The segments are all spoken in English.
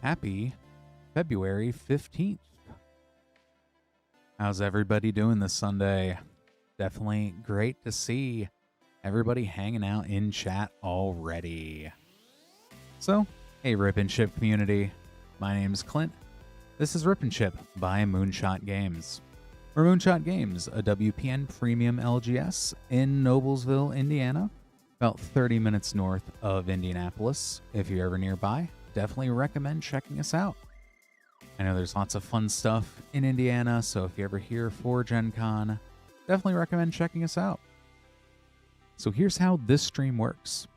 Happy February 15th. How's everybody doing this Sunday? Definitely great to see everybody hanging out in chat already. So, hey Rip and Chip community, my name is Clint. This is Rip and Chip by Moonshot Games. We're Moonshot Games, a WPN premium LGS in Noblesville, Indiana, about 30 minutes north of Indianapolis. If you're ever nearby, definitely recommend checking us out. I know there's lots of fun stuff in Indiana, so if you're ever here for Gen Con, definitely recommend checking us out. So here's how this stream works.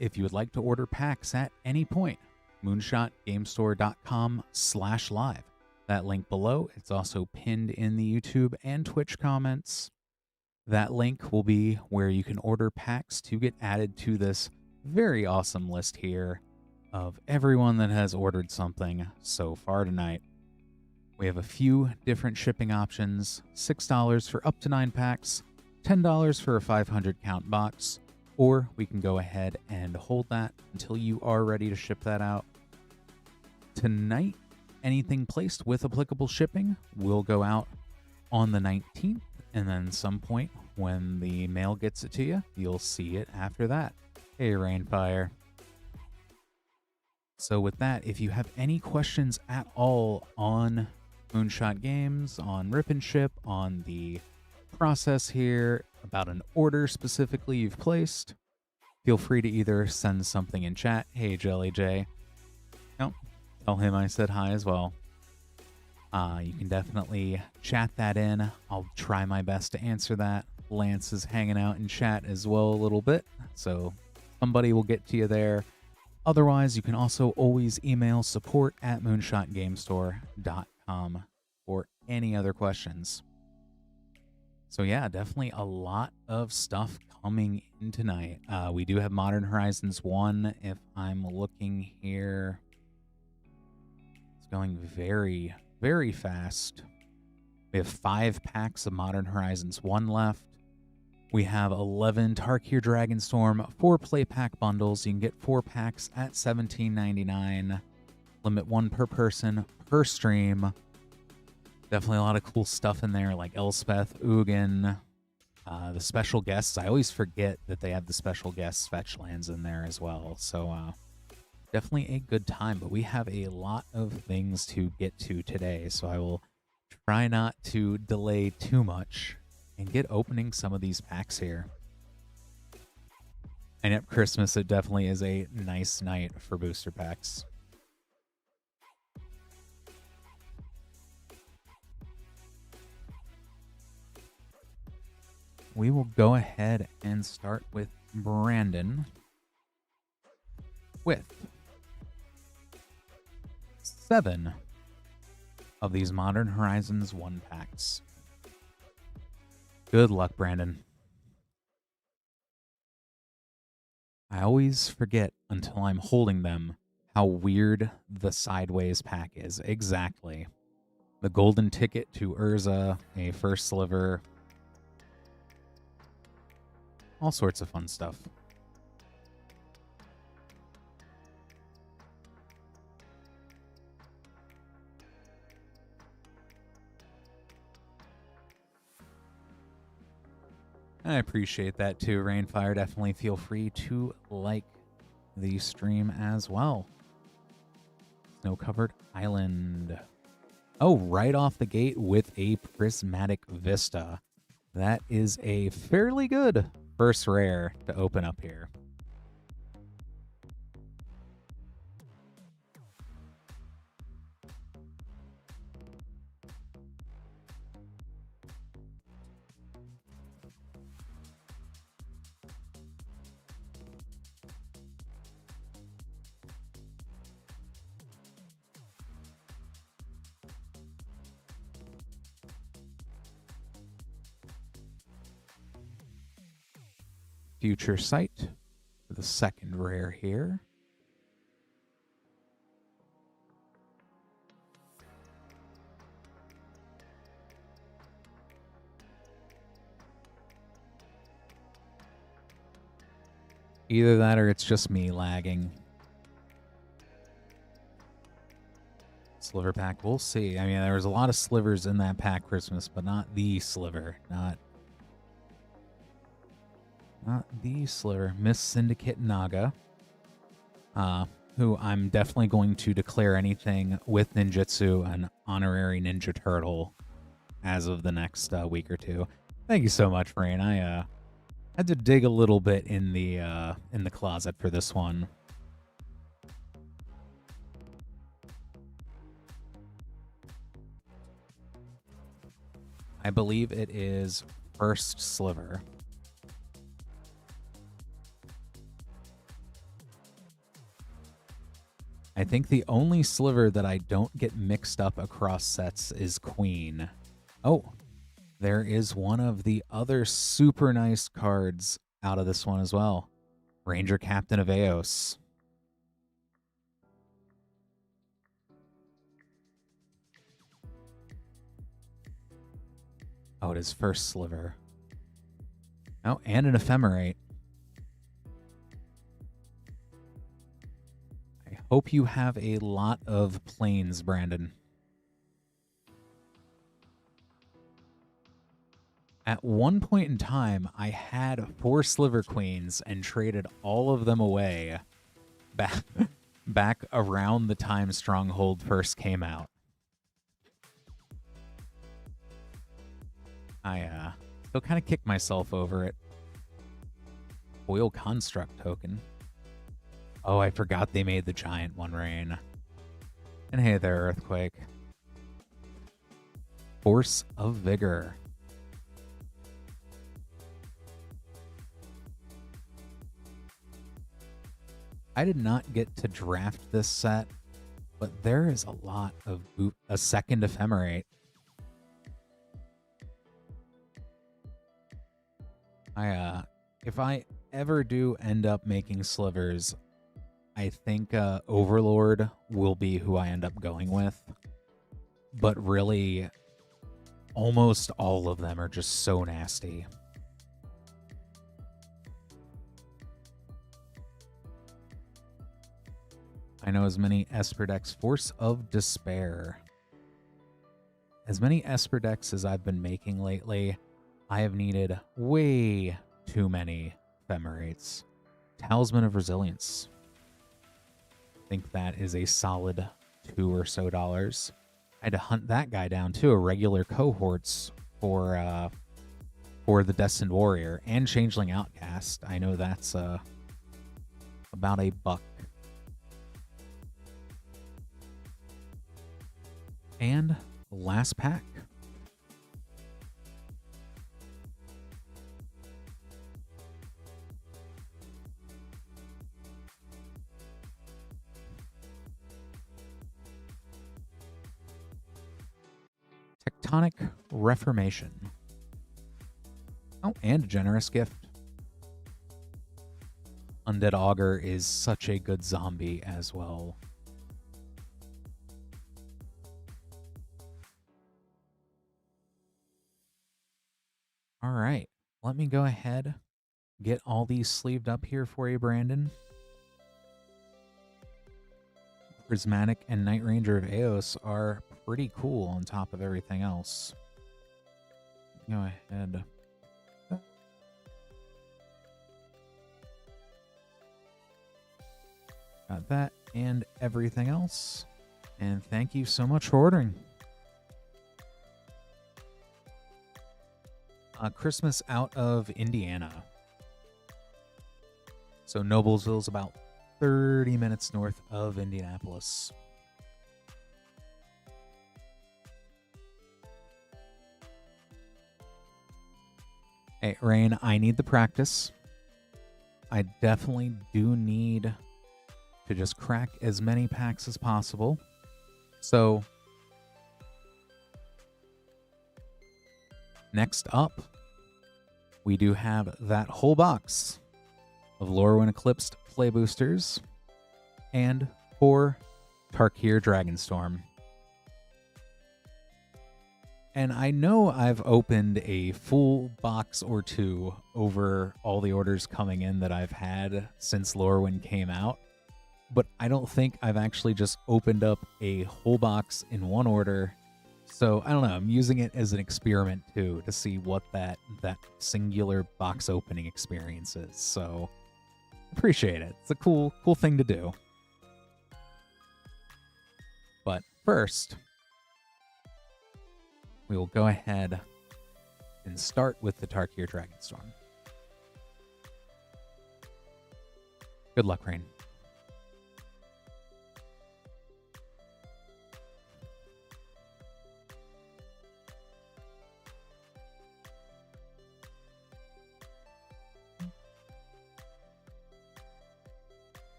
If you would like to order packs at any point, moonshotgamestore.com/live. That link below, it's also pinned in the YouTube and Twitch comments. That link will be where you can order packs to get added to this very awesome list here of everyone that has ordered something so far tonight. We have a few different shipping options, $6 for up to 9 packs, $10 for a 500 count box, or we can go ahead and hold that until you are ready to ship that out. Tonight, anything placed with applicable shipping will go out on the 19th, and then some point when the mail gets it to you, you'll see it after that. Hey, Rainfire. So with that, if you have any questions at all on Moonshot Games, on Rip and Ship, on the process here, about an order specifically you've placed, feel free to either send something in chat. Hey, Jelly J. No, tell him I said hi as well. You can definitely chat that in. I'll try my best to answer that. Lance is hanging out in chat as well a little bit, so somebody will get to you there. Otherwise, you can also always email support@moonshotgamestore.com for any other questions. So yeah, definitely a lot of stuff coming in tonight. We do have Modern Horizons 1. If I'm looking here, it's going very, very fast. We have 5 packs of Modern Horizons 1 left. We have 11 Tarkir Dragonstorm 4 play pack bundles. You can get 4 packs at $17.99. Limit 1 per person per stream. Definitely a lot of cool stuff in there, like Elspeth, Ugin, the special guests. I always forget that they have the special guest fetch lands in there as well. So definitely a good time, but we have a lot of things to get to today, so I will try not to delay too much and get opening some of these packs here. And at Christmas, it definitely is a nice night for booster packs. We will go ahead and start with Brandon with 7 of these Modern Horizons 1 packs. Good luck, Brandon. I always forget until I'm holding them how weird the sideways pack is. Exactly. The golden ticket to Urza, a first sliver, all sorts of fun stuff. I appreciate that too, Rainfire. Definitely feel free to like the stream as well. Snow-covered island. Oh, right off the gate with a prismatic vista. That is a fairly good first rare to open up here. Future Sight for the second rare here. Either that or it's just me lagging. sliver pack. We'll see. I mean, there was a lot of slivers in that pack Christmas, but not the sliver. Not the sliver. Miss Syndicate Naga. Who I'm definitely going to declare anything with ninjutsu an honorary Ninja Turtle as of the next week or two. Thank you so much, Rain. I had to dig a little bit in the closet for this one. I believe it is first sliver. I think the only sliver that I don't get mixed up across sets is Queen. Oh, there is one of the other super nice cards out of this one as well. Ranger Captain of Eos. Oh, it is first sliver. Oh, and an Ephemerate. I hope you have a lot of planes, Brandon. At one point in time, I had 4 Sliver Queens and traded all of them away back around the time Stronghold first came out. I still kind of kicked myself over it. Foil Construct token. Oh, I forgot they made the giant one, Rain. And hey there, Earthquake. Force of Vigor. I did not get to draft this set, but there is a lot of a second Ephemerate. If I ever do end up making slivers, I think Overlord will be who I end up going with. But really, almost all of them are just so nasty. I know as many Esper decks. Force of Despair. As many Esper decks as I've been making lately, I have needed way too many Ephemerates. Talisman of Resilience. I think that is a solid $2 or so. I had to hunt that guy down too, a regular cohorts for the Destined Warrior and Changeling Outcast. I know that's about $1. And last pack. Tectonic Reformation. Oh, and a generous gift. Undead Augur is such a good zombie as well. All right, let me go ahead, get all these sleeved up here for you, Brandon. Prismatic and Night Ranger of Eos are pretty cool on top of everything else. Go ahead. Got that and everything else. And thank you so much for ordering. Christmas out of Indiana. So Noblesville is about 30 minutes north of Indianapolis. Hey, Rain, I need the practice. I definitely do need to just crack as many packs as possible. So next up, we do have that whole box of Lorwyn Eclipsed Play Boosters and 4 Tarkir Dragonstorm. And I know I've opened a full box or 2 over all the orders coming in that I've had since Lorwyn came out. but I don't think I've actually just opened up a whole box in one order. So I don't know. I'm using it as an experiment too to see what that singular box opening experience is. So appreciate it. It's a cool thing to do. But first, we will go ahead and start with the Tarkir Dragonstorm. Good luck, Rain.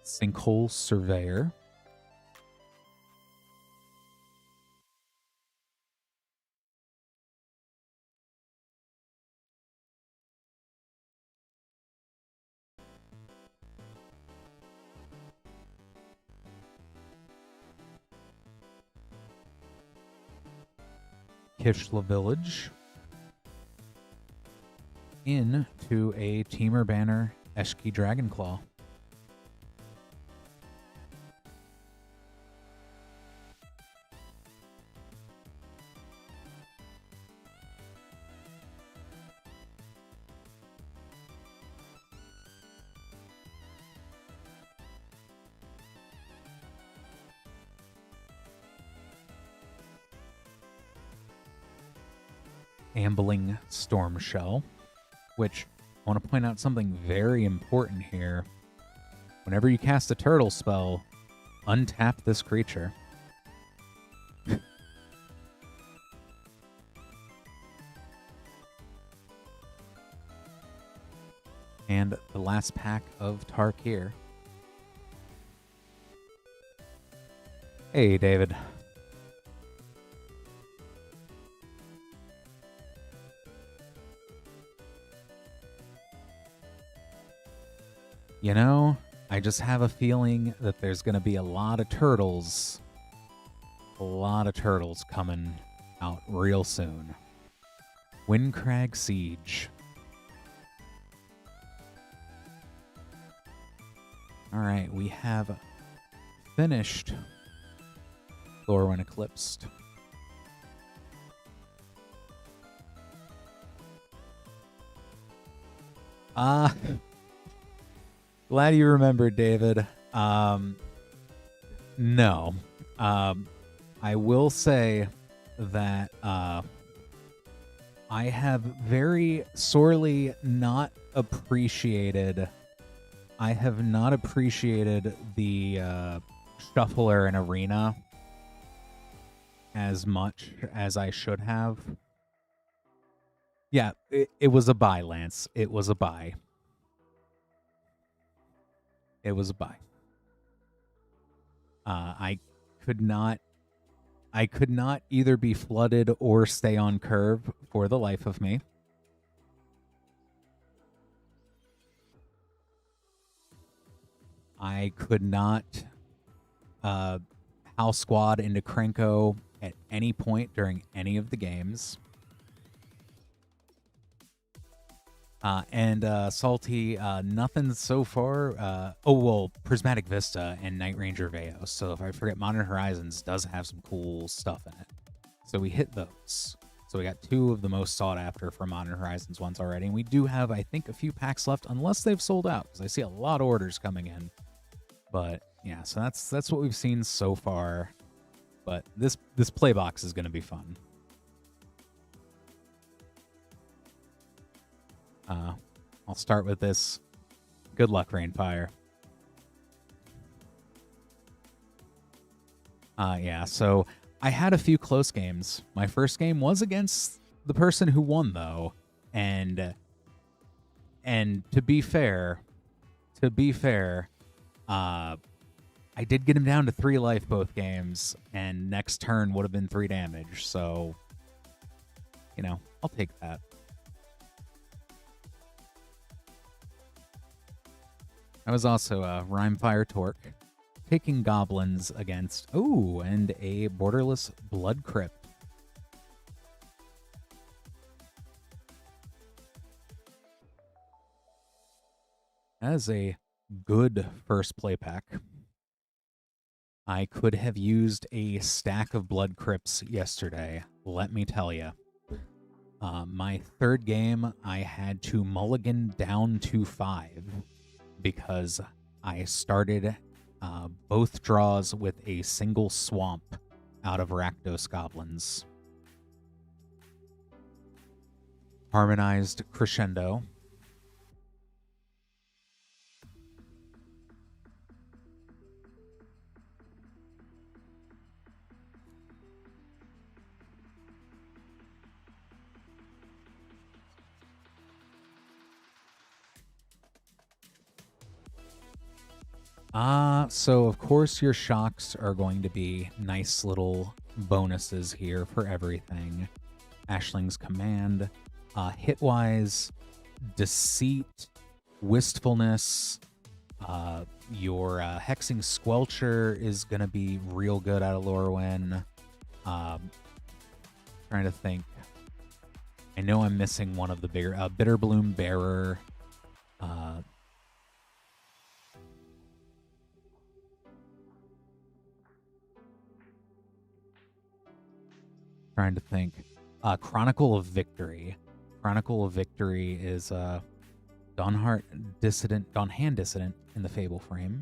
Sinkhole Surveyor. Kishla Village. Into a Teamer Banner Eshki Dragonclaw. Ambling Stormshell, which I want to point out something very important here. Whenever you cast a turtle spell, untap this creature. And the last pack of Tarkir. Hey, David. You know, I just have a feeling that there's going to be a lot of turtles. A lot of turtles coming out real soon. Windcrag Siege. All right, we have finished Thorwyn Eclipsed. Glad you remembered, David. No. I will say that I have very sorely not appreciated. I have not appreciated the shuffler in Arena as much as I should have. Yeah, it was a buy, Lance. It was a buy. It was a buy. I could not either be flooded or stay on curve for the life of me. I could not house squad into Krenko at any point during any of the games. And Salty, nothing so far. Oh, well, Prismatic Vista and Night Ranger Veos. So if I forget, Modern Horizons does have some cool stuff in it. So we hit those. So we got 2 of the most sought after for Modern Horizons ones already. And we do have, I think, a few packs left, unless they've sold out, because I see a lot of orders coming in. But yeah, so that's what we've seen so far. But this play box is going to be fun. I'll start with this. Good luck, Rainfire. Yeah, so I had a few close games. My first game was against the person who won, though. And to be fair, I did get him down to 3 life both games, and next turn would have been 3 damage. So, you know, I'll take that. I was also Rhymefire Torque, taking goblins against, ooh, and a borderless Blood Crypt. That is a good first play pack. I could have used a stack of Blood Crypts yesterday, let me tell you. My third game, I had to mulligan down to 5 because I started both draws with a single swamp out of Rakdos Goblins. Harmonized Crescendo. So of course your shocks are going to be nice little bonuses here for everything. Ashling's Command, hit-wise, Deceit, Wistfulness, your Hexing Squelcher is going to be real good out of Lorwyn. Trying to think. I know I'm missing one of the bigger, Bitterbloom Bearer, trying to think. Chronicle of Victory. Chronicle of Victory is Dawnhand Dissident in the Fable frame.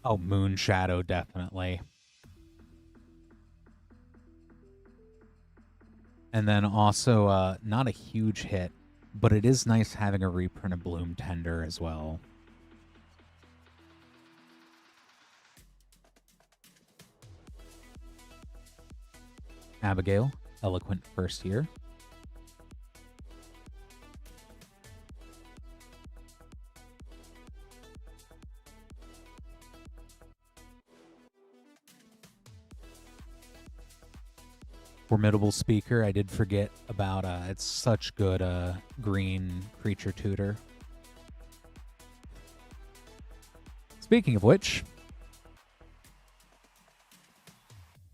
Oh, Moon Shadow, definitely. And then also, not a huge hit, but it is nice having a reprint of Bloom Tender as well. Abigail, Eloquent First Year. Formidable Speaker, I did forget about, it's such good green creature tutor. Speaking of which,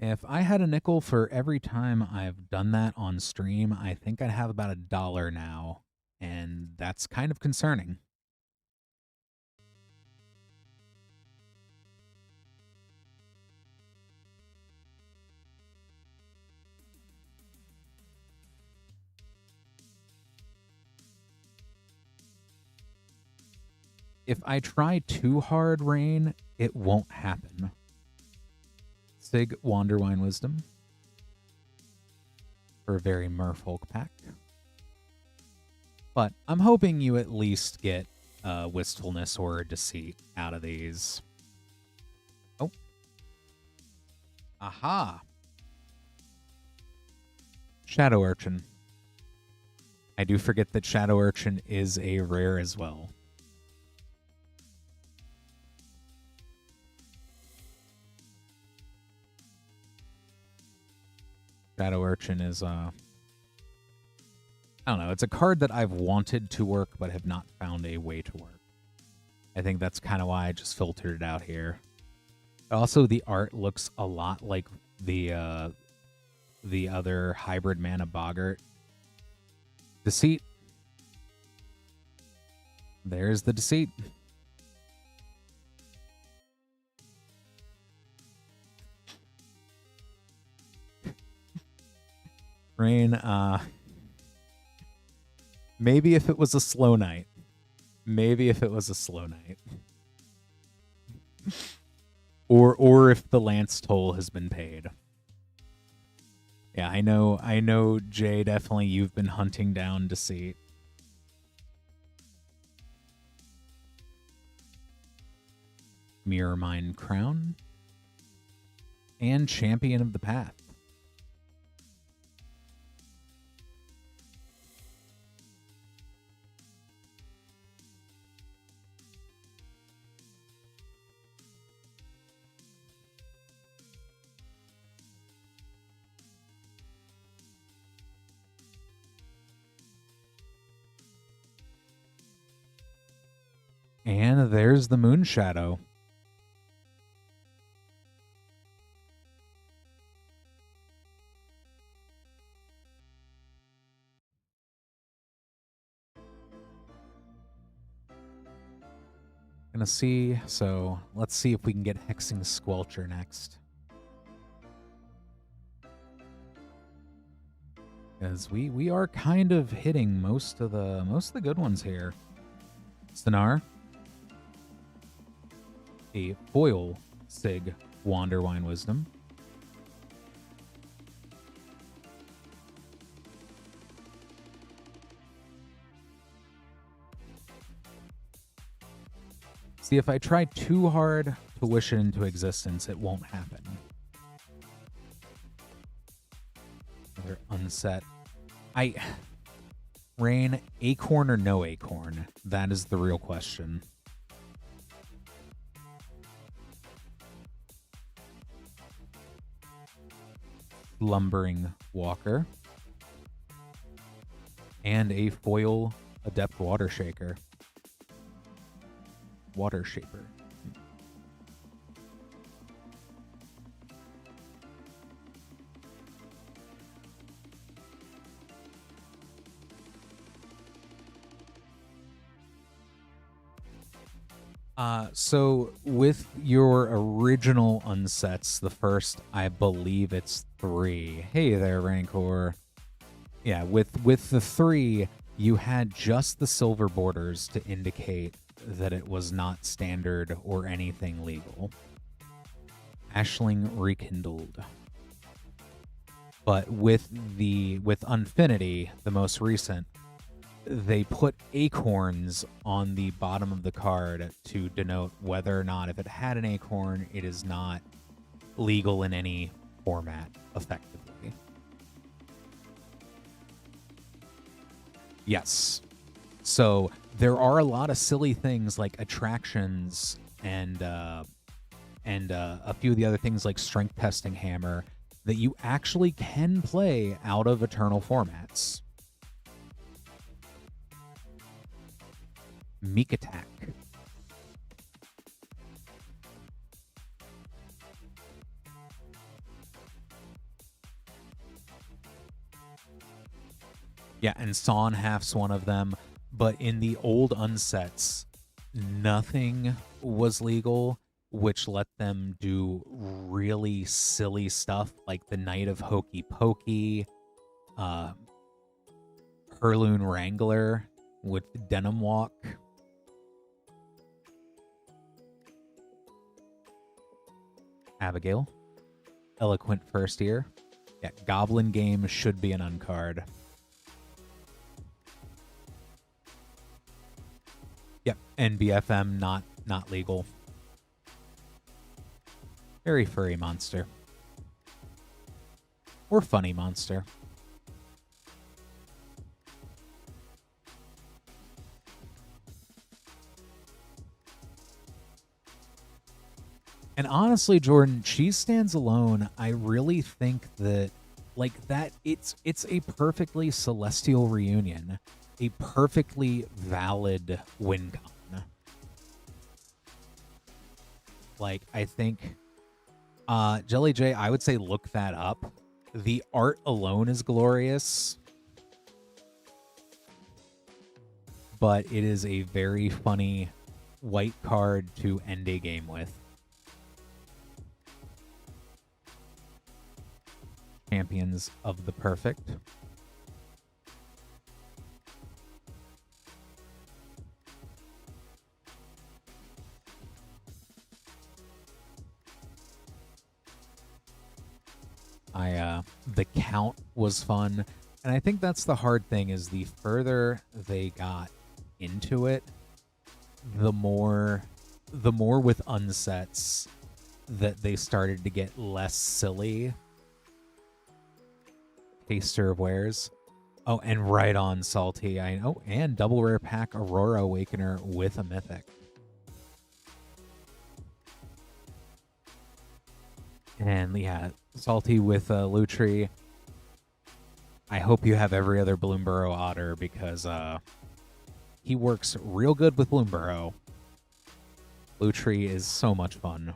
if I had a nickel for every time I've done that on stream, I think I'd have about $1 now, and that's kind of concerning. If I try too hard, Rain, it won't happen. Sig Wanderwine Wisdom for a very merfolk pack. But I'm hoping you at least get Wistfulness or Deceit out of these. Oh. Aha. Shadow Urchin. I do forget that Shadow Urchin is a rare as well. Shadow Urchin is, I don't know, it's a card that I've wanted to work but have not found a way to work. I think that's kind of why I just filtered it out here. Also, the art looks a lot like the other hybrid mana boggart. Deceit. There's the Deceit. Rain, maybe if it was a slow night. Maybe if it was a slow night. or if the Lance toll has been paid. Yeah, I know, Jay, definitely you've been hunting down Deceit. Mirrormine Crown. And Champion of the Path. And there's the Moon Shadow. gonna see. So let's see if we can get Hexing Squelcher next. Because we are kind of hitting most of the good ones here. Stanar. A foil Sig Wanderwine Wisdom. See, if I try too hard to wish it into existence, it won't happen. Another unset. Rain, Acorn or no Acorn? That is the real question. Lumbering Walker. And a foil Adept Water Shaker. Water Shaper. So with your original unsets, the first, I believe it's 3. Hey there, Rancor. Yeah, with the 3, you had just the silver borders to indicate that it was not standard or anything legal. Ashling Rekindled. But with Unfinity, the most recent, they put acorns on the bottom of the card to denote whether or not, if it had an acorn, it is not legal in any format, effectively. Yes. So there are a lot of silly things like attractions and a few of the other things like strength testing hammer that you actually can play out of Eternal formats. Meek Attack. Yeah, and Sawn Half's one of them. But in the old unsets, nothing was legal, which let them do really silly stuff like the Knight of Hokey Pokey, Herloon Wrangler with Denim Walk. Abigail. Eloquent First Year. Yeah, Goblin Game should be an uncard. Yep, NBFM not legal. Very furry monster. Or funny monster. And honestly, Jordan, she stands alone. I really think that, like, that it's a perfectly celestial reunion, a perfectly valid win con. Like, I think, Jelly J, I would say look that up. The art alone is glorious, but it is a very funny white card to end a game with. Champions of the Perfect. The count was fun, and I think that's the hard thing, is the further they got into it, the more with unsets that they started to get less silly. Taster of Wares. Oh, and right on, Salty. And double rare pack Aurora Awakener with a mythic. And yeah, Salty with Lutri. I hope you have every other Bloomburrow Otter, because he works real good with Bloomburrow. Lutri is so much fun.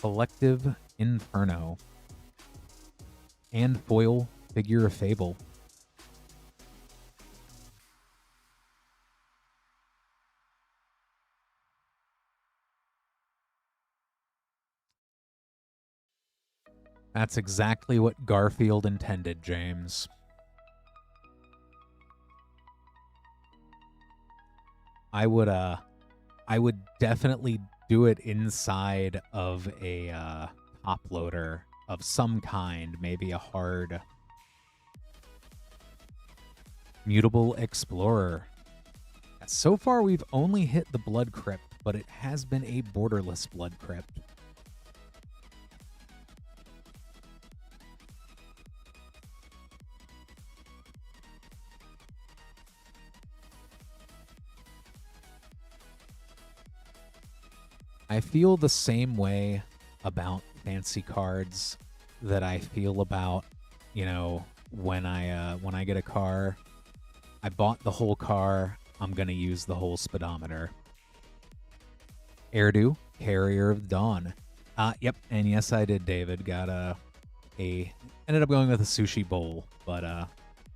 Collective Inferno, and foil Figure of Fable. That's exactly what Garfield intended, James. I would definitely do it inside of a top loader of some kind, maybe a hard Mutable Explorer. So far, we've only hit the Blood Crypt, but it has been a borderless Blood Crypt. I feel the same way about fancy cards that I feel about, you know, when I get a car. I bought the whole car. I'm gonna use the whole speedometer. Erdu, Carrier of Dawn. Yep, and yes, I did, David. Got ended up going with a sushi bowl, but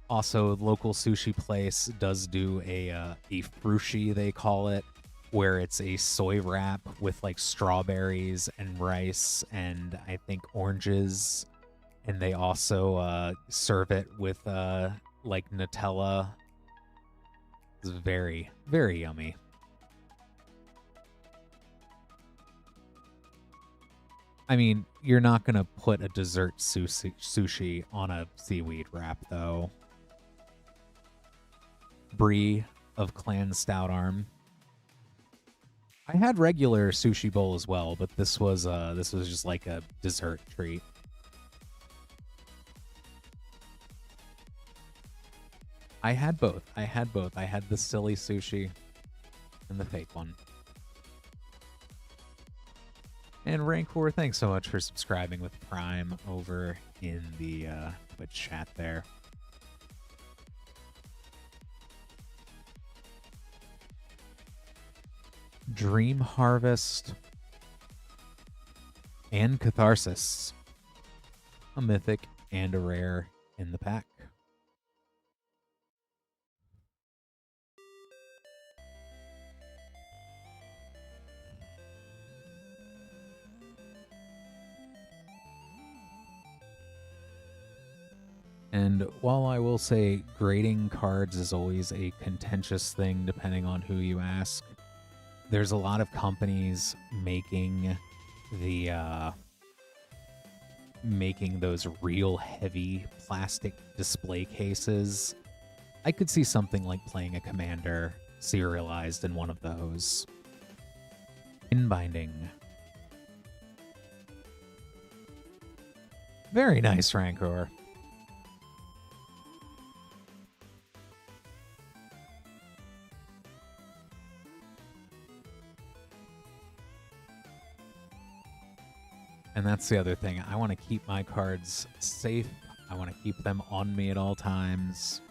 also local sushi place does do a frushi, they call it, where it's a soy wrap with like strawberries and rice and I think oranges, and they also serve it with like Nutella. It's very, very yummy. I mean, you're not going to put a dessert sushi on a seaweed wrap, though. Brie of Clan Stout Arm. I had regular sushi bowl as well, but this was just like a dessert treat. I had both. I had the silly sushi and the fake one. And Rancor, thanks so much for subscribing with Prime over in the Twitch chat there. Dream Harvest and Catharsis. A mythic and a rare in the pack. And while I will say grading cards is always a contentious thing depending on who you ask, there's a lot of companies making those real heavy plastic display cases. I could see something like playing a Commander serialized in one of those. Inbinding. Very nice, Rancor. And that's the other thing. I want to keep my cards safe. I want to keep them on me at all times.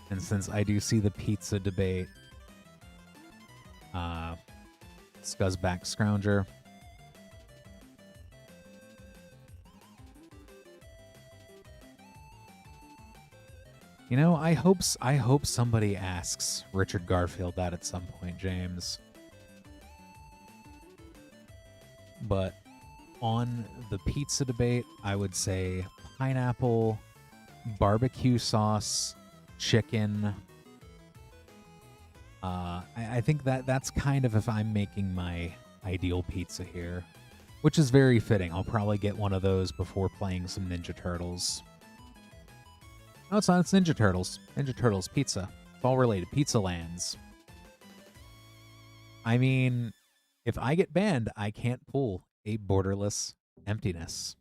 And since I do see the pizza debate, Scuzzback Scrounger. You know, I hope somebody asks Richard Garfield that at some point, James. But on the pizza debate, I would say pineapple, barbecue sauce, chicken. I think that's kind of if I'm making my ideal pizza here, which is very fitting. I'll probably get one of those before playing some Ninja Turtles. No, it's not. It's Ninja Turtles. Ninja Turtles pizza. It's all related. Pizza Lands. I mean, if I get banned, I can't pull a borderless emptiness.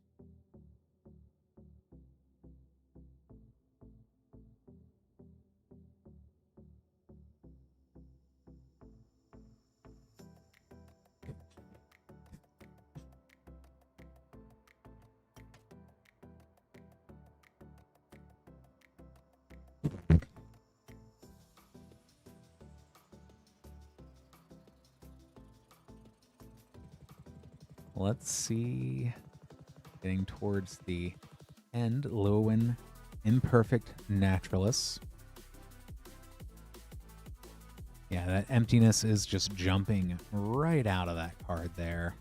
Let's see. Getting towards the end. Lewin, Imperfect Naturalist. Yeah, that emptiness is just jumping right out of that card there.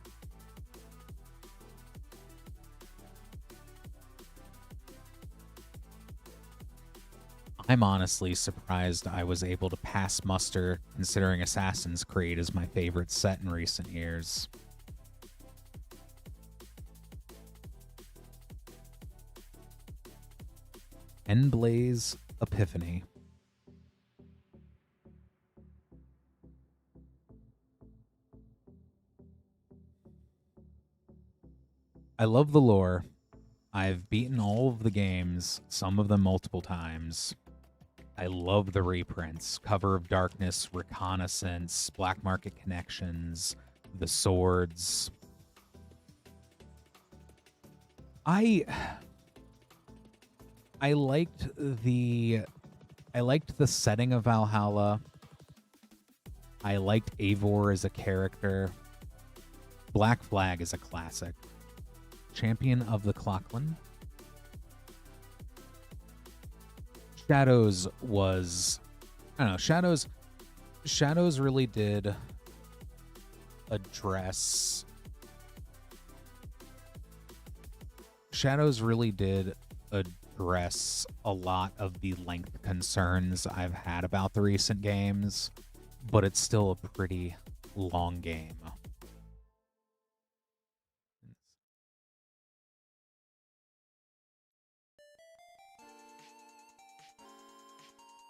I'm honestly surprised I was able to pass muster, considering Assassin's Creed is my favorite set in recent years. Endblaze Epiphany. I love the lore. I've beaten all of the games, some of them multiple times. I love the reprints. Cover of Darkness, Reconnaissance, Black Market Connections, the swords. I liked the setting of Valhalla. I liked Eivor as a character. Black Flag is a classic. Champion of the Clockland. Shadows was, I don't know, Shadows really did address a lot of the length concerns I've had about the recent games, but it's still a pretty long game.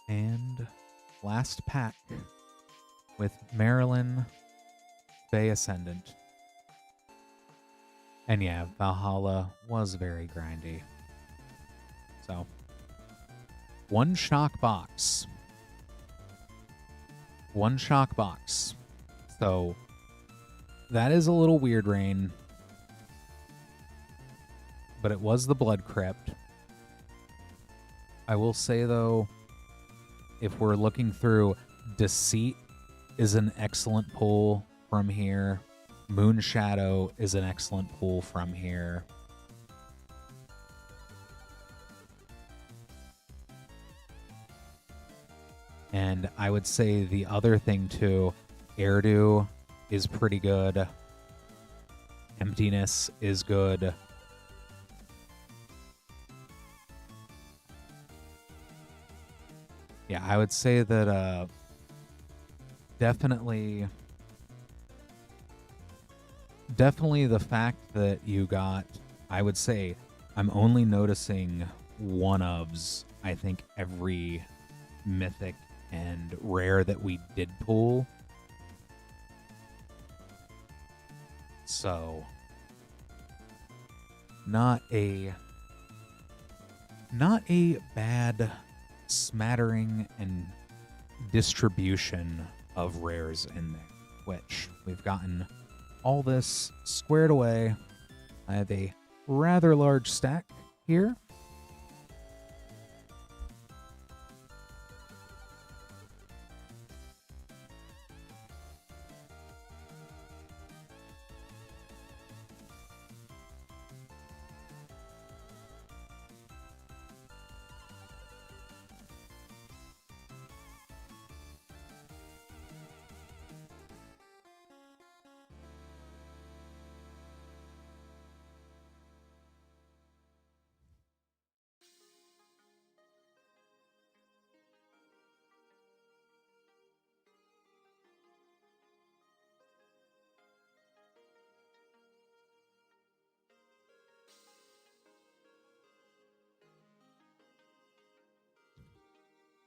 And last pack with Marilyn, Bay Ascendant. And yeah, Valhalla was very grindy. So, one shock box. One shock box. So, that is a little weird, Rain. But it was the Blood Crypt. I will say, though, if we're looking through, Deceit is an excellent pull from here. Moon Shadow is an excellent pull from here. And I would say the other thing too, Erdu is pretty good. Emptiness is good. Yeah, I would say that definitely the fact that you got, I would say, I'm only noticing one-ofs, I think, every mythic and rare that we did pull. So, not a bad smattering and distribution of rares in there, which we've gotten all this squared away. I have a rather large stack here.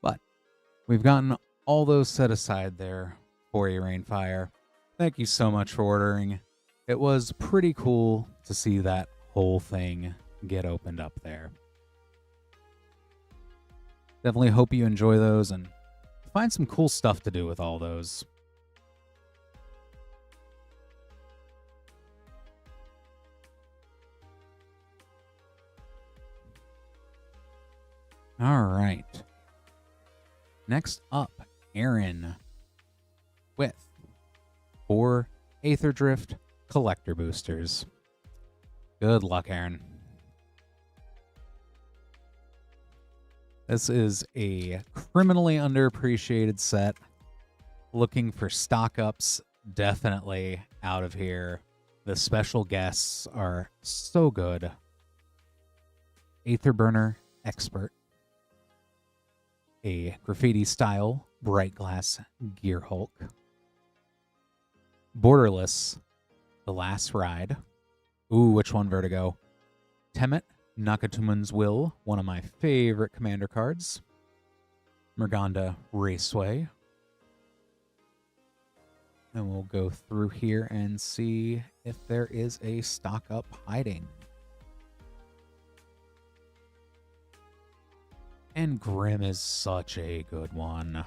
But we've gotten all those set aside there for you, Rainfire. Thank you so much for ordering. It was pretty cool to see that whole thing get opened up there. Definitely hope you enjoy those and find some cool stuff to do with all those. All right. Next up, Aaron with 4 Aetherdrift, collector boosters. Good luck, Aaron. This is a criminally underappreciated set. Looking for stock ups, definitely out of here. The special guests are so good. Aetherburner Expert. A graffiti style Bright Glass Gear Hulk. Borderless, The Last Ride. Ooh, which one, Vertigo? Temet, Nakatuman's Will, one of my favorite commander cards. Murganda Raceway. And we'll go through here and see if there is a stock up hiding. And Grim is such a good one.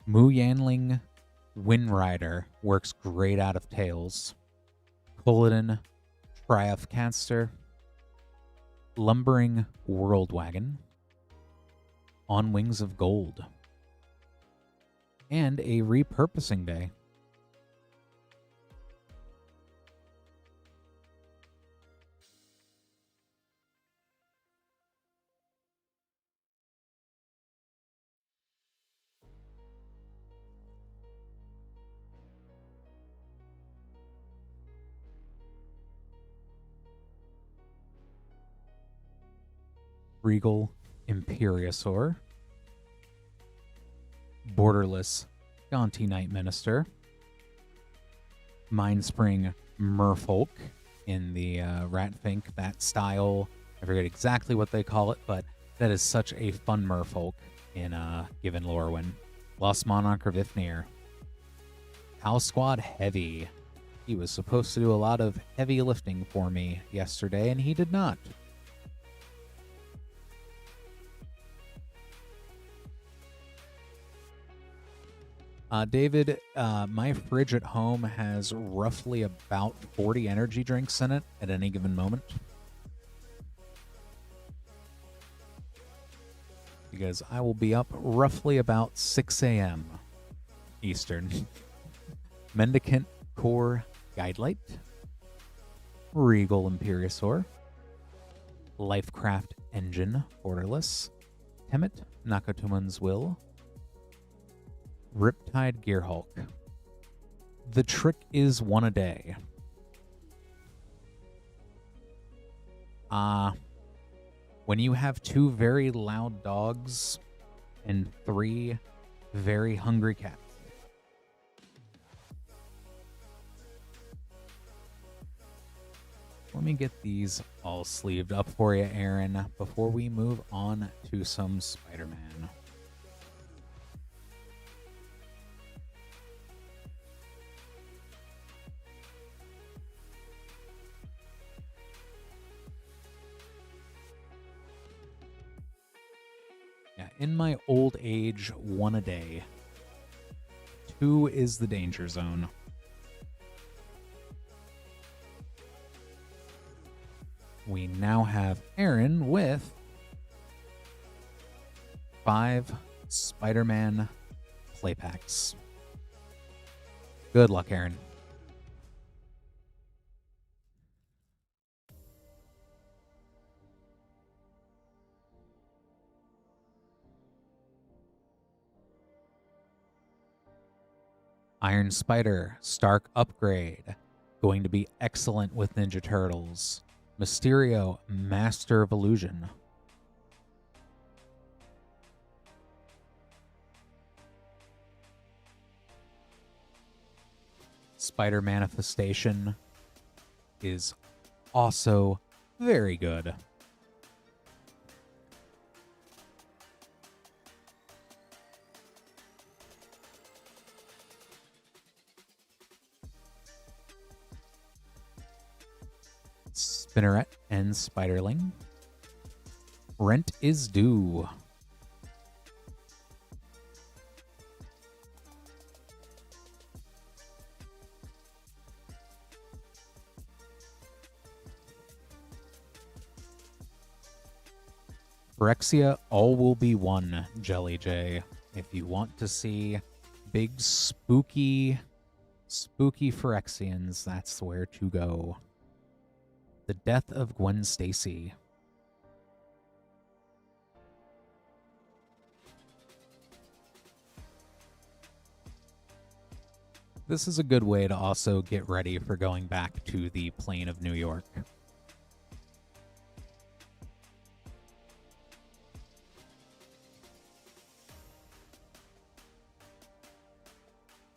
Mu Yanling Windrider works great out of Tails. Culloden Triumph-Caster. Lumbering Worldwagon. On Wings of Gold. And a Repurposing Bay. Regal Imperiosaur. Borderless Gonti Knight Minister. Mindspring Merfolk in the Ratfink, that style. I forget exactly what they call it, but that is such a fun Merfolk in given Lorwyn. Lost Monarch of Ifnir. House Squad Heavy. He was supposed to do a lot of heavy lifting for me yesterday, and he did not. David, my fridge at home has roughly about 40 energy drinks in it at any given moment. Because I will be up roughly about 6 a.m. Eastern. Mendicant Core Guidelight. Regal Imperiosaur. Lifecraft Engine Borderless. Temet Nakatuman's Will. Riptide Gearhulk. The trick is one a day. When you have 2 very loud dogs and 3 very hungry cats. Let me get these all sleeved up for you, Aaron, before we move on to some Spider-Man. In my old age, 1 a day. 2 is the danger zone. We now have Aaron with 5 Spider-Man play packs. Good luck, Aaron. Iron Spider, Stark Upgrade. Going to be excellent with Ninja Turtles. Mysterio, Master of Illusion. Spider Manifestation is also very good. Spinneret and Spiderling. Rent is Due. Phyrexia, all will be one, Jelly J. If you want to see big spooky Phyrexians, that's where to go. The Death of Gwen Stacy. This is a good way to also get ready for going back to the plane of New York.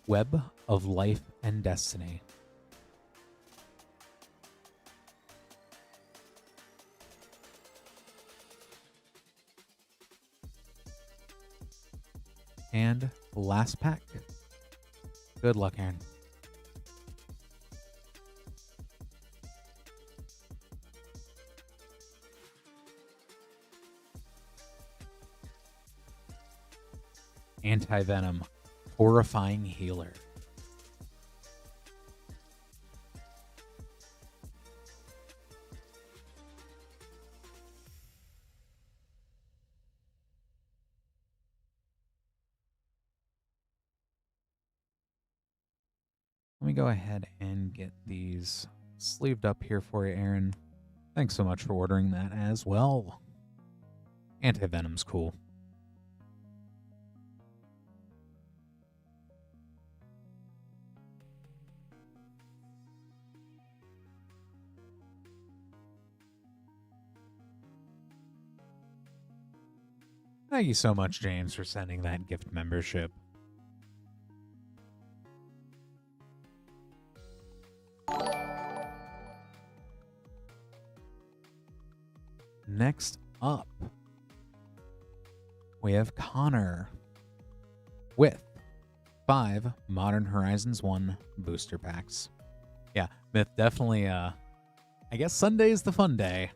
Web of Life and Destiny. And last pack. Good luck, Aaron. Anti-Venom. Horrifying Healer. Let me go ahead and get these sleeved up here for you, Aaron. Thanks so much for ordering that as well. Anti-Venom's cool. Thank you so much, James, for sending that gift membership. Next up, we have Connor with 5 Modern Horizons 1 booster packs. Yeah, Myth, definitely, I guess Sunday is the fun day.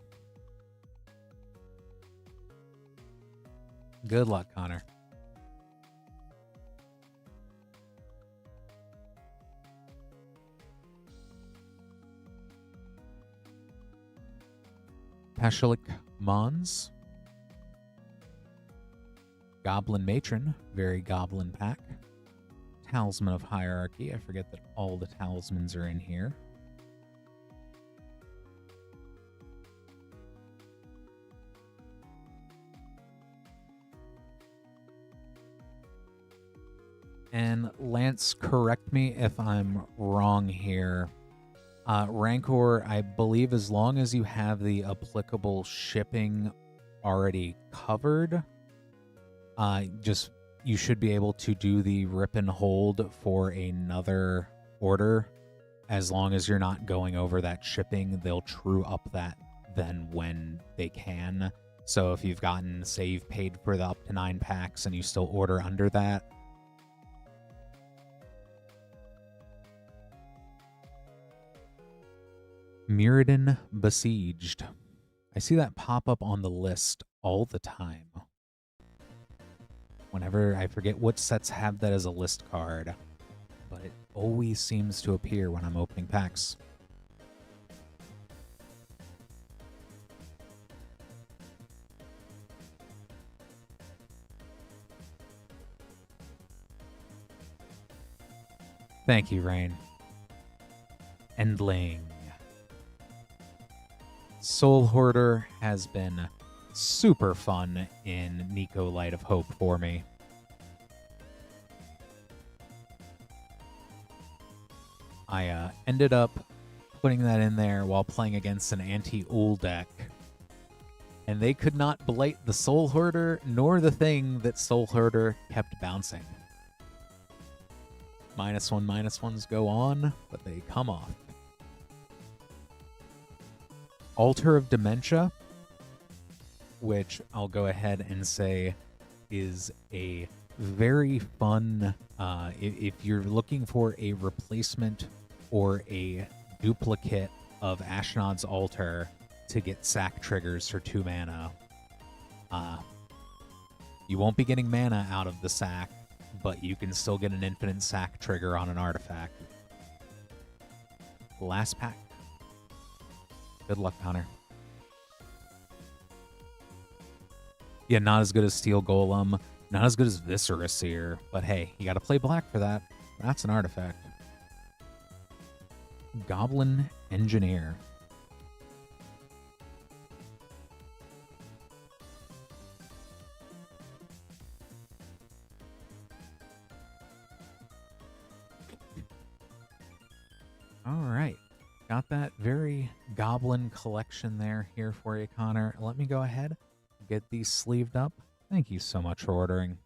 Good luck, Connor. Pashelik Mons. Goblin Matron, very goblin pack. Talisman of Hierarchy. I forget that all the talismans are in here. And Lance, correct me if I'm wrong here. Rancor, I believe as long as you have the applicable shipping already covered, you should be able to do the rip and hold for another order. As long as you're not going over that shipping, they'll true up that then when they can. So if you've gotten, say you've paid for the up to 9 packs and you still order under that, Mirrodin Besieged. I see that pop up on the list all the time. Whenever I forget what sets have that as a list card, but it always seems to appear when I'm opening packs. Thank you, Rain. Endling. Soul Hoarder has been super fun in Nico Light of Hope for me. I ended up putting that in there while playing against an anti-Ul deck, and they could not blight the Soul Hoarder nor the thing that Soul Hoarder kept bouncing. -1/-1s go on, but they come off. Altar of Dementia, which I'll go ahead and say is a very fun, if you're looking for a replacement or a duplicate of Ashnod's Altar to get sack triggers for 2 mana. You won't be getting mana out of the sack, but you can still get an infinite sack trigger on an artifact. Last pack. Good luck, Connor. Yeah, not as good as Steel Golem, not as good as Viscera Seer, but hey, you gotta play black for that. That's an artifact. Goblin Engineer. All right. Got that very goblin collection there here for you, Connor. Let me go ahead, get these sleeved up. Thank you so much for ordering.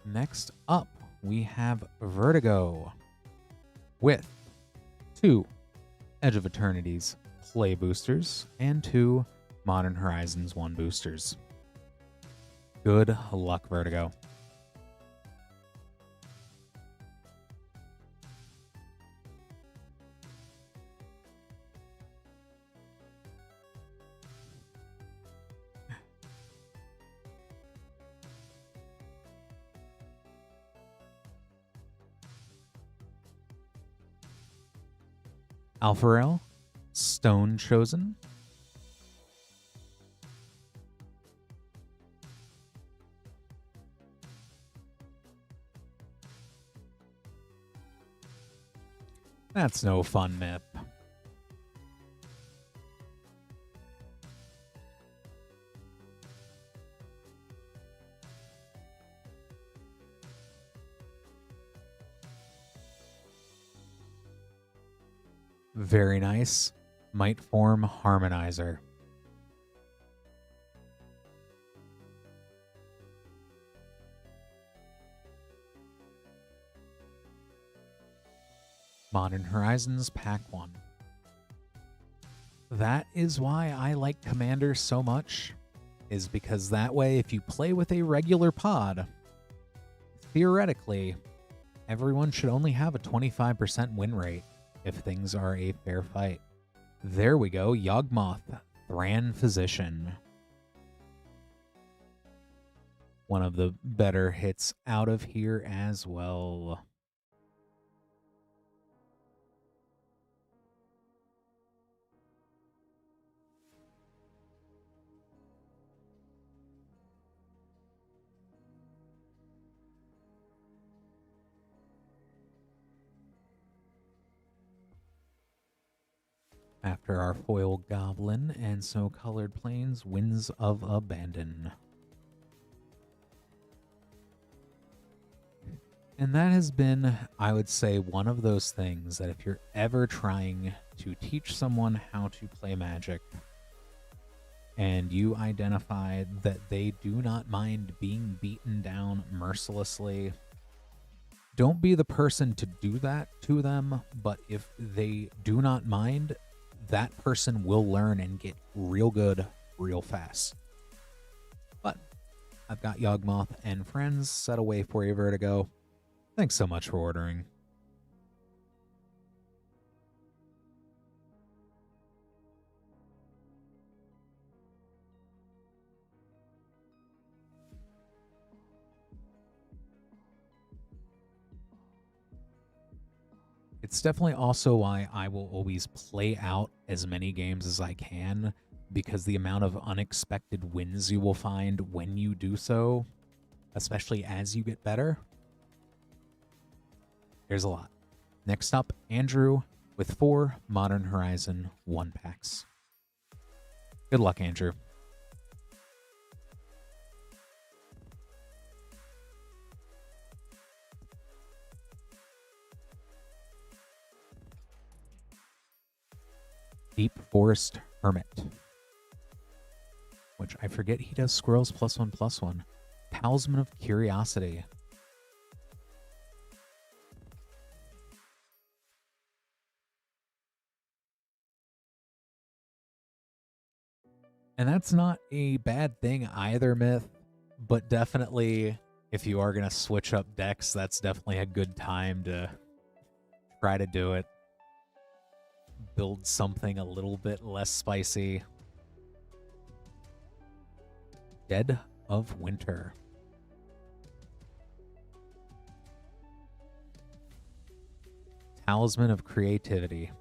Next up, we have Vertigo with 2 Edge of Eternities play boosters and 2 Modern Horizons 1 boosters. Good luck, Vertigo. Alpharel, Stone Chosen. That's no fun, Mip. Very nice. Might Form Harmonizer. Modern Horizons Pack 1. That is why I like Commander so much, is because that way if you play with a regular pod, theoretically, everyone should only have a 25% win rate if things are a fair fight. There we go, Yawgmoth, Thran Physician. One of the better hits out of here as well. After our foil goblin and so colored plains, Winds of Abandon. And that has been, I would say, one of those things that if you're ever trying to teach someone how to play Magic and you identify that they do not mind being beaten down mercilessly, don't be the person to do that to them, but if they do not mind, that person will learn and get real good real fast. But I've got Yawgmoth and friends set away for you, Vertigo. Thanks so much for ordering. It's definitely also why I will always play out as many games as I can, because the amount of unexpected wins you will find when you do so, especially as you get better, there's a lot. Next up, Andrew with 4 Modern Horizon 1 packs. Good luck, Andrew. Deep Forest Hermit, which I forget he does squirrels +1/+1. Talisman of Curiosity. And that's not a bad thing either, Myth, but definitely if you are going to switch up decks, that's definitely a good time to try to do it. Build something a little bit less spicy. Dead of Winter. Talisman of Creativity.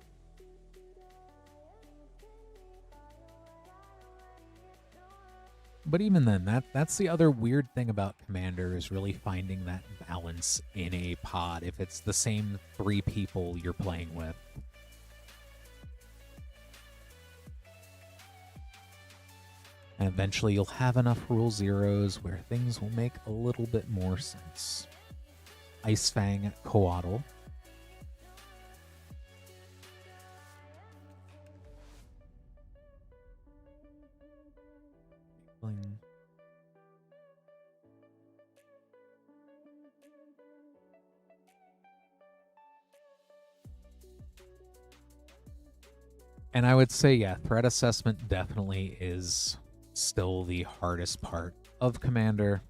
But even then, that's the other weird thing about Commander, is really finding that balance in a pod if it's the same 3 people you're playing with. And eventually you'll have enough rule zeros where things will make a little bit more sense. Icefang Coatl. And I would say, yeah, threat assessment definitely is still the hardest part of Commander.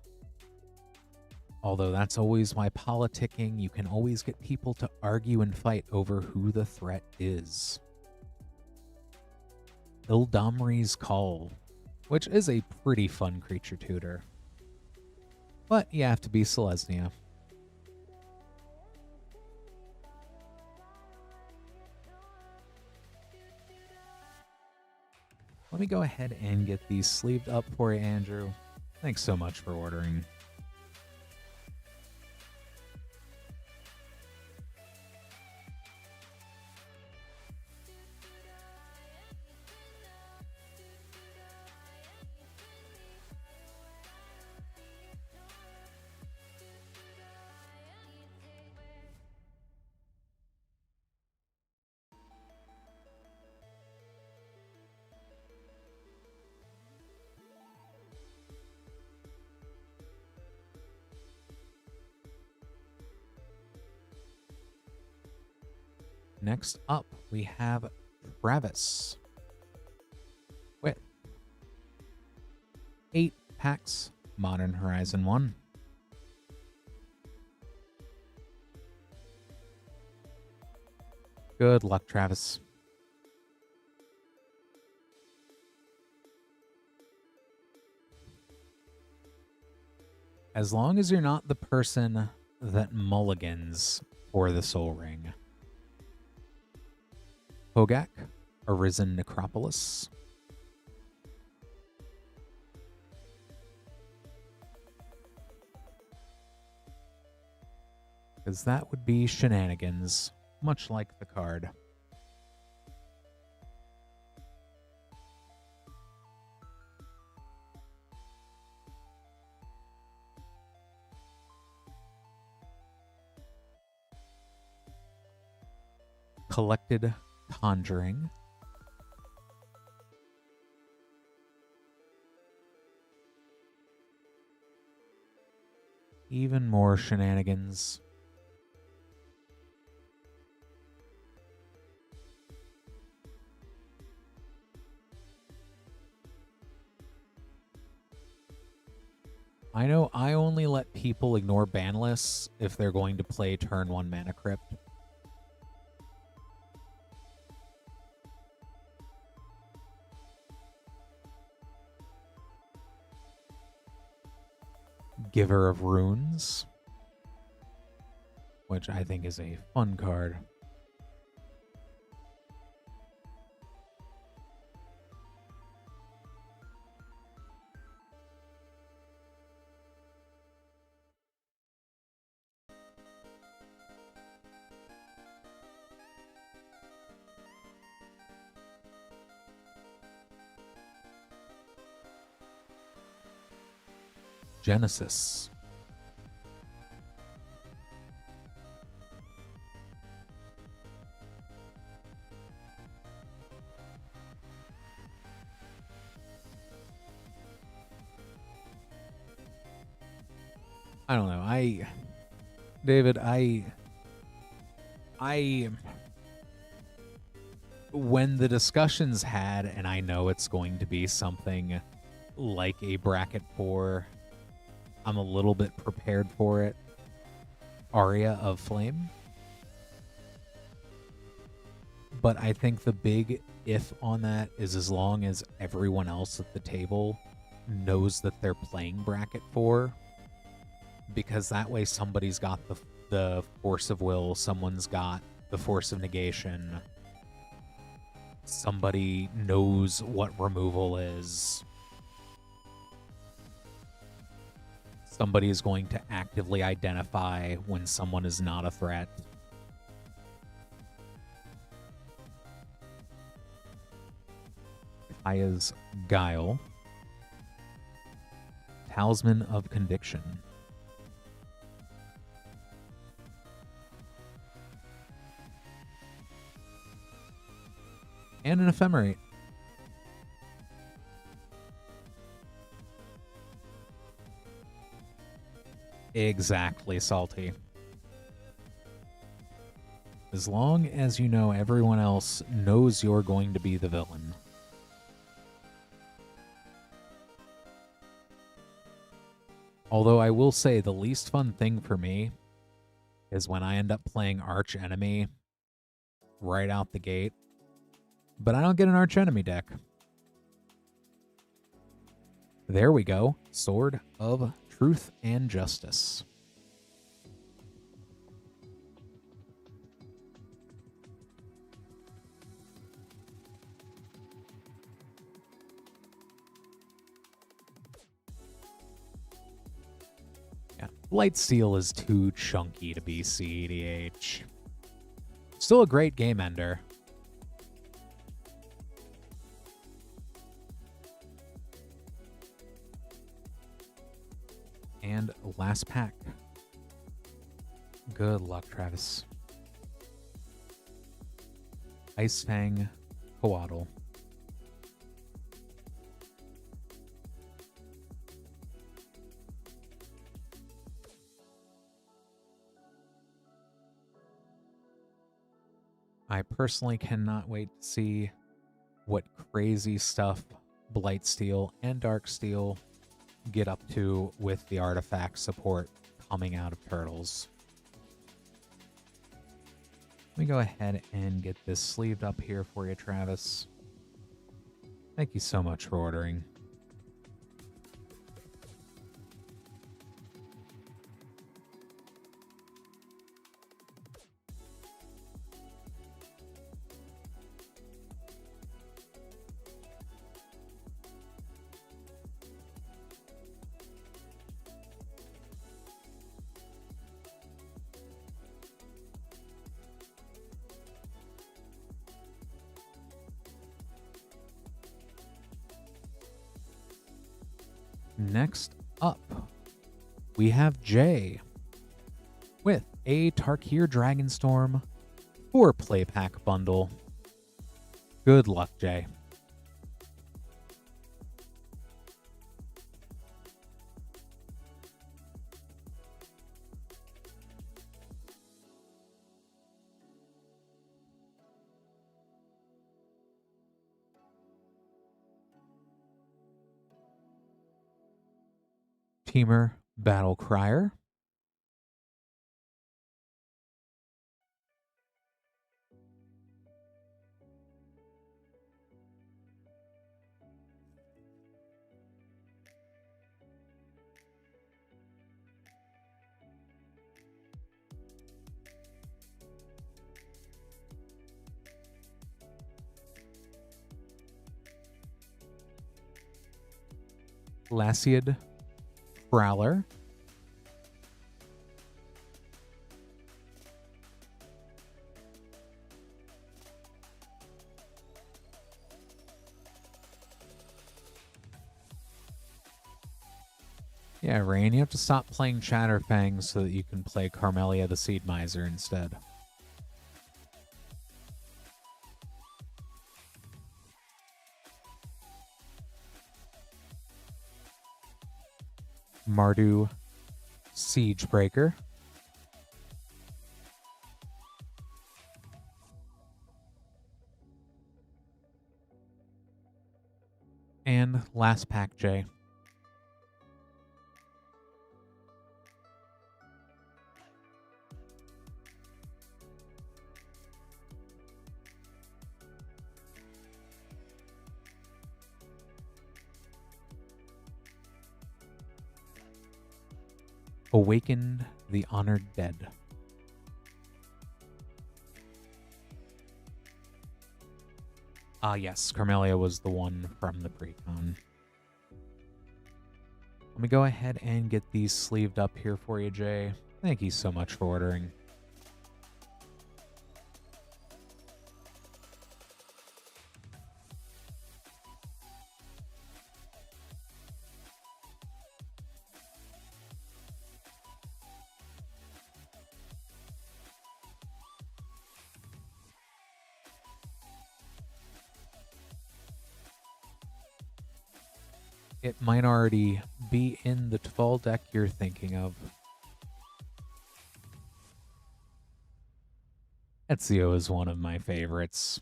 Although that's always why politicking, you can always get people to argue and fight over who the threat is. Ildamri's Call, which is a pretty fun creature tutor. But you have to be Selesnya. Let me go ahead and get these sleeved up for you, Andrew. Thanks so much for ordering. Next up, we have Travis with 8 packs, Modern Horizon 1. Good luck, Travis. As long as you're not the person that mulligans for the Soul Ring. Hogak, Arisen Necropolis. Because that would be shenanigans, much like the card. Collected Conjuring. Even more shenanigans. I know I only let people ignore ban lists if they're going to play turn 1 Mana Crypt. Giver of Runes, which I think is a fun card. Genesis. I don't know. David, when the discussion's had, and I know it's going to be something like a bracket 4, I'm a little bit prepared for it. Aria of Flame. But I think the big if on that is as long as everyone else at the table knows that they're playing bracket 4, because that way somebody's got the Force of Will, someone's got the Force of Negation, somebody knows what removal is, somebody is going to actively identify when someone is not a threat. Kaya's Guile. Talisman of Conviction. And an Ephemerate. Exactly, Salty. As long as you know everyone else knows you're going to be the villain. Although I will say the least fun thing for me is when I end up playing Arch Enemy right out the gate, but I don't get an Arch Enemy deck. There we go. Sword of Truth and Justice. Yeah, Blightsteel is too chunky to be CEDH. Still a great game ender. And last pack. Good luck, Travis. Icefang Coatl. I personally cannot wait to see what crazy stuff Blightsteel and Darksteel get up to with the artifact support coming out of Turtles. Let me go ahead and get this sleeved up here for you, Travis. Thank you so much for ordering. Next up, we have Jay with a Tarkir Dragonstorm 4-play pack bundle. Good luck, Jay. Teamer Battle Crier. Lassiad Prowler. Yeah, Rain, you have to stop playing Chatterfang so that you can play Carmelia the Seed Miser instead. Mardu Siegebreaker. And last pack, Jay. Awakened the Honored Dead. Ah, yes, Carmelia was the one from the pre-con. Let me go ahead and get these sleeved up here for you, Jay. Thank you so much for ordering. It might already be in the fall deck you're thinking of. Ezio is one of my favorites.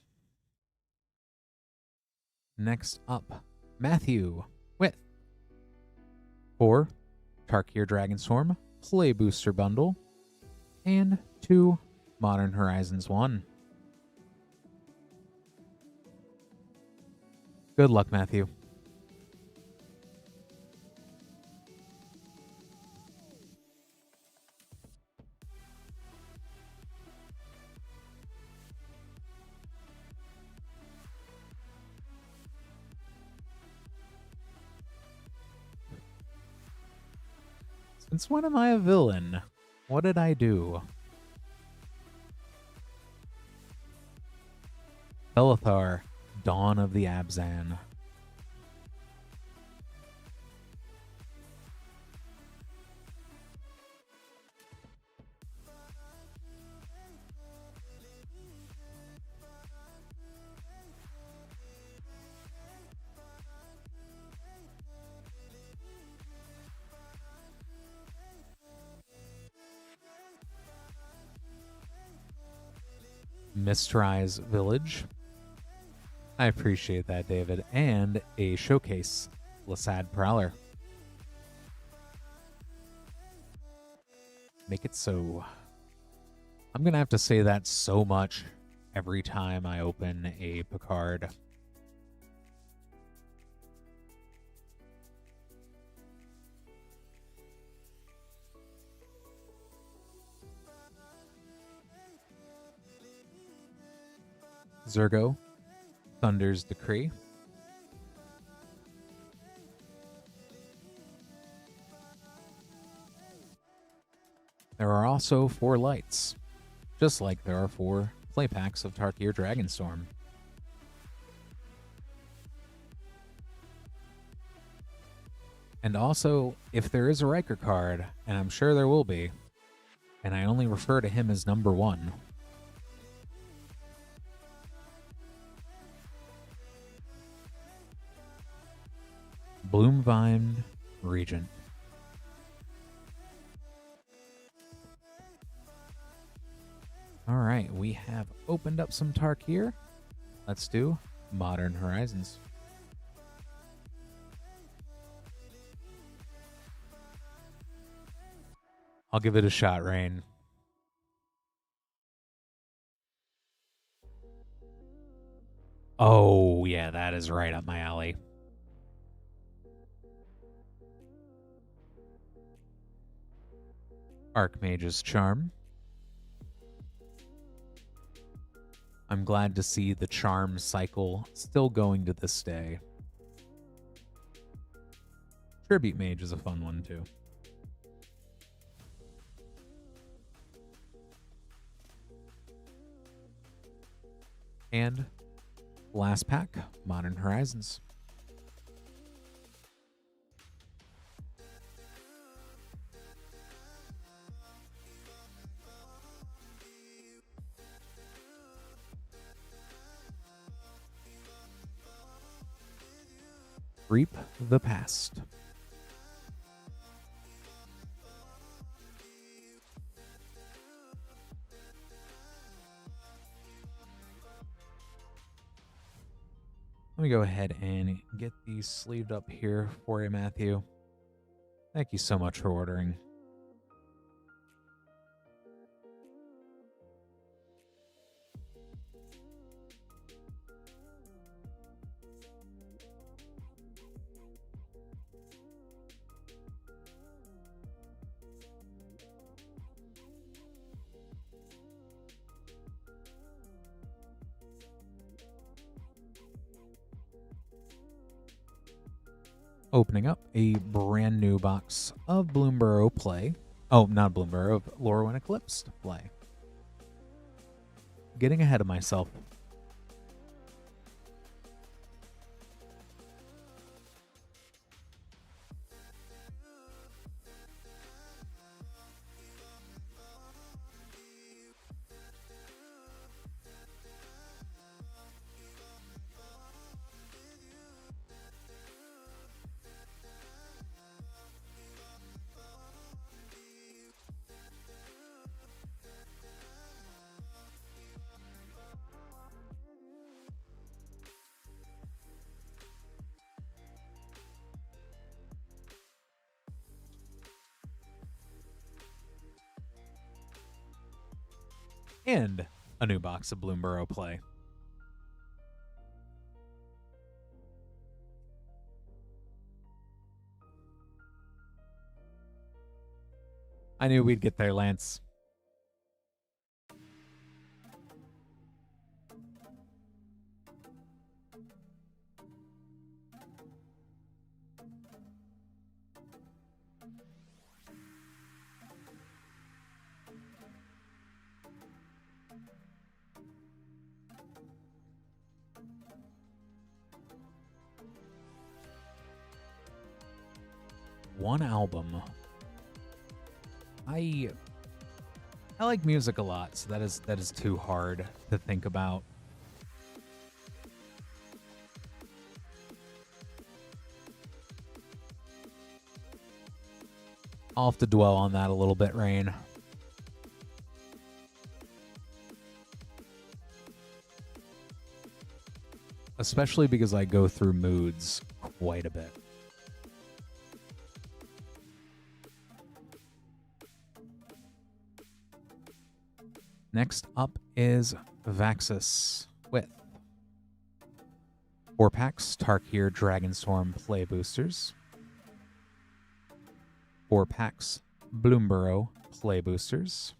Next up, Matthew with 4 Tarkir Dragonstorm Play Booster Bundle and 2 Modern Horizons 1. Good luck, Matthew. Since when am I a villain? What did I do? Belethar, Dawn of the Abzan. Mistrise Village. I appreciate that, David. And a showcase, Lasad Prowler. Make it so. I'm going to have to say that so much every time I open a Picard. Zergo, Thunder's Decree. There are also 4 lights, just like there are 4 play packs of Tarkir Dragonstorm. And also, if there is a Riker card, and I'm sure there will be, and I only refer to him as number 1, Bloomvine Regent. All right, we have opened up some Tarkir. Let's do Modern Horizons. I'll give it a shot, Rain. Oh, yeah, that is right up my alley. Archmage's Charm. I'm glad to see the charm cycle still going to this day. Tribute Mage is a fun one too. And last pack, Modern Horizons. Reap the Past. Let me go ahead and get these sleeved up here for you, Matthew. Thank you so much for ordering. opening up a brand new box of Bloomborough play. Oh, not Bloomborough, of Lorwyn Eclipsed play. Getting ahead of myself. And a new box of Bloomborough play. I knew we'd get there, Lance. One album. I like music a lot, so that is too hard to think about. I'll have to dwell on that a little bit, Rain. Especially because I go through moods quite a bit. Next up is Vaxis with 4 packs Tarkir Dragonstorm Play Boosters, 4 packs Bloomborough Play Boosters,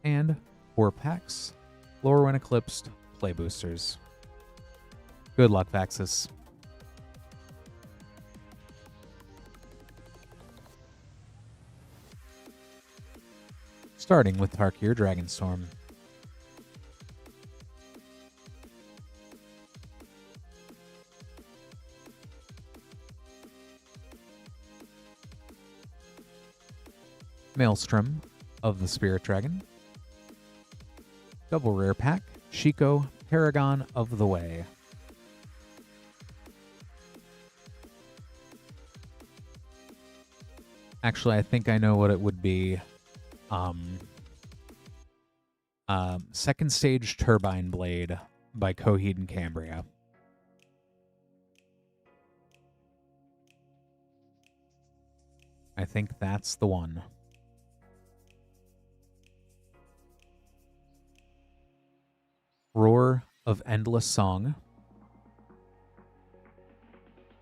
and 4 packs Lorwyn Eclipsed Play Boosters. Good luck, Vaxis. Starting with Tarkir Dragonstorm. Maelstrom of the Spirit Dragon. Double rare pack, Shiko, Paragon of the Way. Actually, I think I know what it would be. Second Stage Turbine Blade by Coheed and Cambria. I think that's the one. Roar of Endless Song.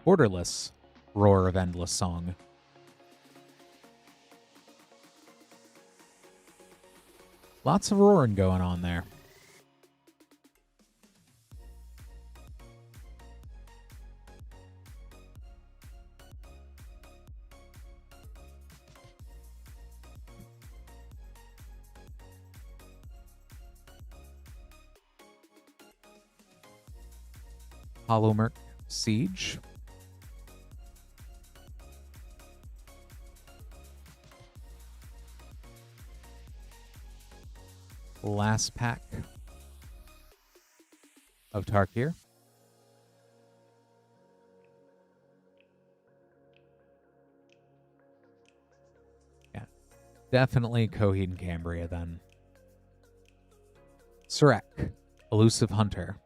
Borderless Roar of Endless Song. Lots of roaring going on there. Hollowmerk Siege. Last pack of Tarkir. Yeah, definitely Coheed and Cambria then. Surek, Elusive Hunter.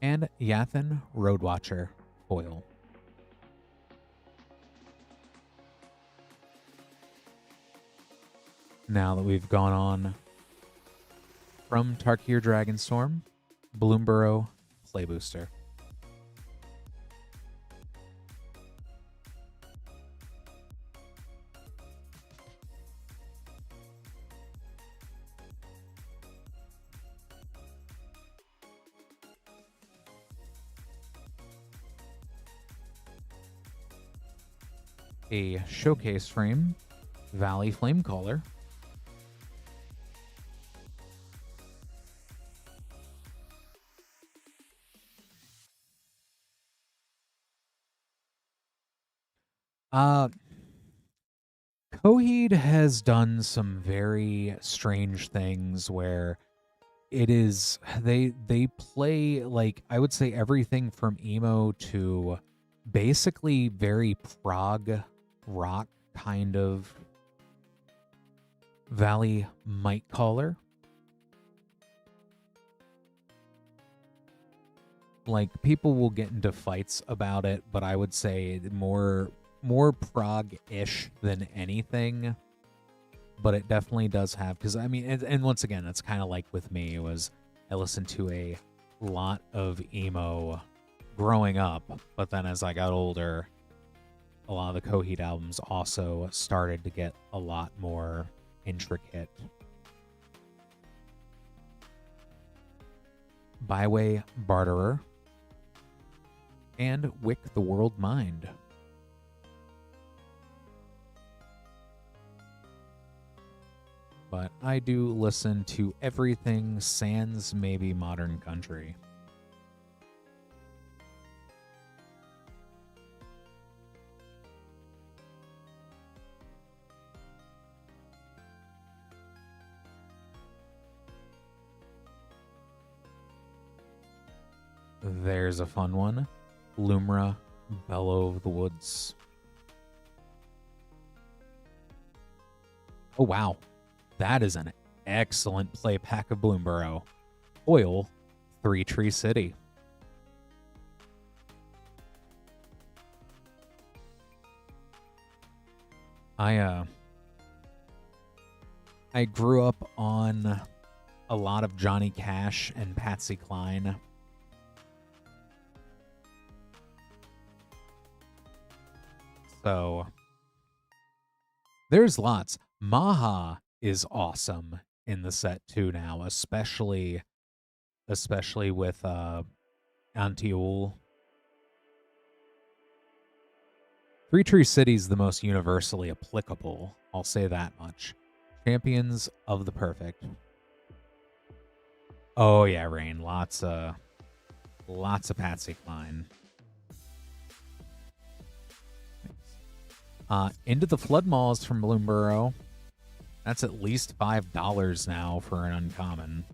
And Yathen Roadwatcher foil. Now that we've gone on from Tarkir Dragonstorm, Bloomborough Play Booster. a showcase frame, Valley Flamecaller. Coheed has done some very strange things where it is they play, like, I would say everything from emo to basically very prog rock kind of Valley Might Caller. Like, people will get into fights about it, but I would say more prog-ish than anything. But it definitely does have, because I mean, and once again, it's kind of like with me. It was, I listened to a lot of emo growing up, but then as I got older, a lot of the Coheed albums also started to get a lot more intricate. Byway Barterer and Wick the World Mind. But I do listen to everything sans maybe modern country. There's a fun one. Lumra, Bellow of the Woods. Oh, wow. That is an excellent play pack of Bloomburrow. Oil, 3 Tree City. I grew up on a lot of Johnny Cash and Patsy Cline. So there's lots. Maha is awesome in the set too now, especially with Antiul. 3 Tree City's the most universally applicable, I'll say that much. Champions of the Perfect. Oh yeah, Rain. Lots of Patsy Cline. Into the Flood Maws from Bloomburrow. That's at least $5 now for an uncommon.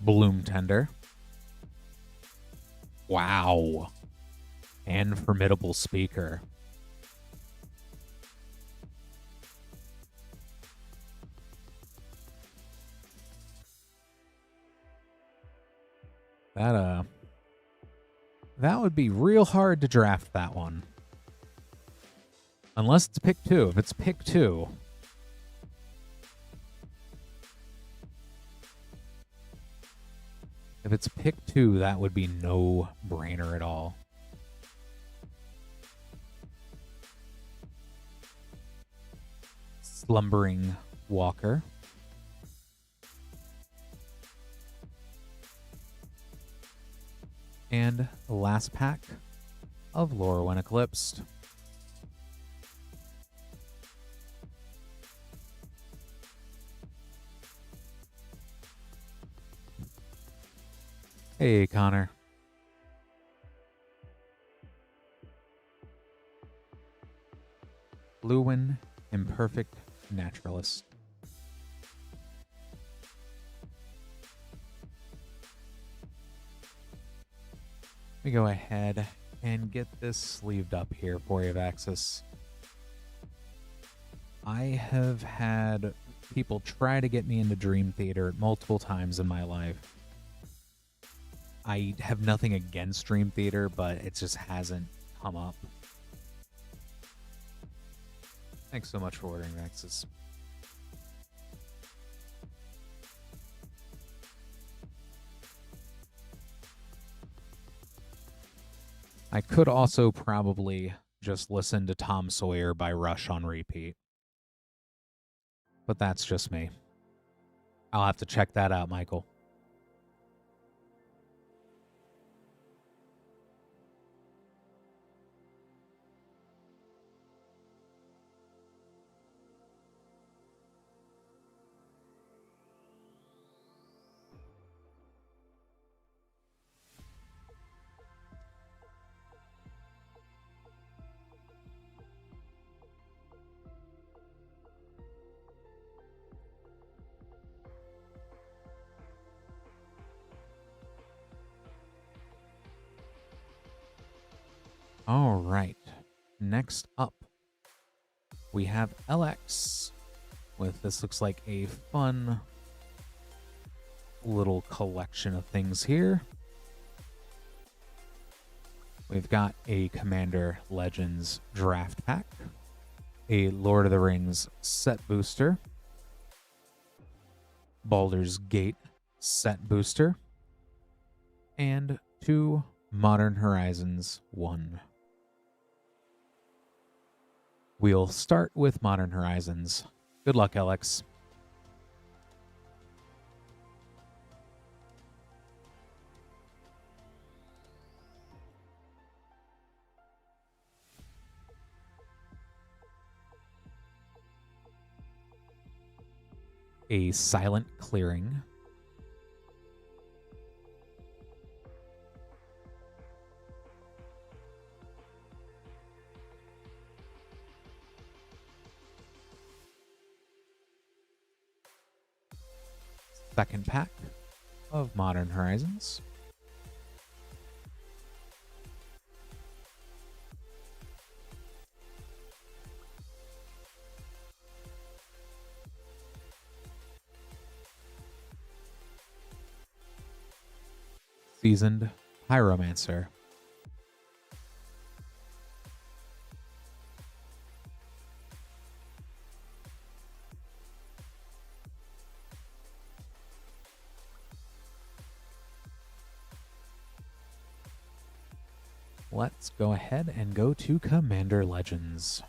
Bloom Tender. Wow. And Formidable Speaker. That would be real hard to draft that one. Unless it's pick 2. If it's pick 2. If it's pick 2, that would be no brainer at all. Slumbering Walker. And the last pack of Lore When Eclipsed. Hey, Connor. Lewin, Imperfect Naturalist. Let me go ahead and get this sleeved up here for you, Vaxis. I have had people try to get me into Dream Theater multiple times in my life. I have nothing against Dream Theater, but it just hasn't come up. Thanks so much for ordering, Vaxis. I could also probably just listen to Tom Sawyer by Rush on repeat. But that's just me. I'll have to check that out, Michael. All right. Next up, we have LX with this looks like a fun little collection of things here. We've got a Commander Legends draft pack, a Lord of the Rings set booster, Baldur's Gate set booster, and 2 Modern Horizons 1. We'll start with Modern Horizons. Good luck, Alex. A Silent Clearing. Second pack of Modern Horizons. Seasoned Pyromancer. Let's go ahead and go to Commander Legends.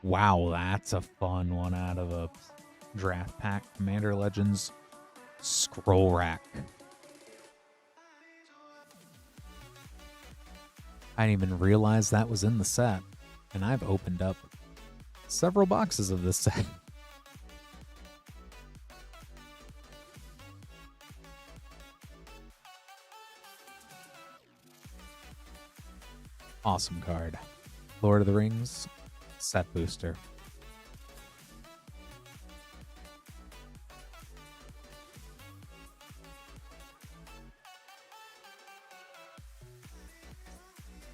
Wow, that's a fun one out of a draft pack. Commander Legends Scroll Rack. I didn't even realize that was in the set, and I've opened up several boxes of this set. Awesome card. Lord of the Rings set booster.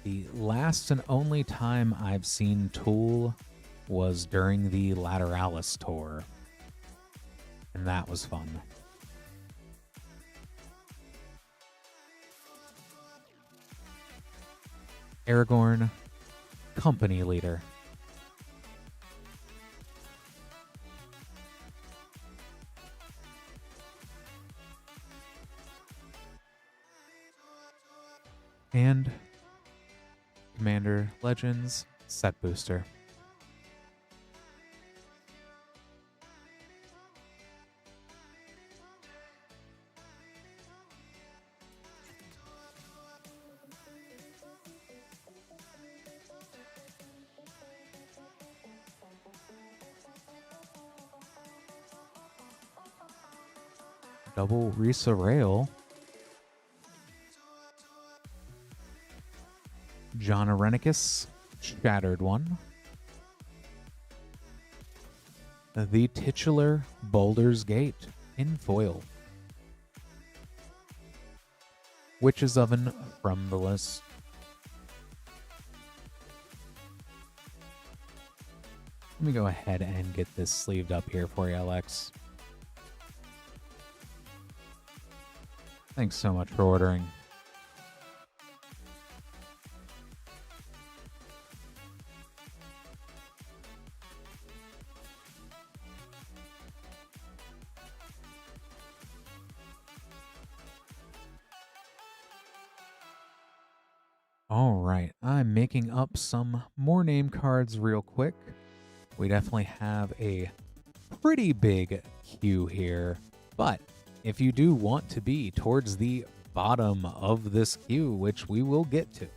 The last and only time I've seen Tool was during the Lateralis tour, and that was fun. Aragorn, Company Leader. And Commander Legends set booster. Double Risa Rail. John Arenicus, Shattered One. The titular Baldur's Gate in foil. Witch's Oven from the list. Let me go ahead and get this sleeved up here for you, Alex. Thanks so much for ordering. All right, I'm making up some more name cards real quick. We definitely have a pretty big queue here, but if you do want to be towards the bottom of this queue, which we will get to,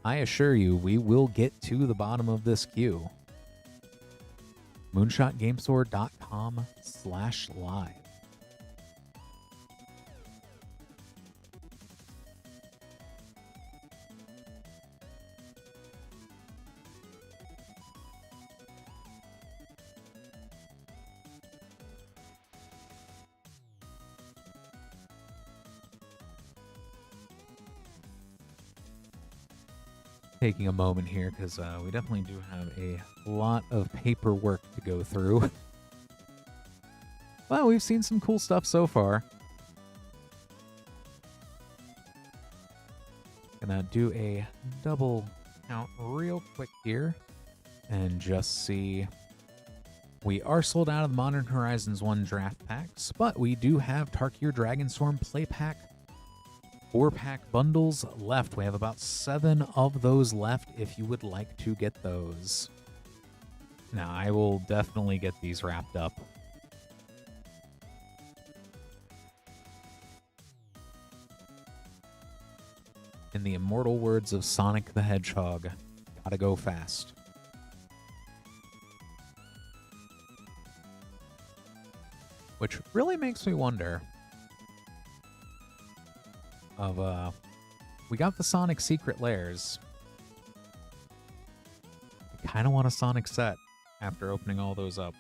I assure you we will get to the bottom of this queue. moonshotgamestore.com/live. Taking a moment here because we definitely do have a lot of paperwork to go through. Well, we've seen some cool stuff so far. Gonna do a double count real quick here and just see. We are sold out of the Modern Horizons 1 draft packs, but we do have Tarkir Dragonstorm play pack 4-pack bundles left. We have about 7 of those left if you would like to get those. Now, I will definitely get these wrapped up. In the immortal words of Sonic the Hedgehog, gotta go fast. Which really makes me wonder of, we got the Sonic Secret Lairs. I kind of want a Sonic set after opening all those up.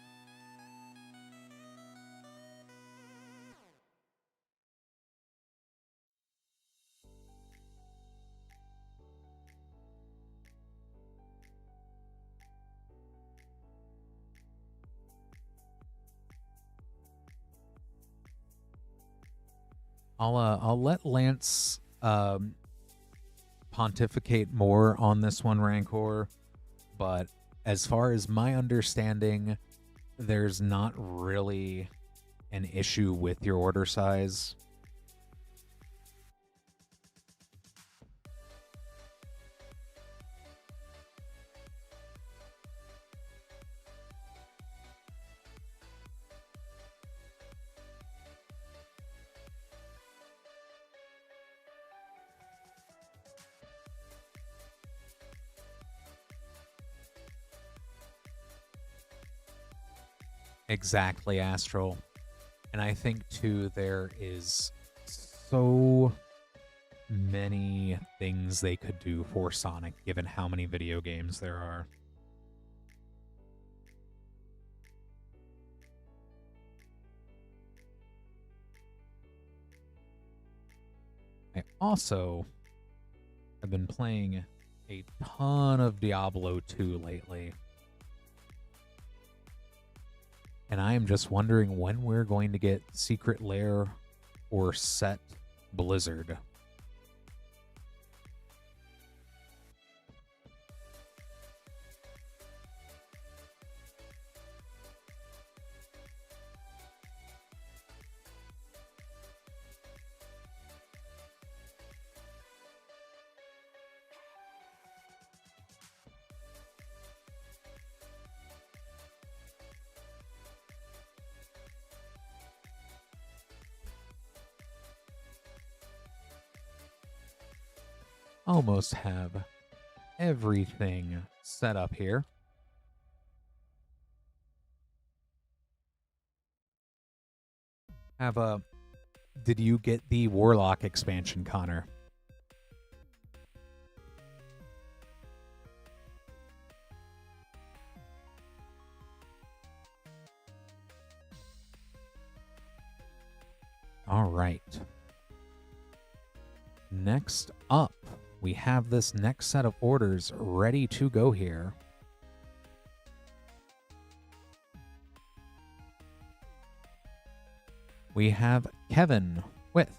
I'll let Lance pontificate more on this one, Rancor, but as far as my understanding, there's not really an issue with your order size. Exactly, Astral. And I think, too, there is so many things they could do for Sonic, given how many video games there are. I also have been playing a ton of Diablo 2 lately. And I am just wondering when we're going to get Secret Lair or Set Blizzard. Almost have everything set up here. Did you get the Warlock expansion, Connor? All right. Next up, we have this next set of orders ready to go here. We have Kevin with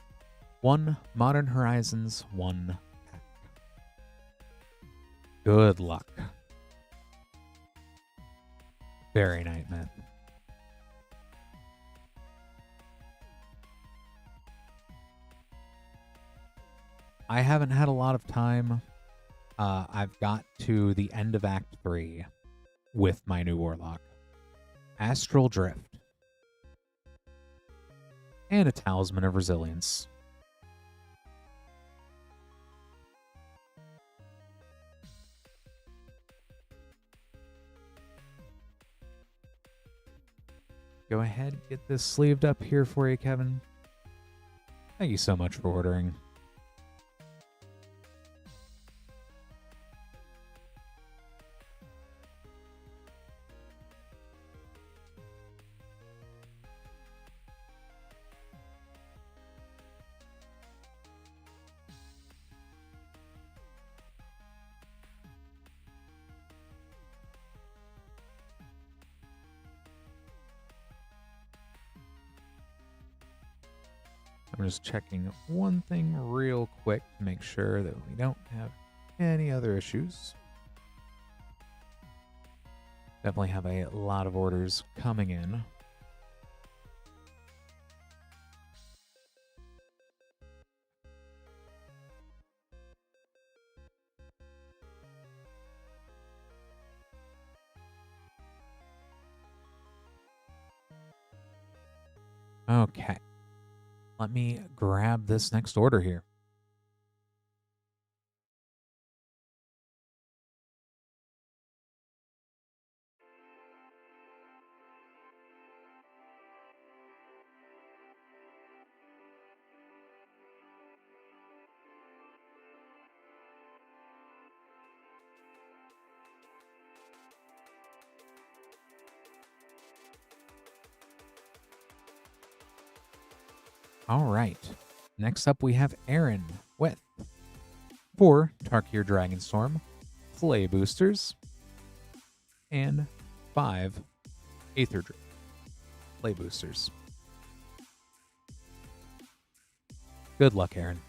One Modern Horizons, one pack. Good luck. Very nice, man. I haven't had a lot of time. I've got to the end of Act 3 with my new Warlock. Astral Drift. And a Talisman of Resilience. Go ahead, get this sleeved up here for you, Kevin. Thank you so much for ordering. I'm just checking one thing real quick to make sure that we don't have any other issues. Definitely have a lot of orders coming in. Okay. Let me grab this next order here. All right. Next up, we have Aaron with 4 Tarkir Dragonstorm play boosters and 5 Aetherdrift play boosters. Good luck, Aaron.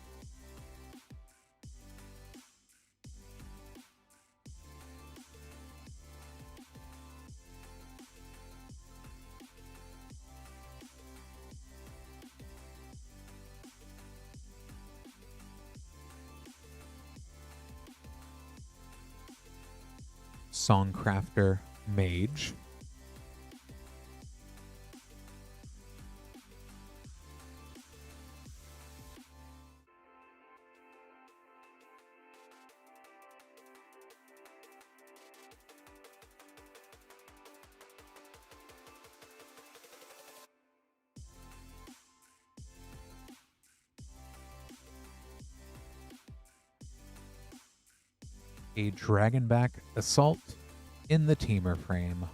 Songcrafter Mage. A Dragonback Assault in the Teamer frame.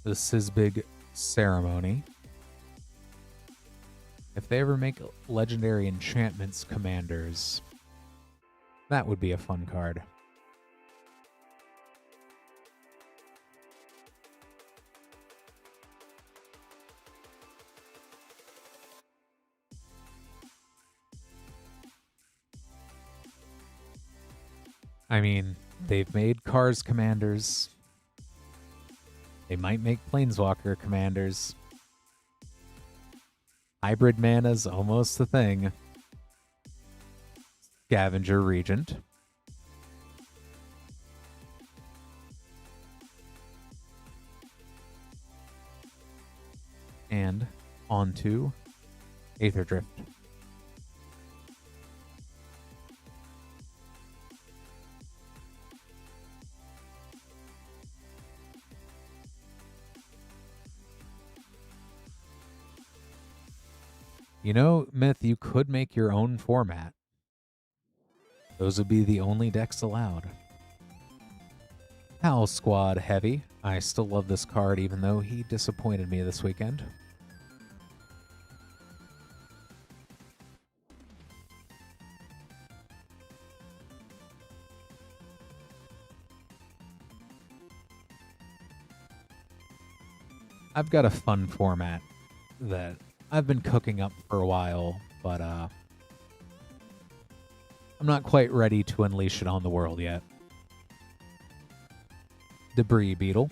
The Sizbig Ceremony. If they ever make legendary enchantments commanders, that would be a fun card. I mean, they've made Cars commanders. They might make Planeswalker commanders. Hybrid mana's almost the thing. Scavenger Regent. And onto Aetherdrift. You know, Myth, you could make your own format. Those would be the only decks allowed. Howl Squad Heavy. I still love this card even though he disappointed me this weekend. I've got a fun format that I've been cooking up for a while, but I'm not quite ready to unleash it on the world yet. Debris Beetle.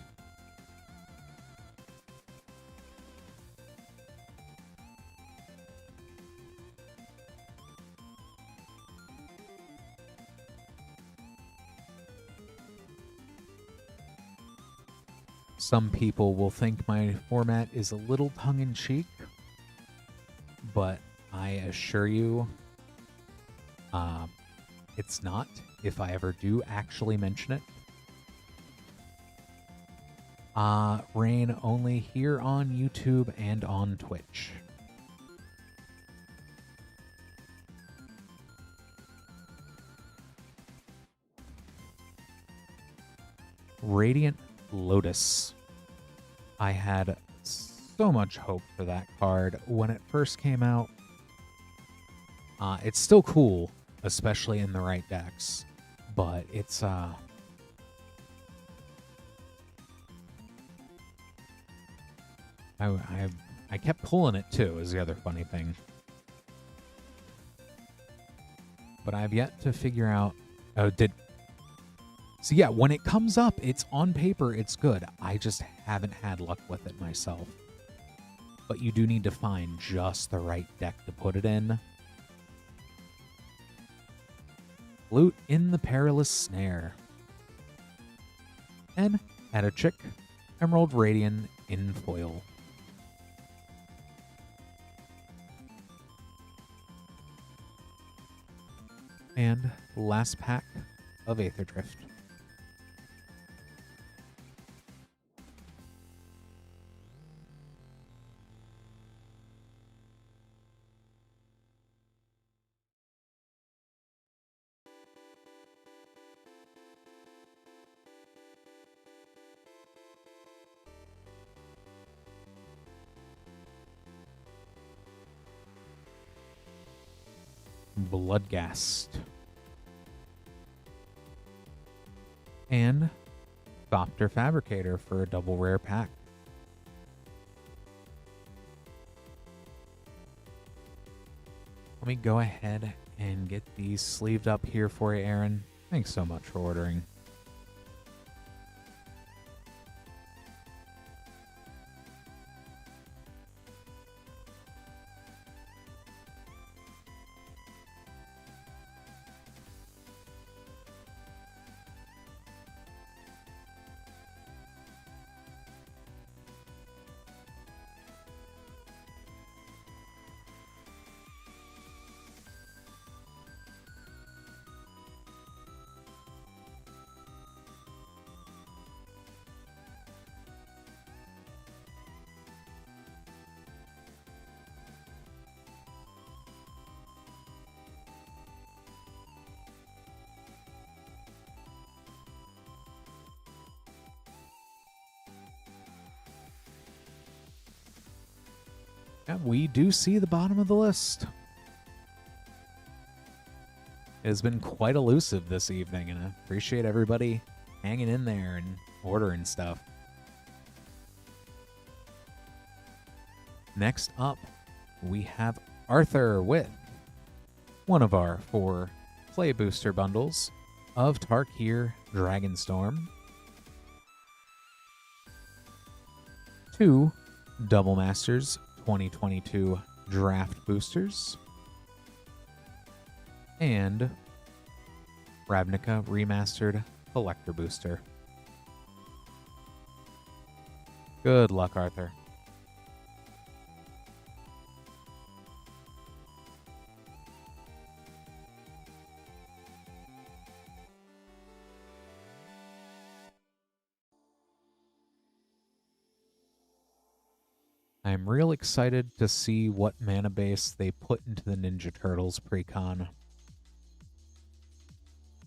Some people will think my format is a little tongue-in-cheek, but I assure you it's not if I ever do actually mention it. Rain only here on YouTube and on Twitch. Radiant Lotus. I had so much hope for that card when it first came out. It's still cool, especially in the right decks, but it's I kept pulling it too, is the other funny thing. But I've yet to figure out. So yeah, when it comes up, it's on paper, it's good. I just haven't had luck with it myself. But you do need to find just the right deck to put it in. Flute in the Perilous Snare. And Aetherdrift, Emerald Radiant in foil. And last pack of Aetherdrift. Bloodghast. And Thopter Fabricator for a double rare pack. Let me go ahead and get these sleeved up here for you, Aaron. Thanks so much for ordering. Yeah, we do see the bottom of the list. It has been quite elusive this evening, and I appreciate everybody hanging in there and ordering stuff. Next up, we have Arthur with one of our 4 play booster bundles of Tarkir Dragonstorm, 2 Double Masters 2022 Draft Boosters, and Ravnica Remastered Collector Booster. Good luck, Arthur. I'm real excited to see what mana base they put into the Ninja Turtles pre-con.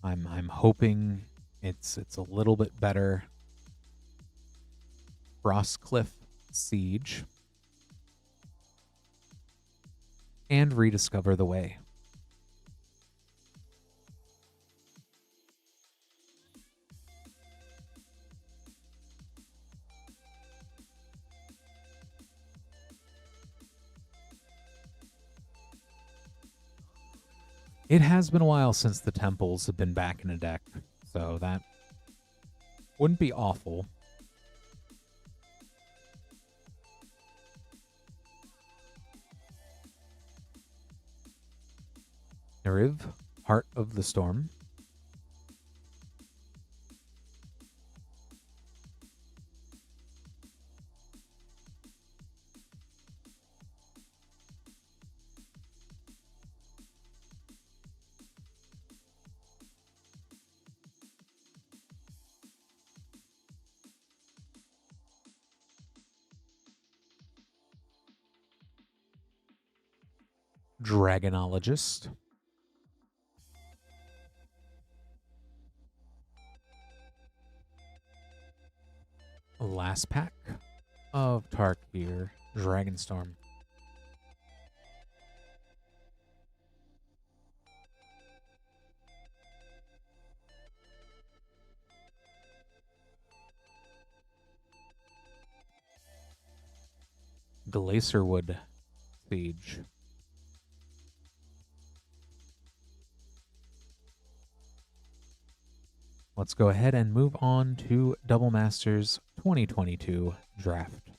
I'm hoping It's a little bit better. Frostcliff Siege. And Rediscover the Way. It has been a while since the temples have been back in a deck, so that wouldn't be awful. Nariv, Heart of the Storm. Dragonologist. Last pack of Tarkir, Dragonstorm. Glacierwood Siege. Let's go ahead and move on to Double Masters 2022 Draft.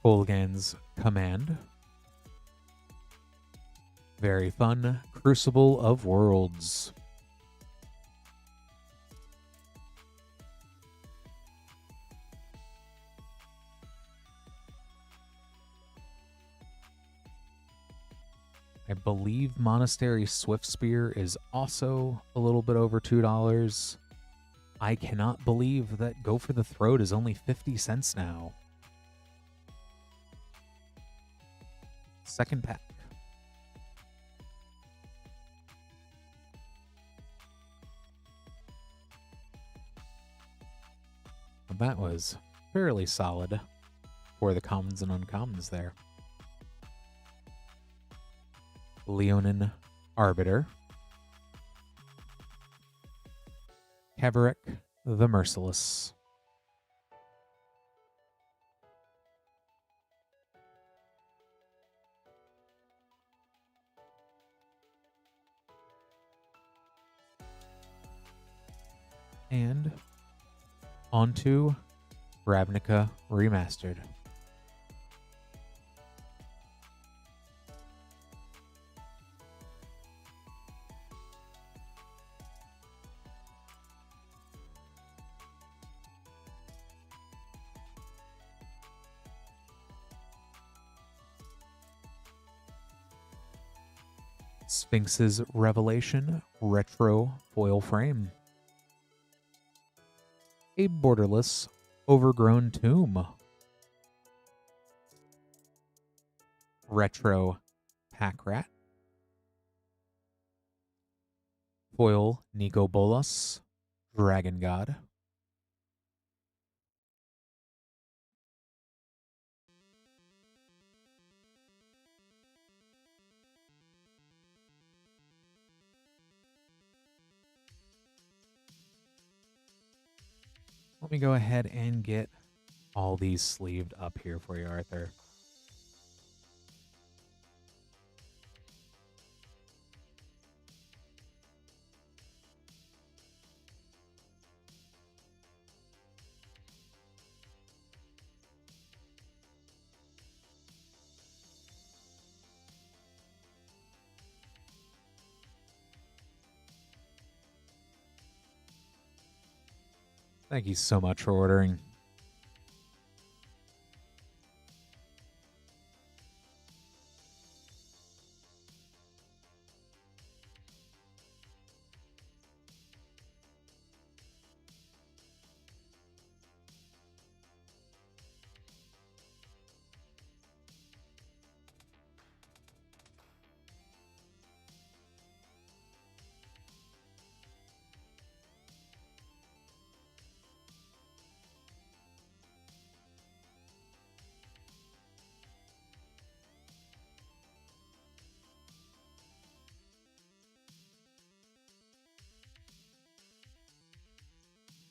Kolgan's Command. Very fun. Crucible of Worlds. I believe Monastery Swiftspear is also a little bit over $2. I cannot believe that Go for the Throat is only 50 cents now. Second pack. That was fairly solid for the commons and uncommons there. Leonin Arbiter. Kaverick the Merciless. And onto Ravnica Remastered. Sphinx's Revelation Retro Foil Frame. A borderless Overgrown Tomb. Retro Pack Rat. Foil Nico Bolas Dragon God. Let me go ahead and get all these sleeved up here for you, Arthur. Thank you so much for ordering.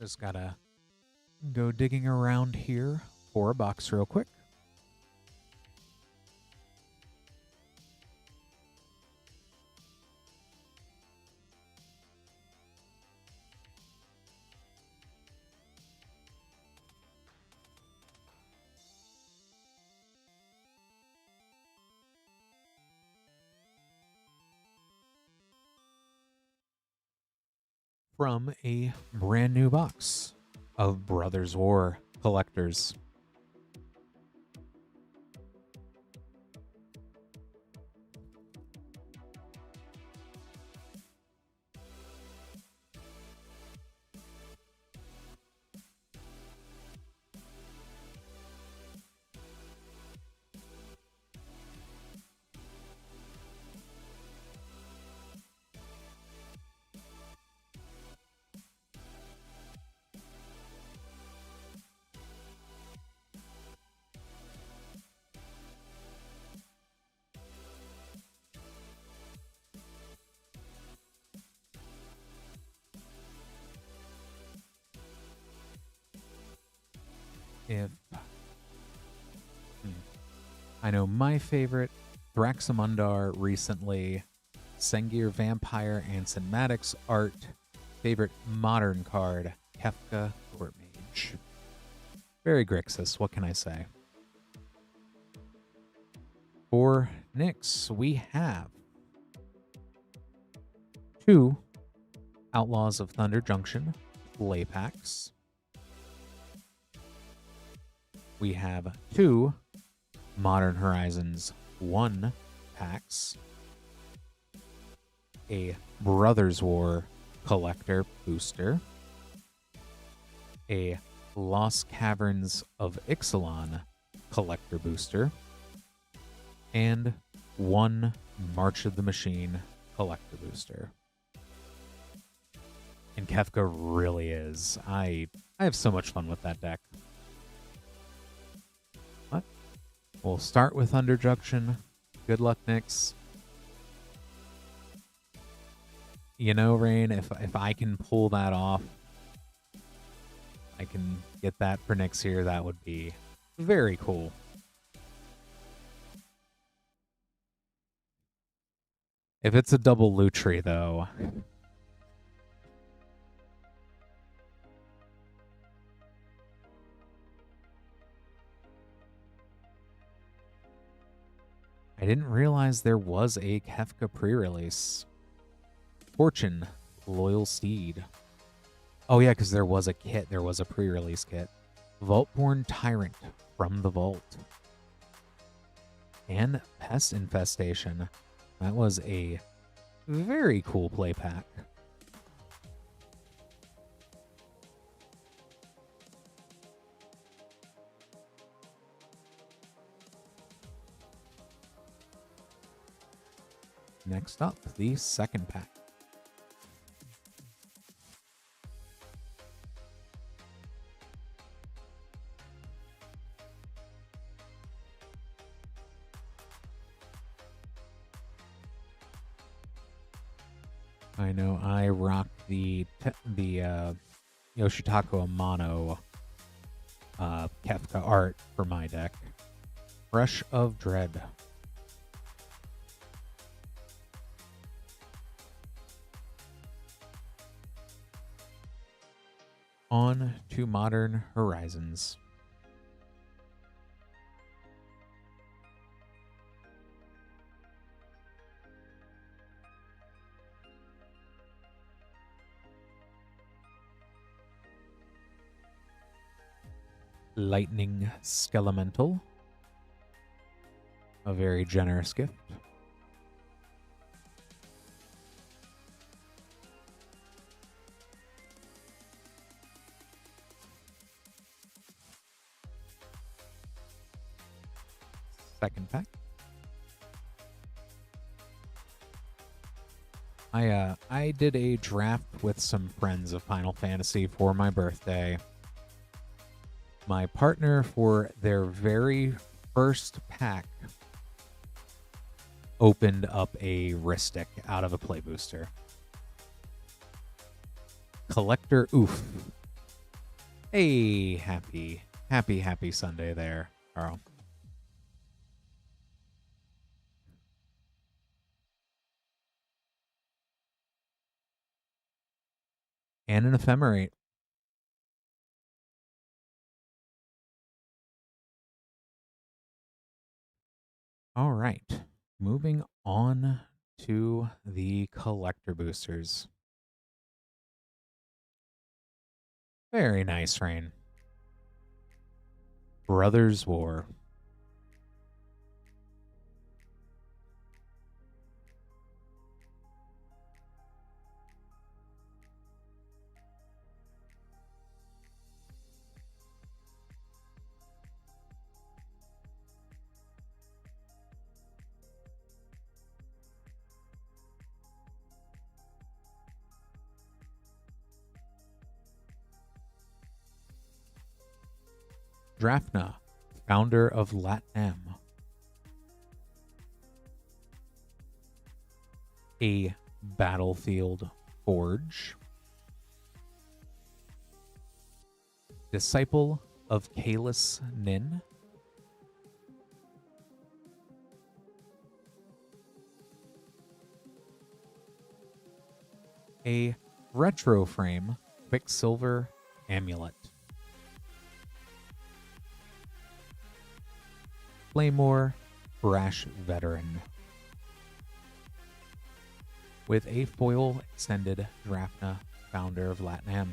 Just gotta go digging around here for a box real quick. From a brand new box of Brothers War Collectors. If I know my favorite, Thraxamundar recently, Sengir Vampire and Cinematics art, favorite modern card, Kefka Court Mage. Very Grixis, what can I say? For Nyx, we have 2 Outlaws of Thunder Junction play packs. We have 2 Modern Horizons 1 packs, a Brothers War Collector booster, a Lost Caverns of Ixalan Collector booster, and 1 March of the Machine Collector booster. And Kefka really is. I have so much fun with that deck. We'll start with Thunder Junction. Good luck, Nyx. You know, Rain, if I can pull that off, I can get that for Nyx here, that would be very cool. If it's a double Lutri, though... I didn't realize there was a Kefka pre-release. Fortune, Loyal Steed. Oh yeah, because there was a kit. There was a pre-release kit. Vaultborn Tyrant from the Vault. And Pest Infestation. That was a very cool play pack. Next up, the second pack. I know I rock the Yoshitaka Amano Kefka art for my deck. Rush of Dread. On to Modern Horizons. Lightning Skelemental. A very generous gift. Second pack. I did a draft with some friends of Final Fantasy for my birthday. My partner, for their very first pack, opened up a Ristic out of a play booster. Collector Oof. Hey, happy Sunday there, Carl. And an ephemerate. All right, moving on to the collector boosters. Very nice, Rain. Brothers War. Drafna, founder of LatAm. A Battlefield Forge. Disciple of Kalis Nin. A retro frame Quicksilver Amulet. Claymore Brash Veteran. With a foil extended Drafna, founder of LatAm.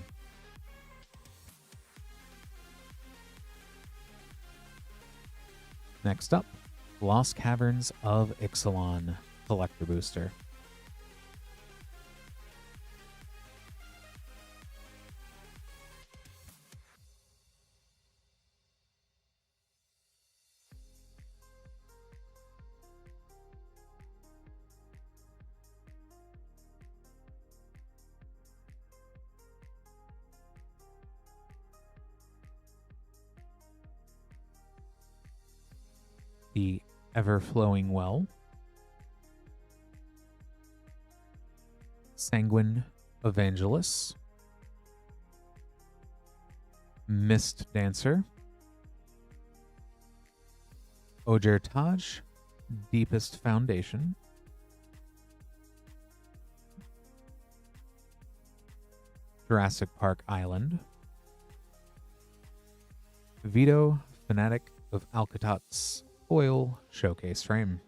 Next up, Lost Caverns of Ixalan Collector Booster. The Ever-Flowing Well. Sanguine Evangelist. Mist Dancer. Ojer Taj, Deepest Foundation. Jurassic Park Island. Vito, Fanatic of Alcatat's foil showcase frame.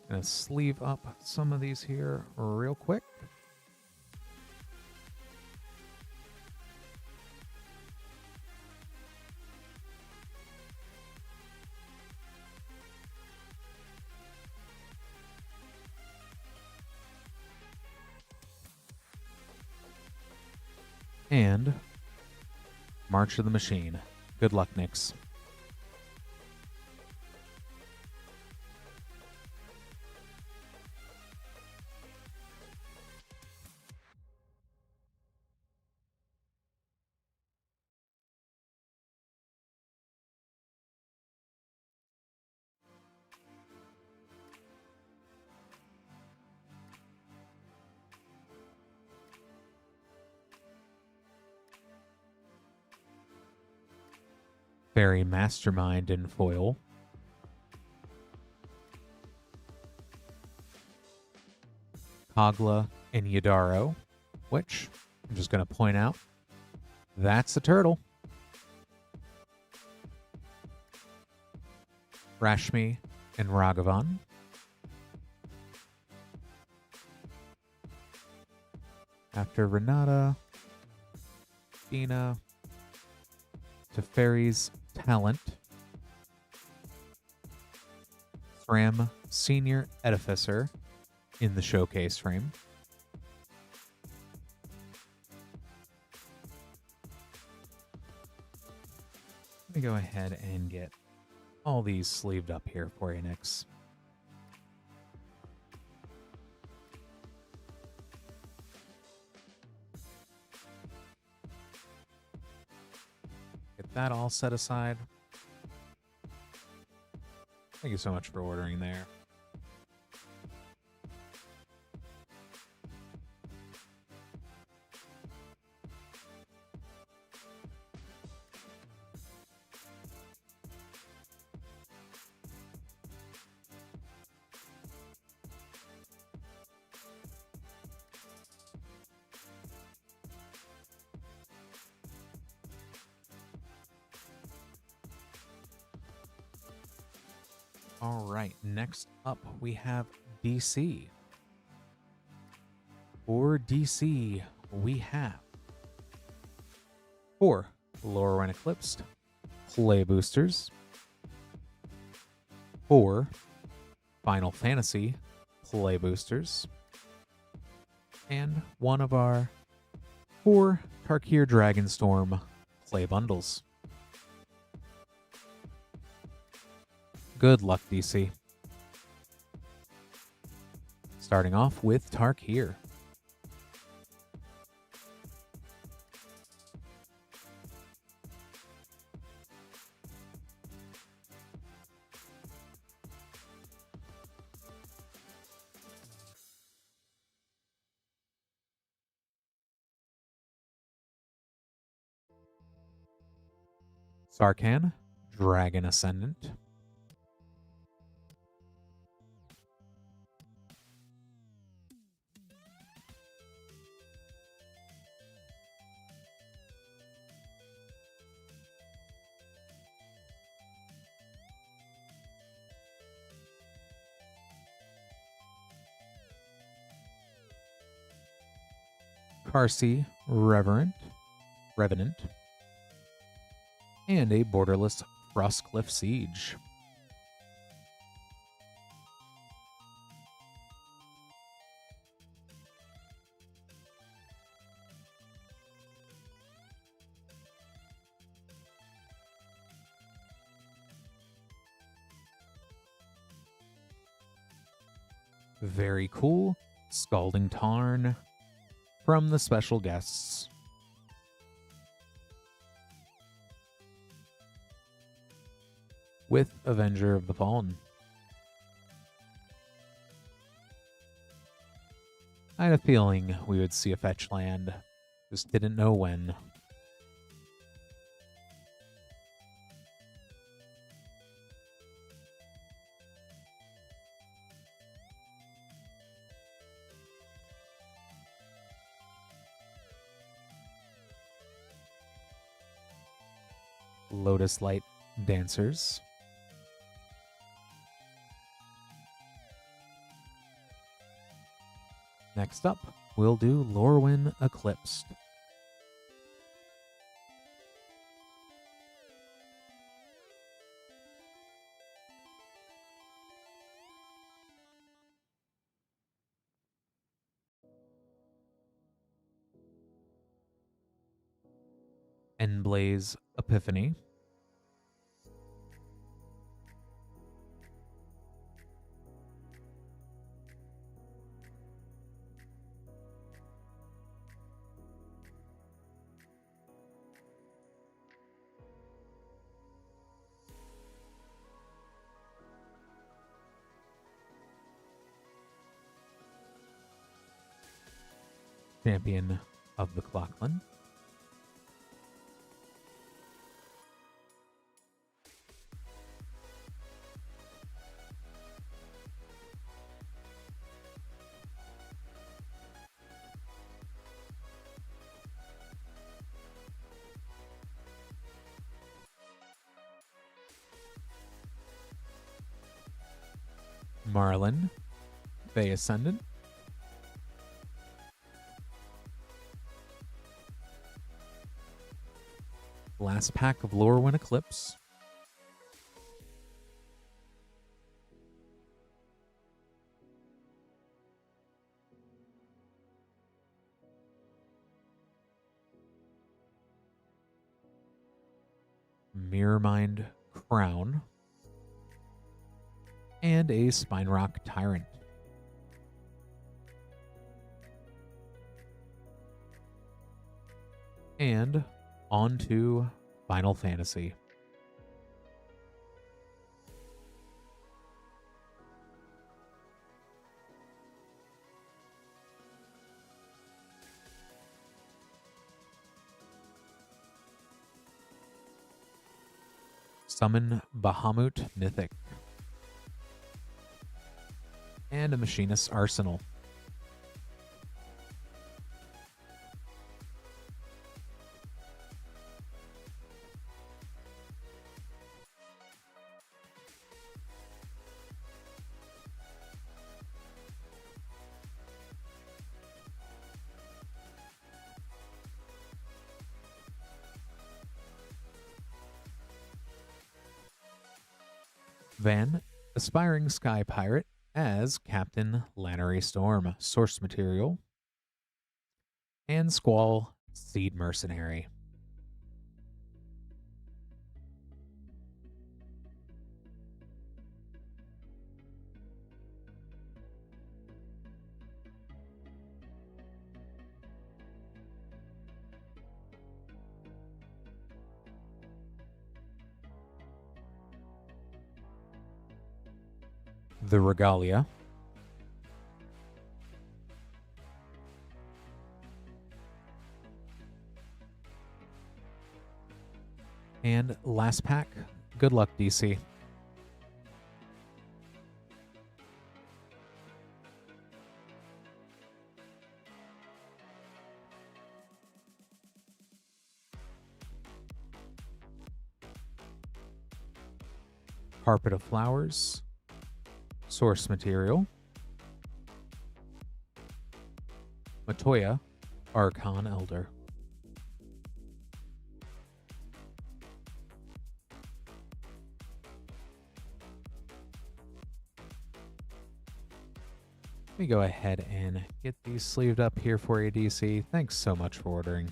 Gonna sleeve up some of these here real quick. And March of the Machine. Good luck, Knicks. Fairy Mastermind in foil. Kogla and Yadaro, which I'm just going to point out, that's a turtle. Rashmi and Raghavan. After Renata, Dina, Teferi's Talent, Thram Senior Edificer in the showcase frame. Let me go ahead and get all these sleeved up here for you, Nix. Get that all set aside. Thank you so much for ordering there. All right, next up we have DC. For DC, we have 4 Lorwyn Eclipsed Play Boosters, 4 Final Fantasy Play Boosters, and one of our 4 Tarkir Dragonstorm Play Bundles. Good luck, DC. Starting off with Tarkir. Sarkhan, Dragon Ascendant. Karsi, Revenant, and a borderless Frostcliff Siege. Very cool. Scalding Tarn from the special guests. With Avenger of the Fallen. I had a feeling we would see a fetch land, just didn't know when. Lotus Light Dancers. Next up, we'll do Lorwyn Eclipsed. Endblaze Epiphany. Champion of the Clockland. Marlin, Fae Ascendant. Last pack of Lorwyn Eclipse. Mirrormind Crown. And a Spinerock Tyrant. And on to Final Fantasy. Summon Bahamut Mythic. And a Machinist's Arsenal. Van, Aspiring Sky Pirate as Captain Lannery Storm, source material. And Squall, Seed Mercenary. The Regalia. And last pack. Good luck, DC. Carpet of Flowers. Source material. Matoya, Archon Elder. Let me go ahead and get these sleeved up here for you, DC. Thanks so much for ordering.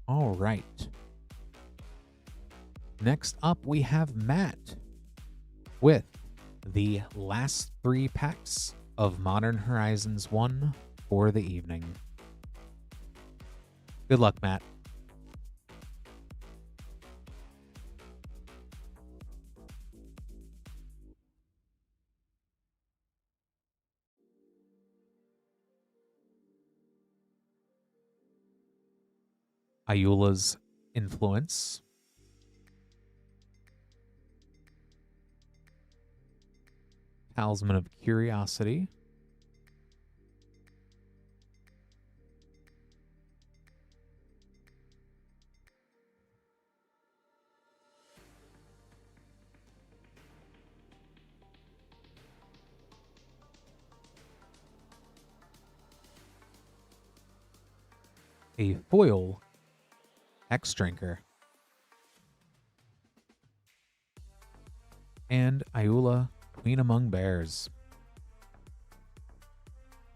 All right. Next up, we have Matt with the last 3 packs of Modern Horizons 1 for the evening. Good luck, Matt. Ayula's Influence. Talisman of Curiosity. A foil Hex Drinker. And Ayula, Queen Among Bears.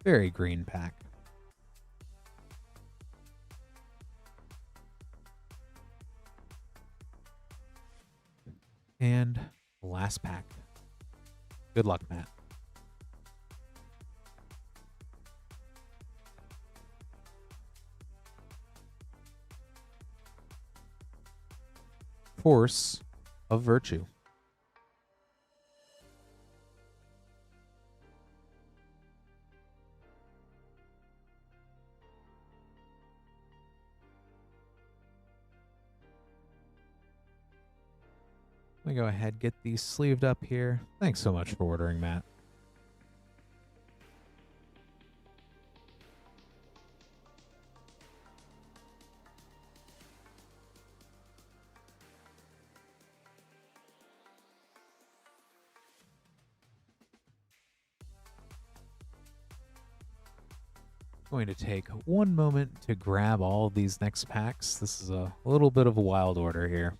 Very green pack. And last pack. Good luck, Matt. Force of Virtue. Let me go ahead, get these sleeved up here. Thanks so much for ordering, Matt. Going to take one moment to grab all of these next packs. This is a little bit of a wild order here.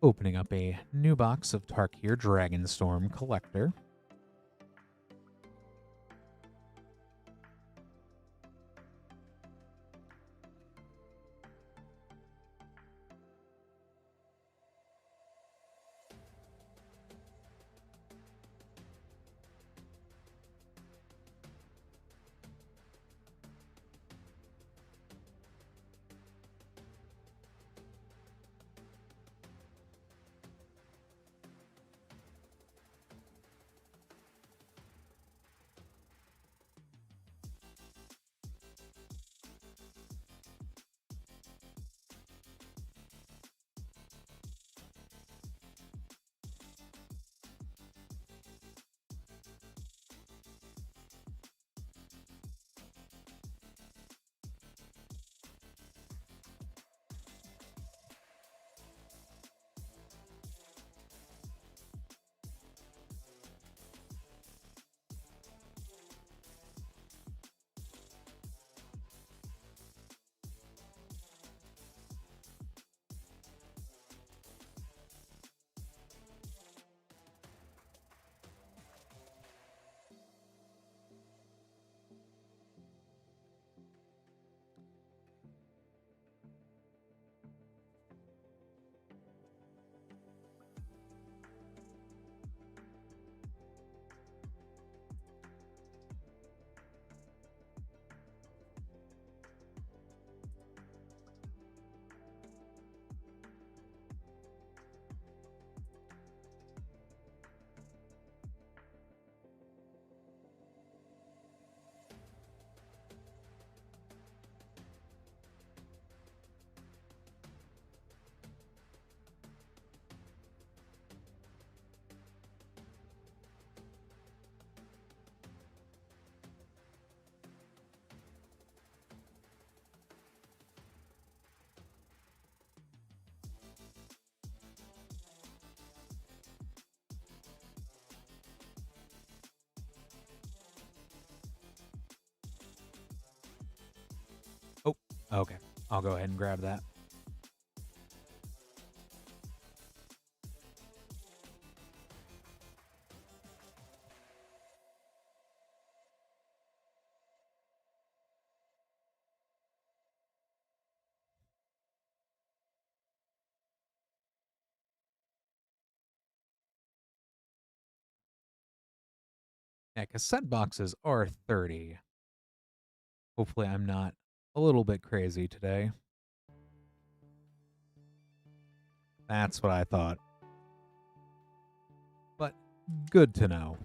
Opening up a new box of Tarkir Dragonstorm Collector. Okay, I'll go ahead and grab that. Yeah, cassette boxes are 30. Hopefully I'm not a little bit crazy today. That's what I thought. But good to know.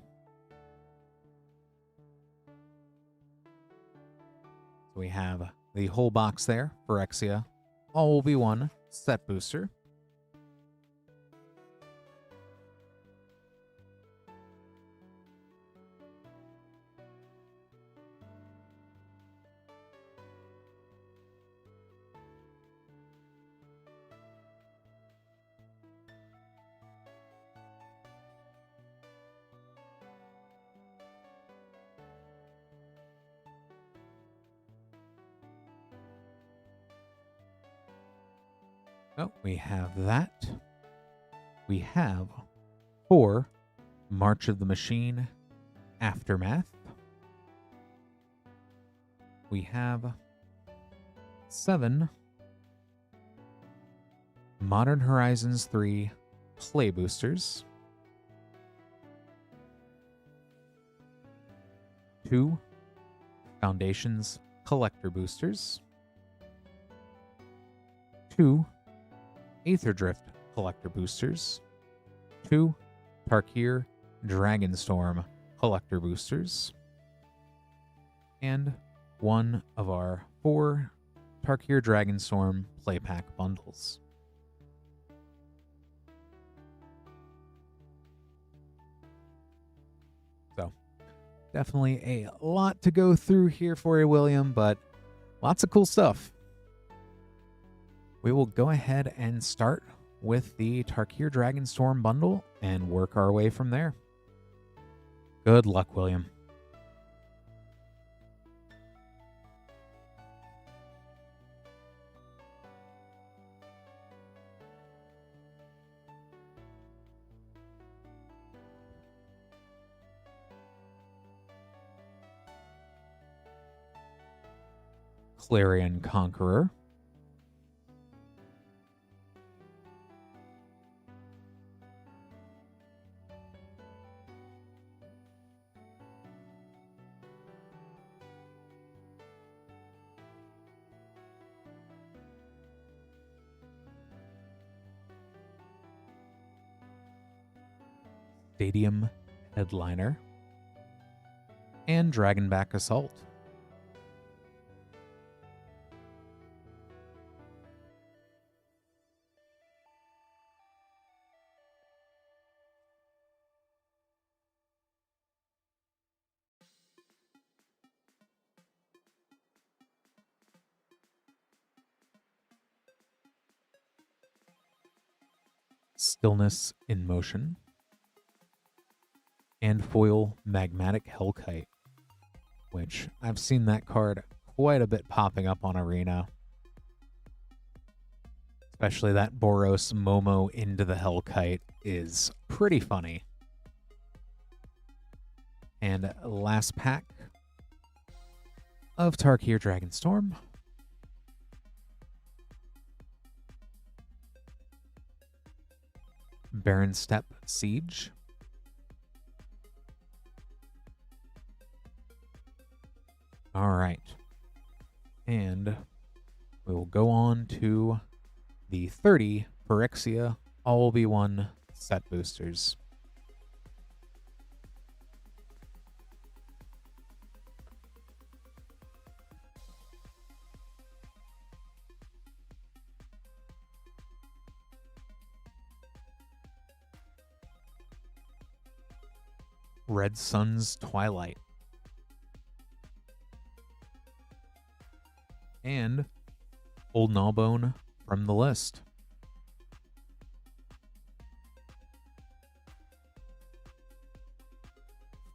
So we have the whole box there, Phyrexia. All will be one set booster. Oh, we have that. We have 4 March of the Machine Aftermath. We have 7 Modern Horizons 3 Play Boosters. 2 Foundations Collector Boosters. 2 Aetherdrift Collector Boosters. 2 Tarkir Dragonstorm Collector Boosters. And 1 of our 4 Tarkir Dragonstorm Play Pack bundles. So, definitely a lot to go through here for you, William, but lots of cool stuff. We will go ahead and start with the Tarkir Dragonstorm bundle and work our way from there. Good luck, William. Clarion Conqueror. Stadium Headliner. And Dragonback Assault. Stillness in Motion. And foil Magmatic Hellkite, which I've seen that card quite a bit popping up on Arena. Especially that Boros Momo into the Hellkite is pretty funny. And last pack of Tarkir Dragonstorm. Barren Steppe Siege. All right. And we will go on to the 30 Phyrexia all-will-be-one set boosters. Red Sun's Twilight. And Old Gnawbone from the list.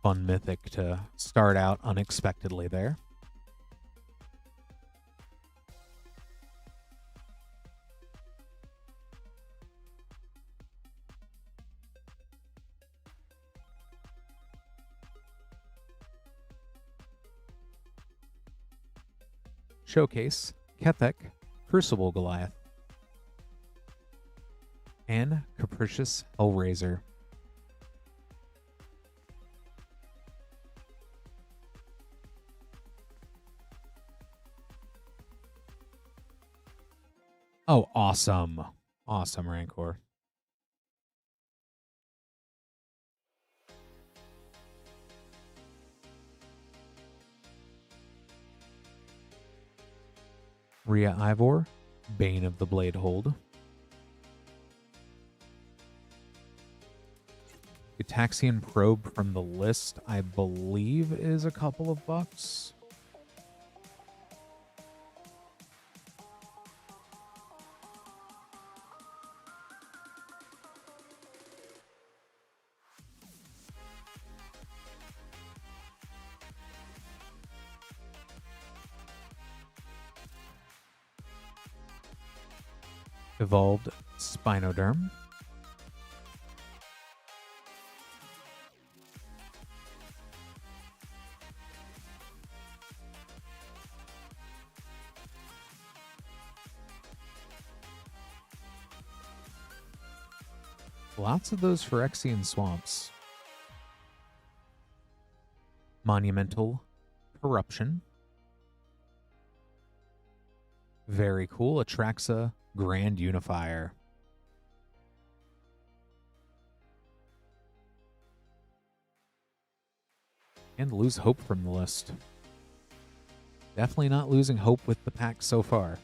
Fun mythic to start out unexpectedly there. Showcase, Kethek, Crucible Goliath, and Capricious Hellraiser. Oh, awesome. Awesome, Rancor. Rhea Ivor, Bane of the Bladehold. Gitaxian Probe from the list, I believe, is a couple of bucks. Evolved Spinoderm. Lots of those Phyrexian swamps. Monumental Corruption. Very cool. Atraxa Grand Unifier. And lose hope from the list. Definitely not losing hope with the pack so far.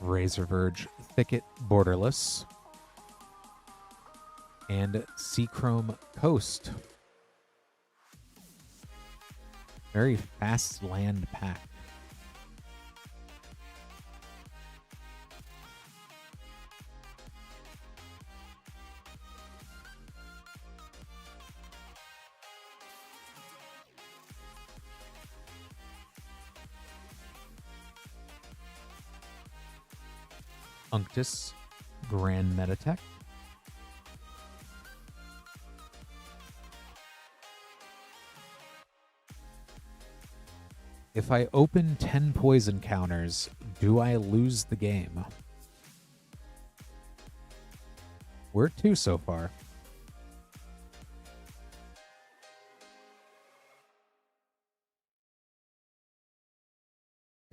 Razor Verge Thicket Borderless, and Seachrome Coast. Very fast land pack. Unctus Grand Metatech. If I open 10 poison counters, do I lose the game? We're at 2 so far.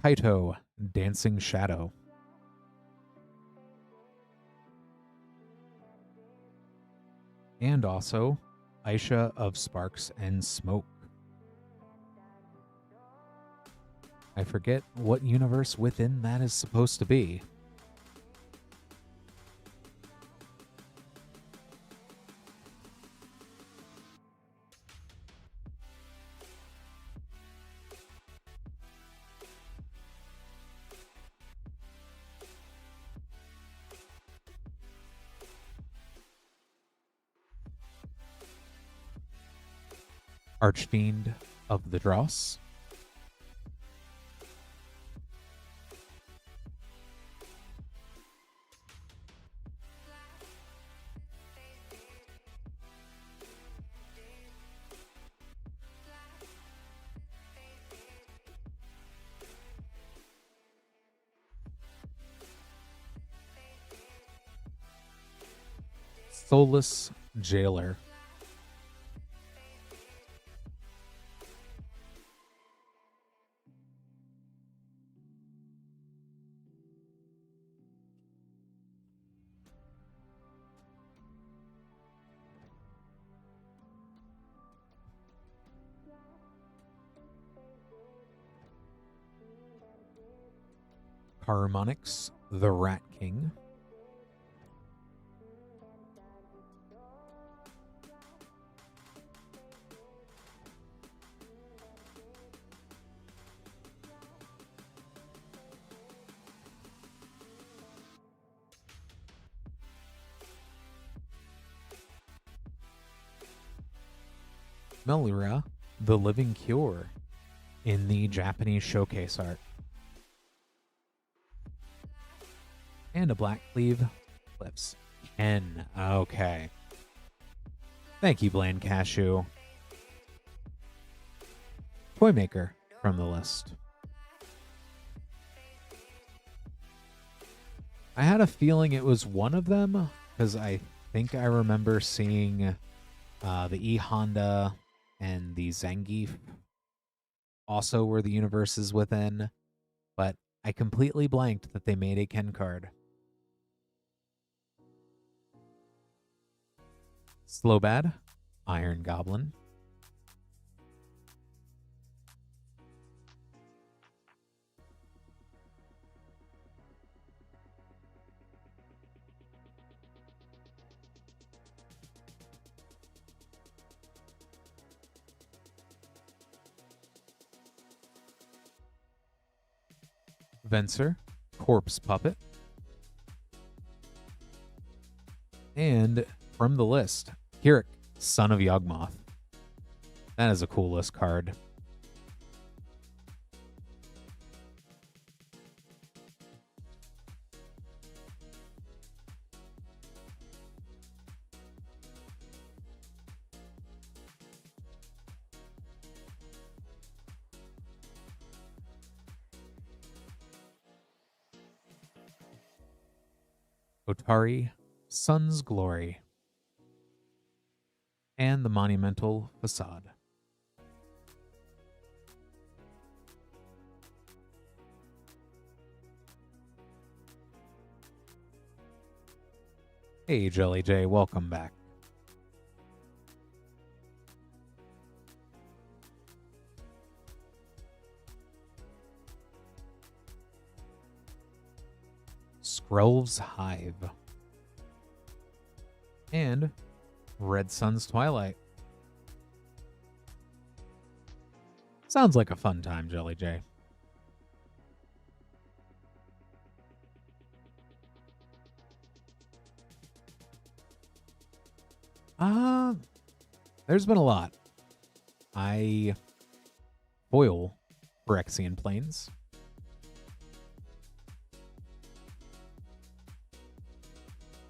Kaito Dancing Shadow. And also Aisha of Sparks and Smoke. I forget what universe within that is supposed to be. Archfiend of the Dross. Soulless Jailer. Harmonix, the Rat King. Melira, the Living Cure, in the Japanese showcase art. And a Black Cleave Cliffs. Ken. Okay. Thank you, Bland Cashew. Toymaker from the list. I had a feeling it was one of them because I think I remember seeing the E Honda and the Zangief also were the universes within, but I completely blanked that they made a Ken card. Slowbad, Iron Goblin. Venser, Corpse Puppet. And from the list, Kirik, Son of Yawgmoth. That is a cool list card. Otari, Sun's Glory. And the Monumental Facade. Hey, Jelly J, welcome back. Scrolls Hive. And Red Sun's Twilight. Sounds like a fun time, Jelly J. There's been a lot. I foil Phyrexian Plains.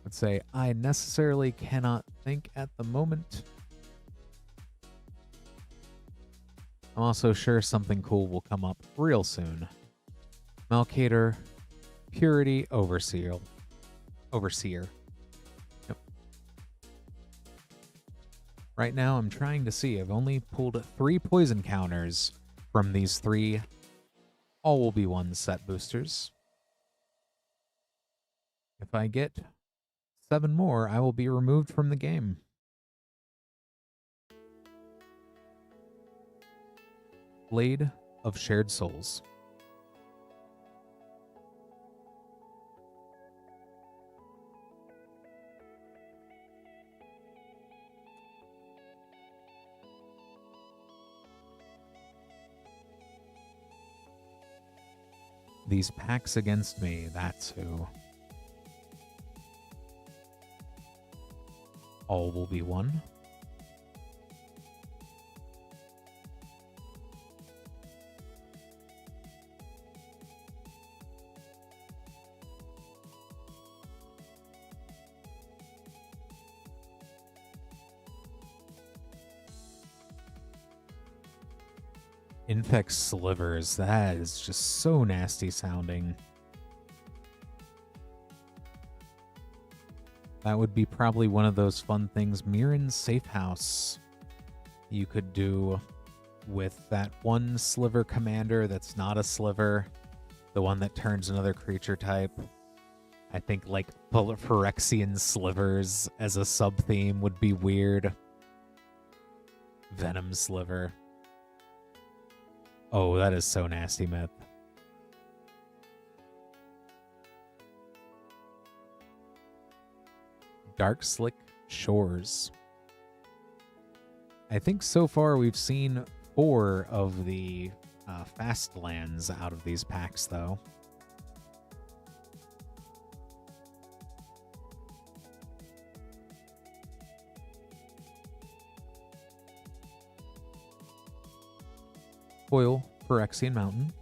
I'd say I necessarily cannot think at the moment. I'm also sure something cool will come up real soon. Malkator, Purity, Overseer. Yep. Right now, I'm trying to see. I've only pulled 3 poison counters from these 3. All will be 1 set boosters. If I get 7 more, I will be removed from the game. Blade of Shared Souls. These packs against me, that's who. All will be 1. Infect Slivers, that is just so nasty sounding. That would be probably one of those fun things, Mirren's Safe House, you could do with that one sliver commander that's not a sliver, the one that turns another creature type. I think like Phyrexian Slivers as a sub-theme would be weird. Venom Sliver. Oh, that is so nasty, Myth. Dark Slick Shores. I think so far we've seen 4 of the fast lands out of these packs, though. Foil Phyrexian Mountain.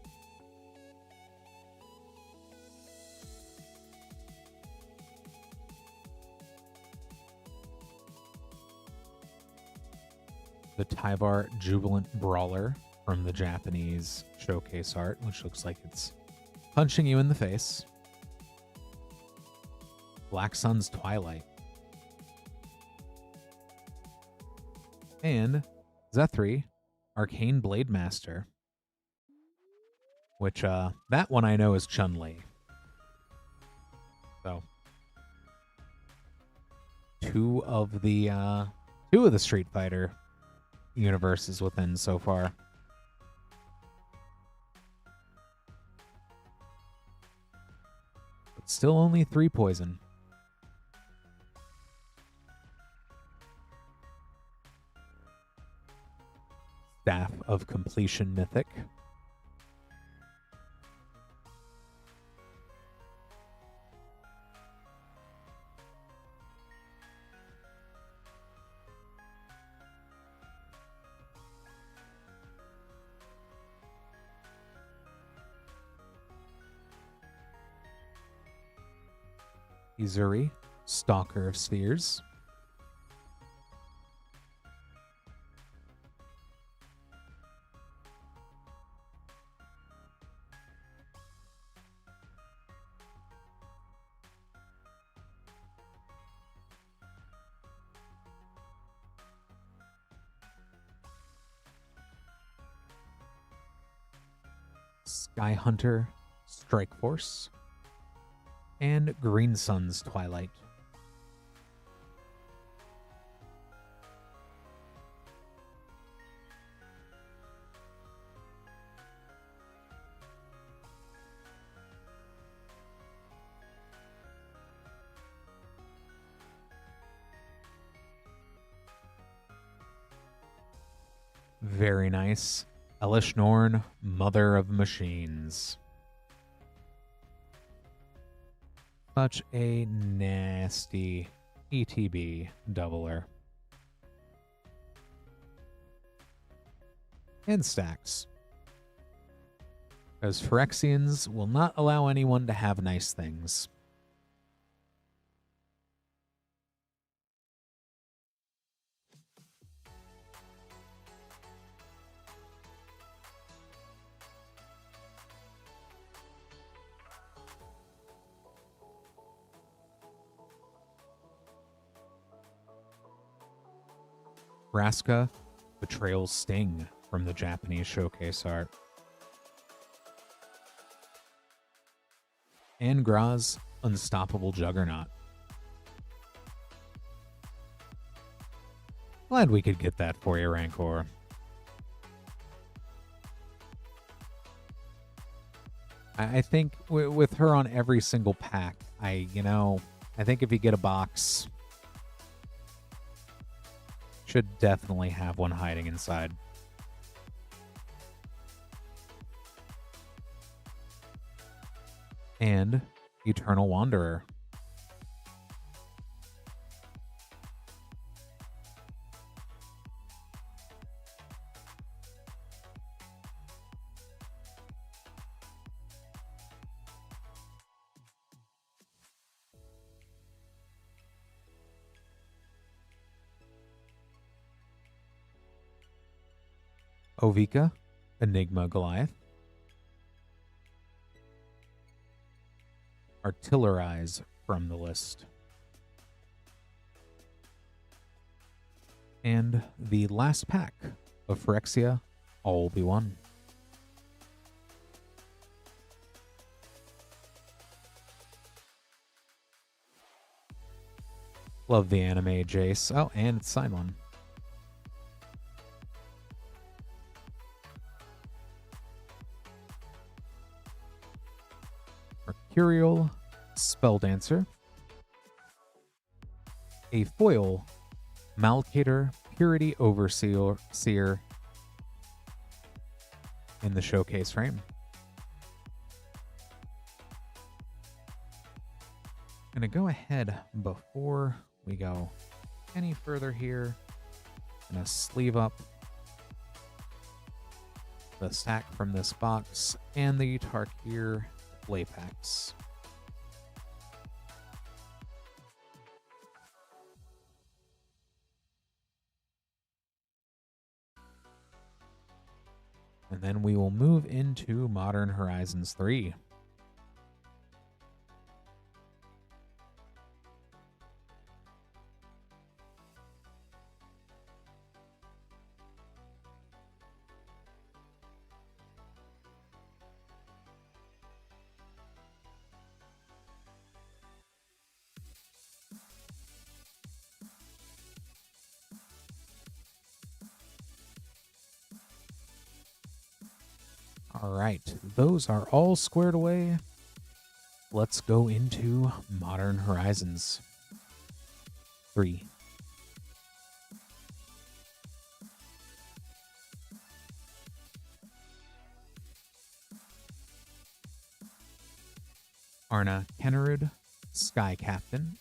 the Tyvar Jubilant Brawler from the Japanese showcase art, which looks like it's punching you in the face. Black Sun's Twilight. And Zethri, Arcane Blade Master. Which, that one I know is Chun-Li. So, two of the Street Fighter universes within so far. But still only 3 poison. Staff of Completion Mythic. Izuri, Stalker of Spheres. Sky Hunter, Strike Force. And Green Sun's Twilight. Very nice. Elish Norn, Mother of Machines. Such a nasty ETB doubler. And stacks. Because Phyrexians will not allow anyone to have nice things. Vraska, Betrayal Sting from the Japanese showcase art. And Graz, Unstoppable Juggernaut. Glad we could get that for you, Rancor. I think with her on every single pack, I think if you get a box, should definitely have one hiding inside. And Eternal Wanderer. Ovika, Enigma Goliath. Artillerize from the list. And the last pack of Phyrexia, All Will Be One. Love the anime, Jace. Oh, and it's signed one. Mercurial Spelldancer. A foil Malcator Purity Overseer in the showcase frame. I'm going to go ahead before we go any further here. I'm going to sleeve up the stack from this box and the Tarkir play packs. And then we will move into Modern Horizons 3. All right, those are all squared away. Let's go into Modern Horizons 3. Arna Kennerud, Sky Captain.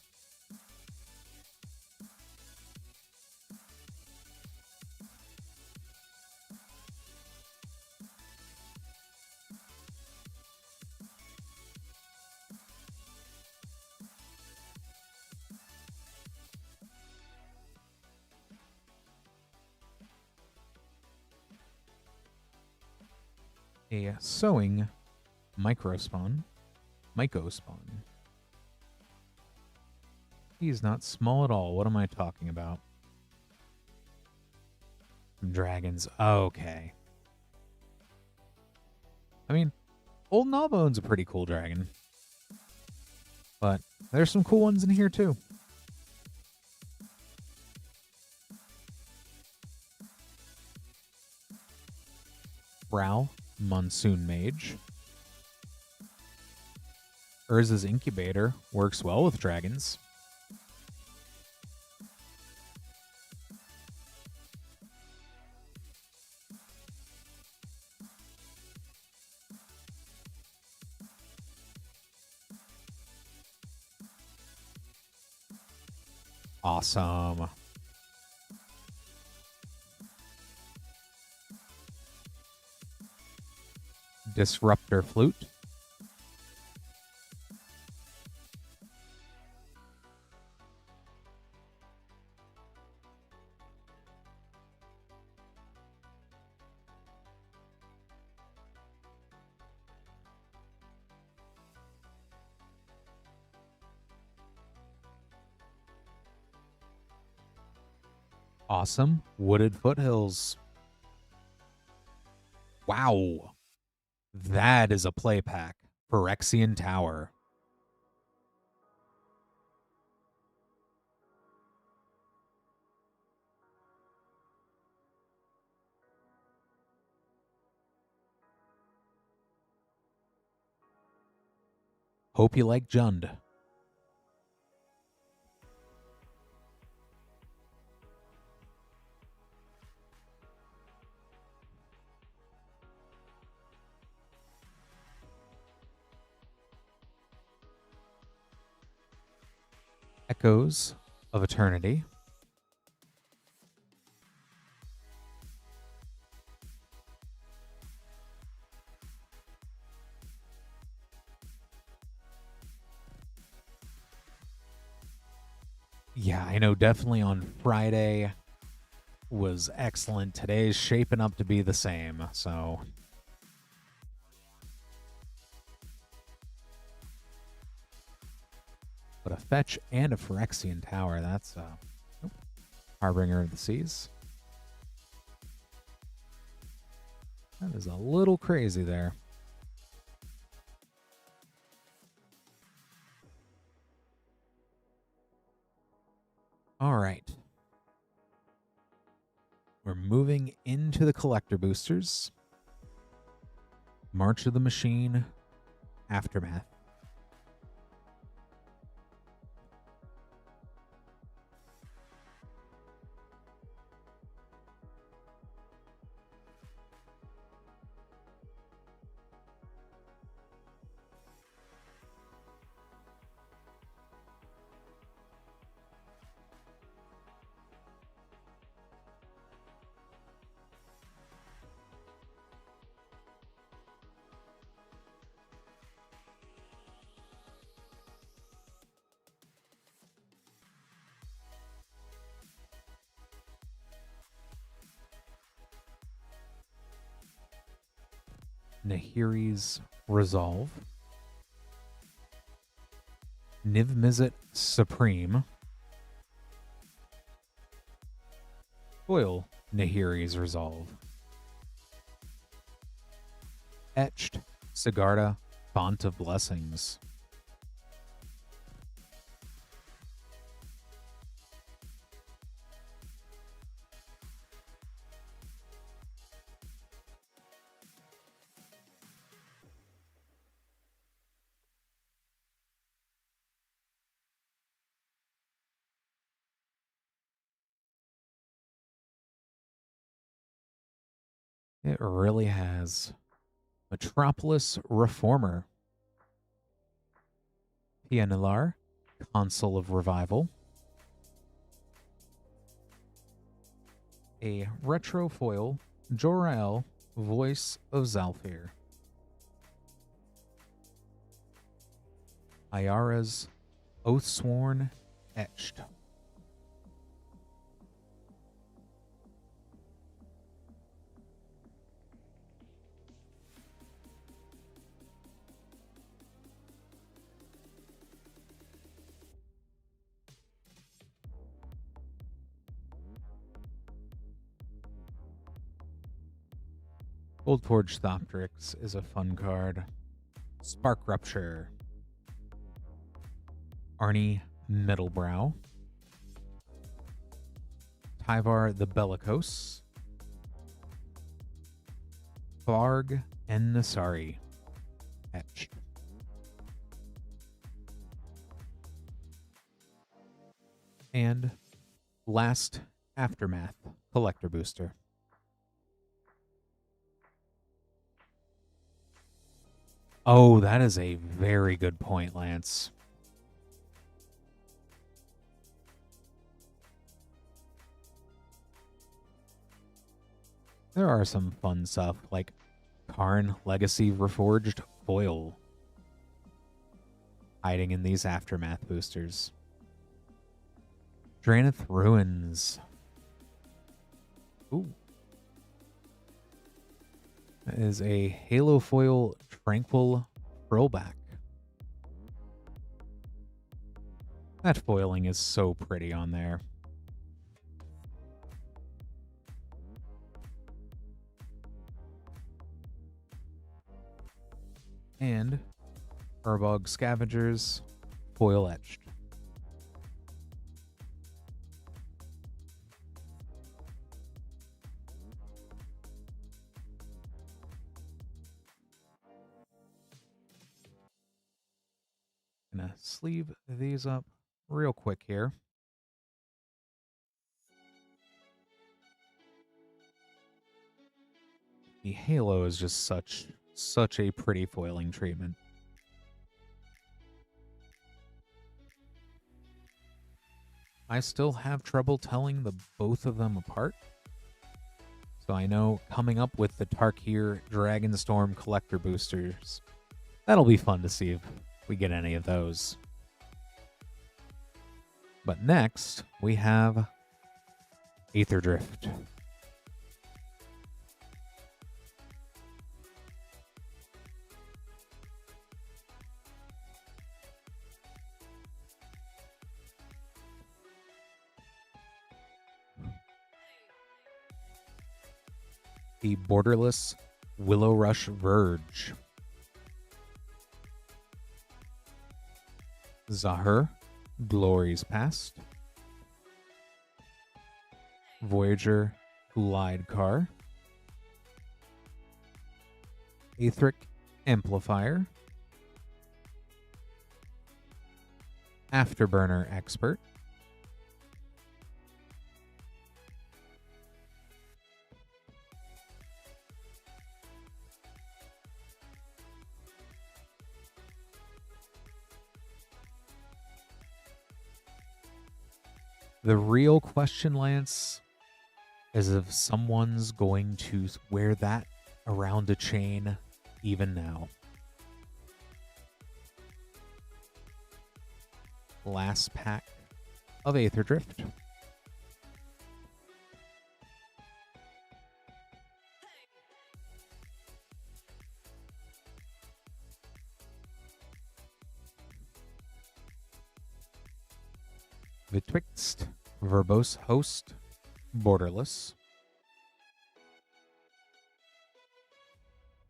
A sewing mycospawn. He's not small at all. What am I talking about? Dragons. Okay. I mean, Old Gnawbone's a pretty cool dragon. But there's some cool ones in here too. Brow, Monsoon Mage. Urza's Incubator works well with dragons. Awesome. Disruptor Flute. Awesome. Wooded Foothills. Wow. That is a play pack. Phyrexian Tower. Hope you like Jund. Echoes of Eternity. Yeah, I know definitely on Friday was excellent. Today's shaping up to be the same, so. But a fetch and a Phyrexian Tower, that's Harbinger of the Seas. That is a little crazy there. All right. We're moving into the collector boosters. March of the Machine, Aftermath. Nahiri's Resolve, Niv-Mizzet Supreme, foil Nahiri's Resolve, etched Sigarda Font of Blessings, it really has. Metropolis Reformer, Pianilar, Consul of Revival, a retro foil Jor-El, Voice of Zalfir, Ayara's Oathsworn Etched, Goldforge Thoptrix is a fun card. Spark Rupture, Arnie Middlebrow, Tyvar the Bellicose, Varg and Nasari, etched. And last Aftermath Collector Booster. Oh, that is a very good point, Lance. There are some fun stuff, like Karn Legacy Reforged Foil hiding in these Aftermath boosters. Drannith Ruins. Ooh. That is a Halo Foil Tranquil Throwback. That foiling is so pretty on there. And Urbog Scavengers Foil Etched. Gonna sleeve these up real quick here. The Halo is just such a pretty foiling treatment. I still have trouble telling the both of them apart. So I know coming up with the Tarkir Dragonstorm collector boosters, that'll be fun to see if we get any of those. But next, we have Aetherdrift. The Borderless Willow Rush Verge. Zahur, Glories Past. Voyager, Glide Car. Aetheric Amplifier. Afterburner Expert. The real question, Lance, is if someone's going to wear that around a chain even now. Last pack of Aetherdrift. Betwixt, Verbose Host, Borderless,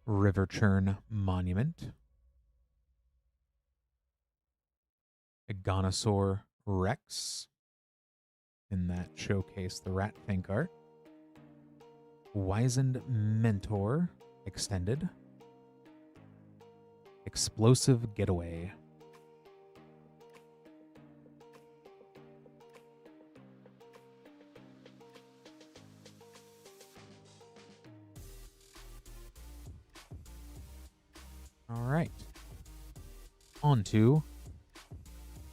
Riverchurn Monument, Aganosaur Rex, in that showcase the Rat Fink art, Wizened Mentor Extended, Explosive Getaway, all right, on to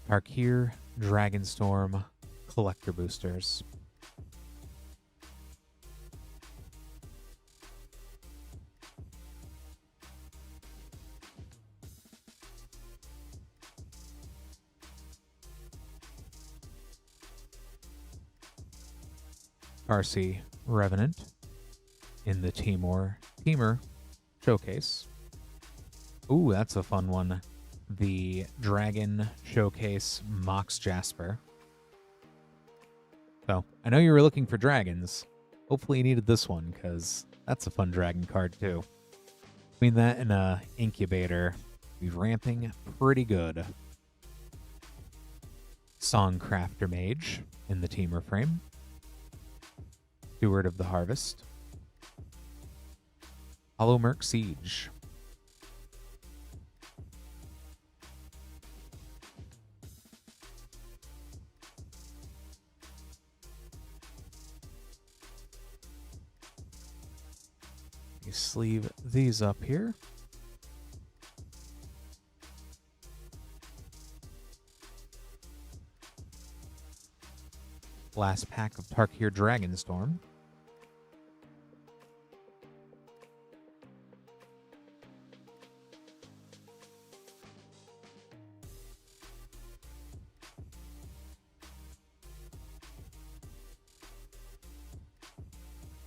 Tarkir Dragonstorm Collector Boosters. Farsi Revenant in the Teamer Showcase. Ooh, that's a fun one. The Dragon Showcase Mox Jasper. So, I know you were looking for dragons. Hopefully you needed this one, because that's a fun dragon card, too. Between that and a Incubator, he's ramping pretty good. Songcrafter Mage in the Teamer frame. Steward of the Harvest. Hollow Merc Siege. You sleeve these up here. Last pack of Tarkir Dragonstorm.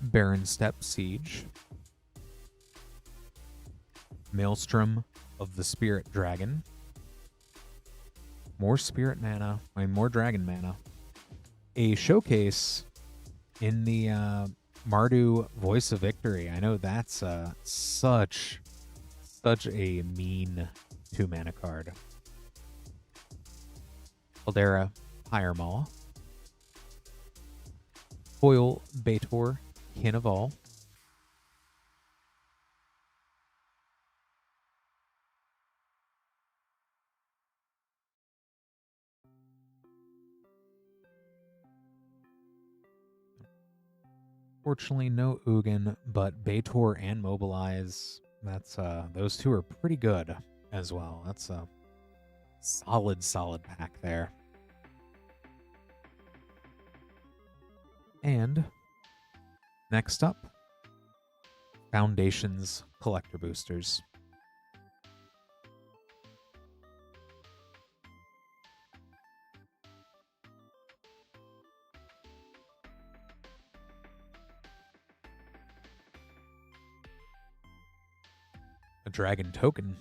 Barren Step Siege. Maelstrom of the Spirit Dragon. More Spirit mana, more Dragon mana. A showcase in the Mardu Voice of Victory. I know that's such a mean 2-mana card. Caldera Hiremaw. Foil Baitor, Kin of All. Fortunately, no Ugin, but Baitor and Mobilize. That's those two are pretty good as well. That's a solid pack there. And next up, Foundations Collector Boosters. A Dragon Token.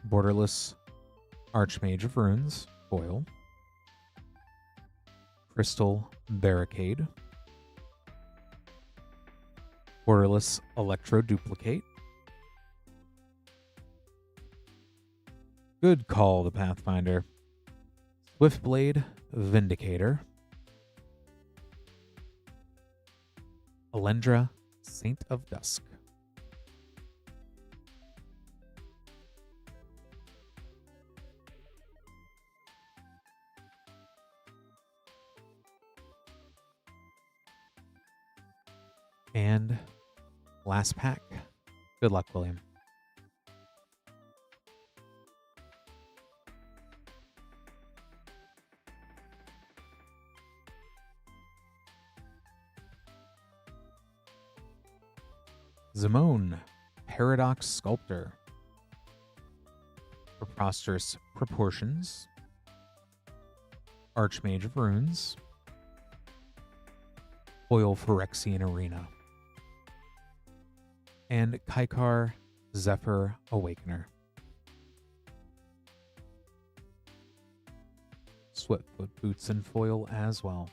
Borderless Archmage of Runes, foil. Crystal Barricade. Borderless Electro Duplicate. Good call, the Pathfinder. Swiftblade Vindicator. Alendra Saint of Dusk. And last pack. Good luck, William. Zimone, Paradox Sculptor. Preposterous Proportions. Archmage of Runes. Foil Phyrexian Arena. And Kaikar Zephyr Awakener. Swiftfoot boots in foil as well.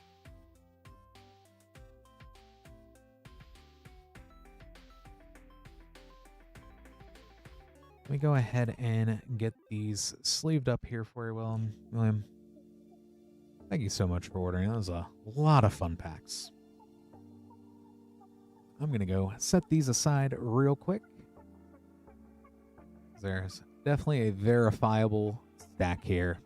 Let me go ahead and get these sleeved up here for you, William. Thank you so much for ordering. That was a lot of fun packs. I'm going to go set these aside real quick. There's definitely a verifiable stack here.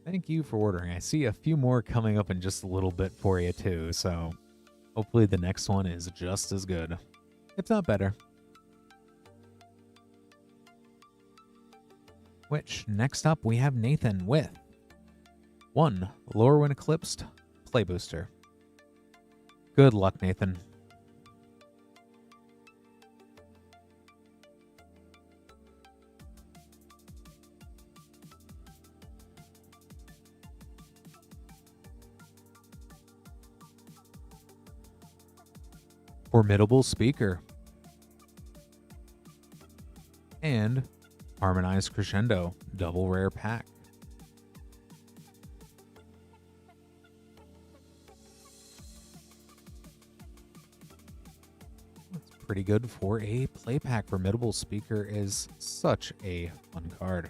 Thank you for ordering. I see a few more coming up in just a little bit for you too, so hopefully the next one is just as good, if not better. Which, next up, we have Nathan with 1 Lorwyn Eclipsed Play Booster. Good luck, Nathan. Formidable Speaker. And Harmonized Crescendo, double rare pack. That's pretty good for a play pack. Formidable Speaker is such a fun card.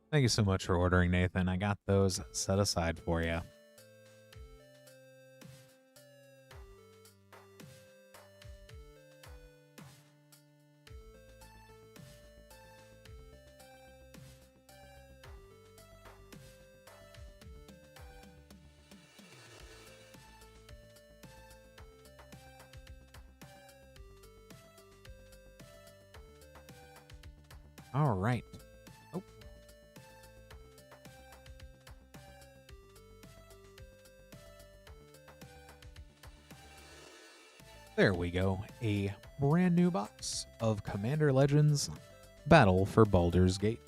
Thank you so much for ordering, Nathan. I got those set aside for you. All right. Oh. There we go. A brand new box of Commander Legends Battle for Baldur's Gate.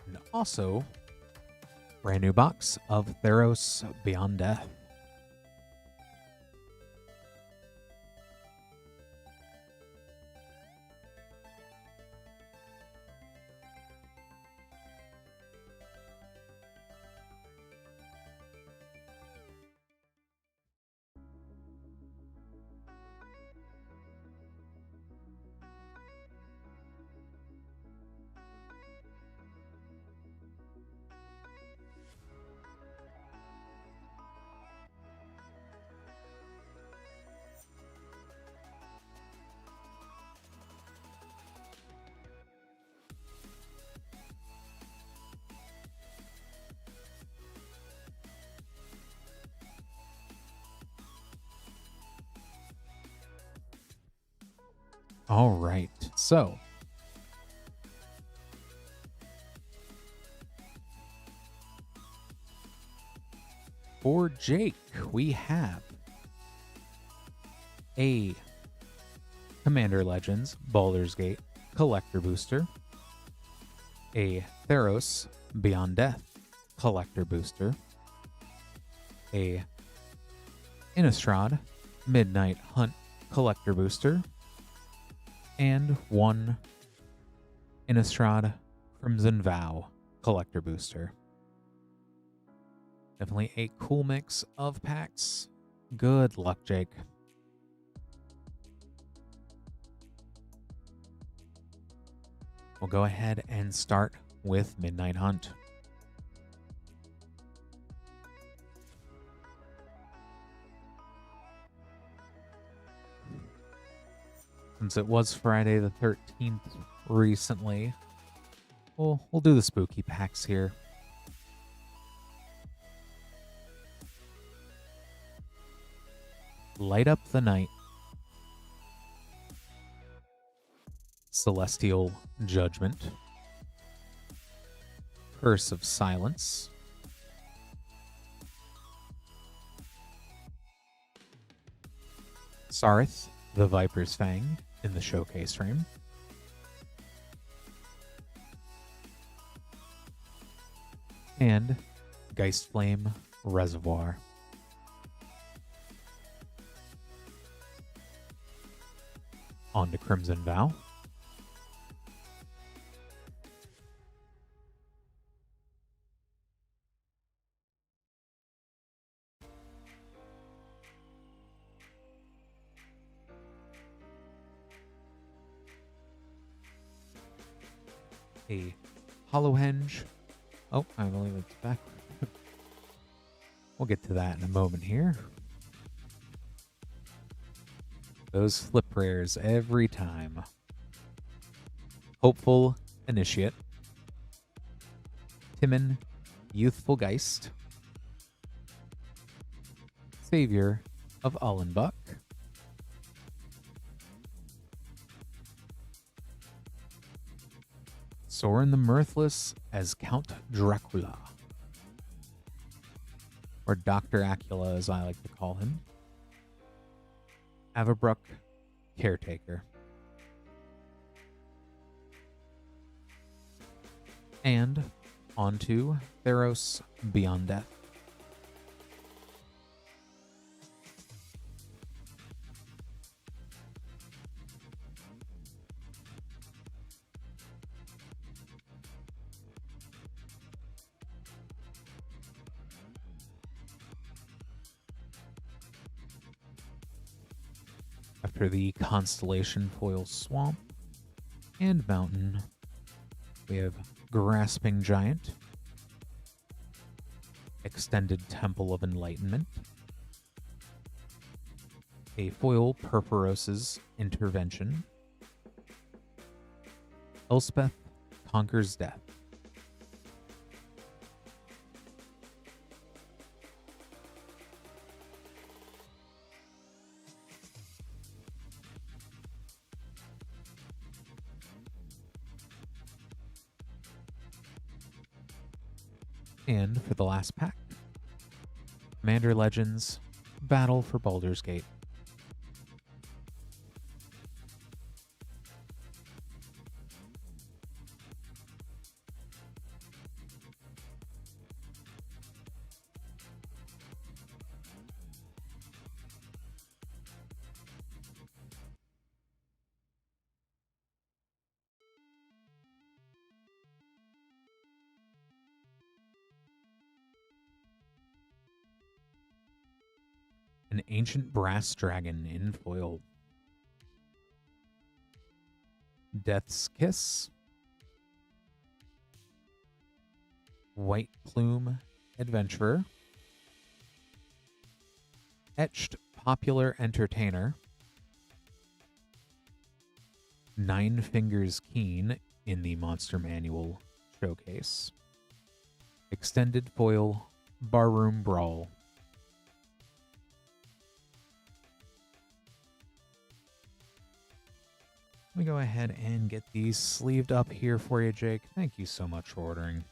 And also, brand new box of Theros Beyond Death. All right, so For Jake, we have a Commander Legends Baldur's Gate Collector Booster, a Theros Beyond Death Collector Booster, a Innistrad Midnight Hunt Collector Booster, and one Innistrad Crimson Vow Collector Booster. Definitely a cool mix of packs. Good luck, Jake. We'll go ahead and start with Midnight Hunt. Since it was Friday the 13th recently, we'll do the spooky packs here. Light Up the Night, Celestial Judgment, Curse of Silence, Sarith, the Viper's Fang in the showcase frame, and Geistflame Reservoir. On to Crimson Vow. A Hollowhenge. Oh, I believe it's back. We'll get to that in a moment here. Those flip rares every time. Hopeful Initiate, Timon Youthful Geist, Savior of Ullenbuck, Sorin the Mirthless as Count Dracula, or Dr. Acula as I like to call him, Averbrook Caretaker, and onto Theros Beyond Death. After the Constellation Foil Swamp and Mountain, we have Grasping Giant, Extended Temple of Enlightenment, a foil Purpuros's Intervention, Elspeth Conquers Death, and for the last pack, Commander Legends Battle for Baldur's Gate. An Ancient Brass Dragon in foil. Death's Kiss. White Plume Adventurer. Etched Popular Entertainer. Nine Fingers Keen in the Monster Manual Showcase. Extended Foil Barroom Brawl. Let me go ahead and get these sleeved up here for you, Jake. Thank you so much for ordering.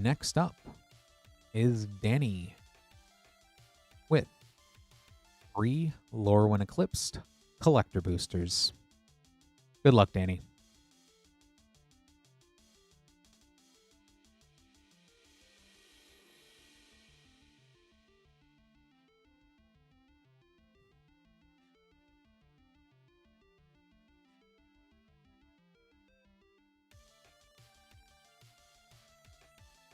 Next up is Danny with 3 Lorwyn Eclipsed collector boosters. Good luck, Danny.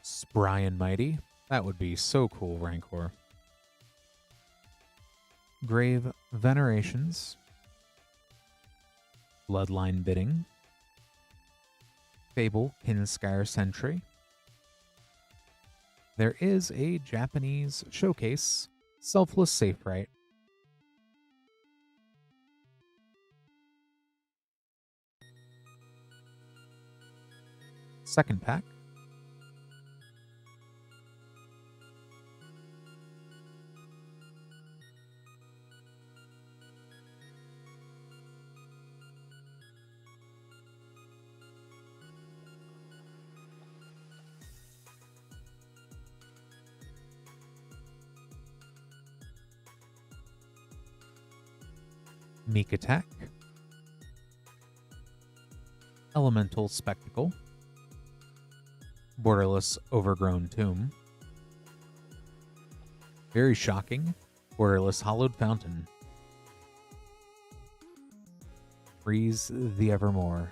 Spry and Mighty. That would be so cool, Rancor. Grave Venerations. Bloodline Bidding. Fable Kinskire Sentry. There is a Japanese showcase, Selfless Safe Right. Second pack. Meek Attack. Elemental Spectacle. Borderless Overgrown Tomb. Very shocking. Borderless Hollowed Fountain. Freeze the Evermore.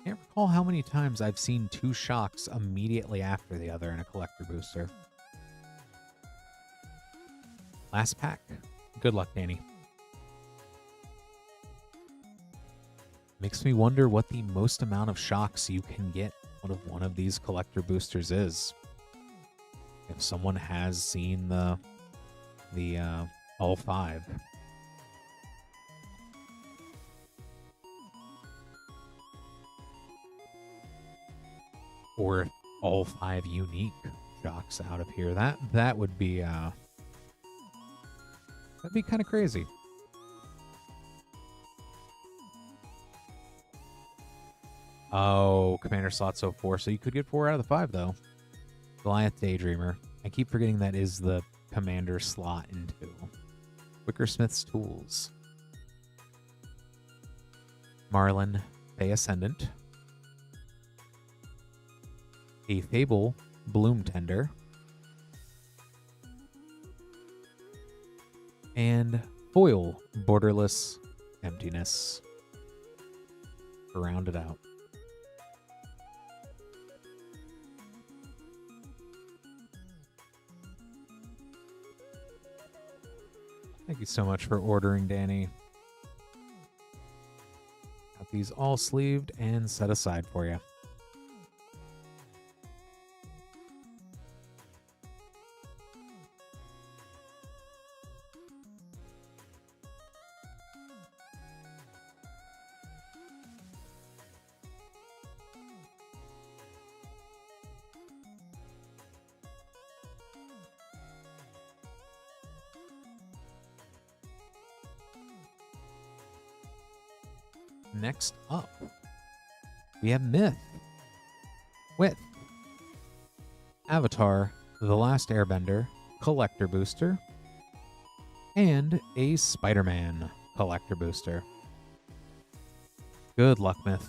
Can't recall how many times I've seen 2 shocks immediately after the other in a collector booster. Last pack. Good luck, Danny. Makes me wonder what the most amount of shocks you can get out of one of these collector boosters is. If someone has seen the all 5. Or all 5 unique shocks out of here. That would be that'd be kind of crazy. Oh, Commander slot 4. So you could get 4 out of the 5, though. Goliath Daydreamer. I keep forgetting that is the Commander slot in 2. Wickersmith's Tools. Marlin, Fey Ascendant. A Fable, Bloom Tender. And foil, Borderless Emptiness. To round it out. Thank you so much for ordering, Danny. Got these all sleeved and set aside for you. Next up, we have Myth with Avatar, The Last Airbender, Collector Booster, and a Spider-Man Collector Booster. Good luck, Myth.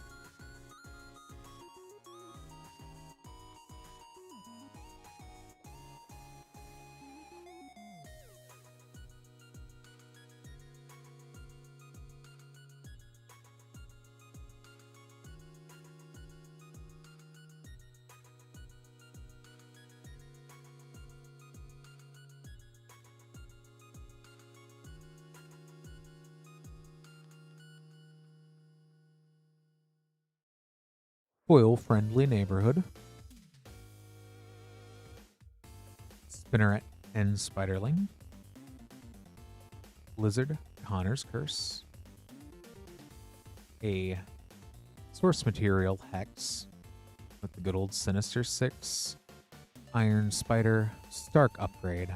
Foil Friendly Neighborhood. Spinneret and Spiderling. Blizzard Connor's Curse. A Source Material Hex with the good old Sinister 6. Iron Spider Stark Upgrade.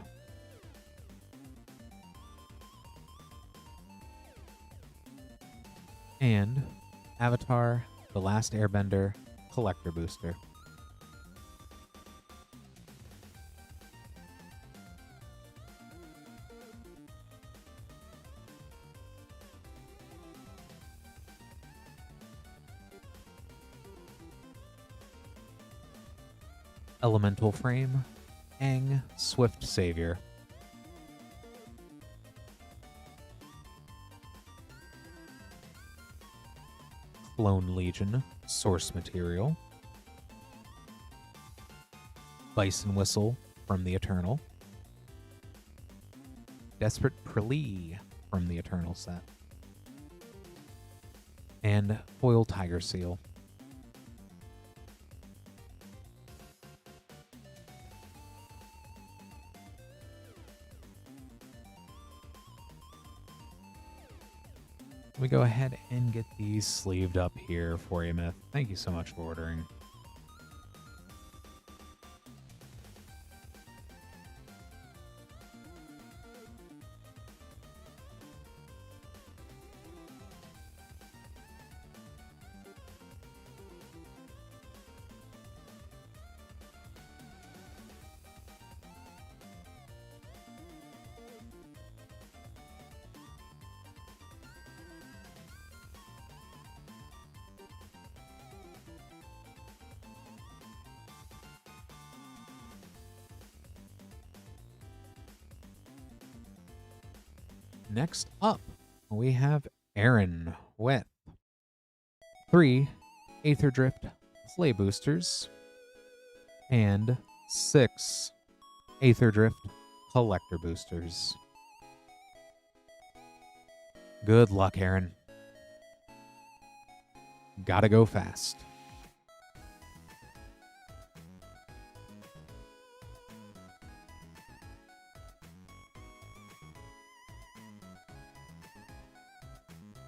And Avatar The Last Airbender Collector Booster. Elemental Frame, Aang, Swift Savior. Clone Legion, Source Material. Bison Whistle from the Eternal. Desperate Prelee from the Eternal set. And Foil Tiger Seal. Let me go ahead and get these sleeved up here for you, Myth. Thank you so much for ordering. Next up, we have Aaron with 3 Aetherdrift Slay Boosters and 6 Aetherdrift Collector Boosters. Good luck, Aaron. Gotta go fast.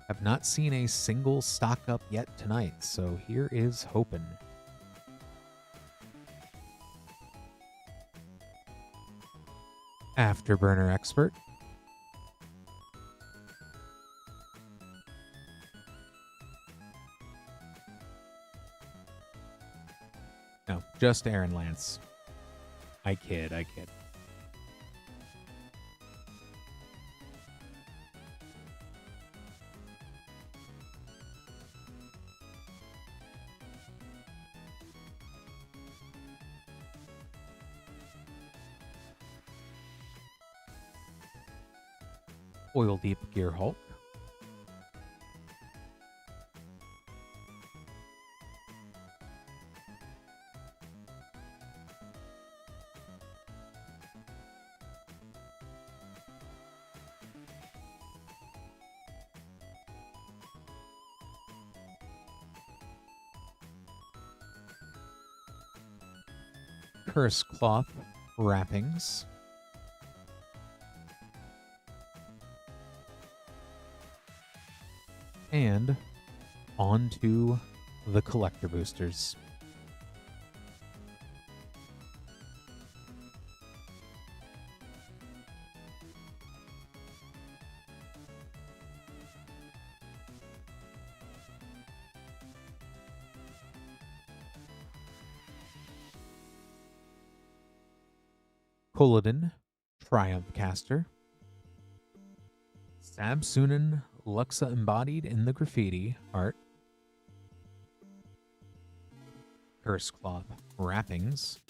Have not seen a single stock up yet tonight, so here is hoping. Afterburner Expert. No, just Aaron Lance. I kid. Oil Deep Gear Hulk. Curse Cloth Wrappings. And on to the collector boosters. Koladin, Triumph Caster. Sabsunin, Luxa embodied in the graffiti art. Curse Cloth Wrappings.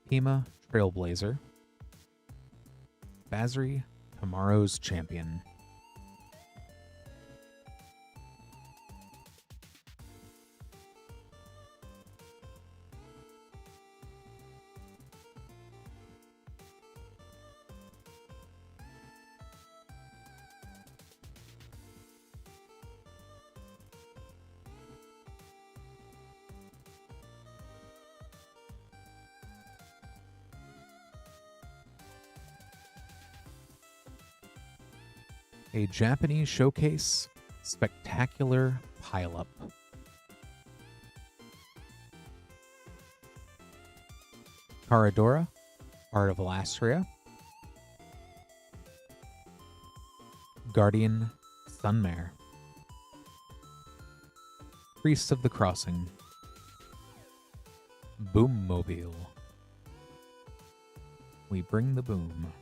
Pima, Trailblazer. Basri, Tomorrow's Champion. A Japanese Showcase Spectacular Pileup. Caradora, Art of Alastria. Guardian Sunmare. Priest of the Crossing. Boom Mobile. We bring the boom.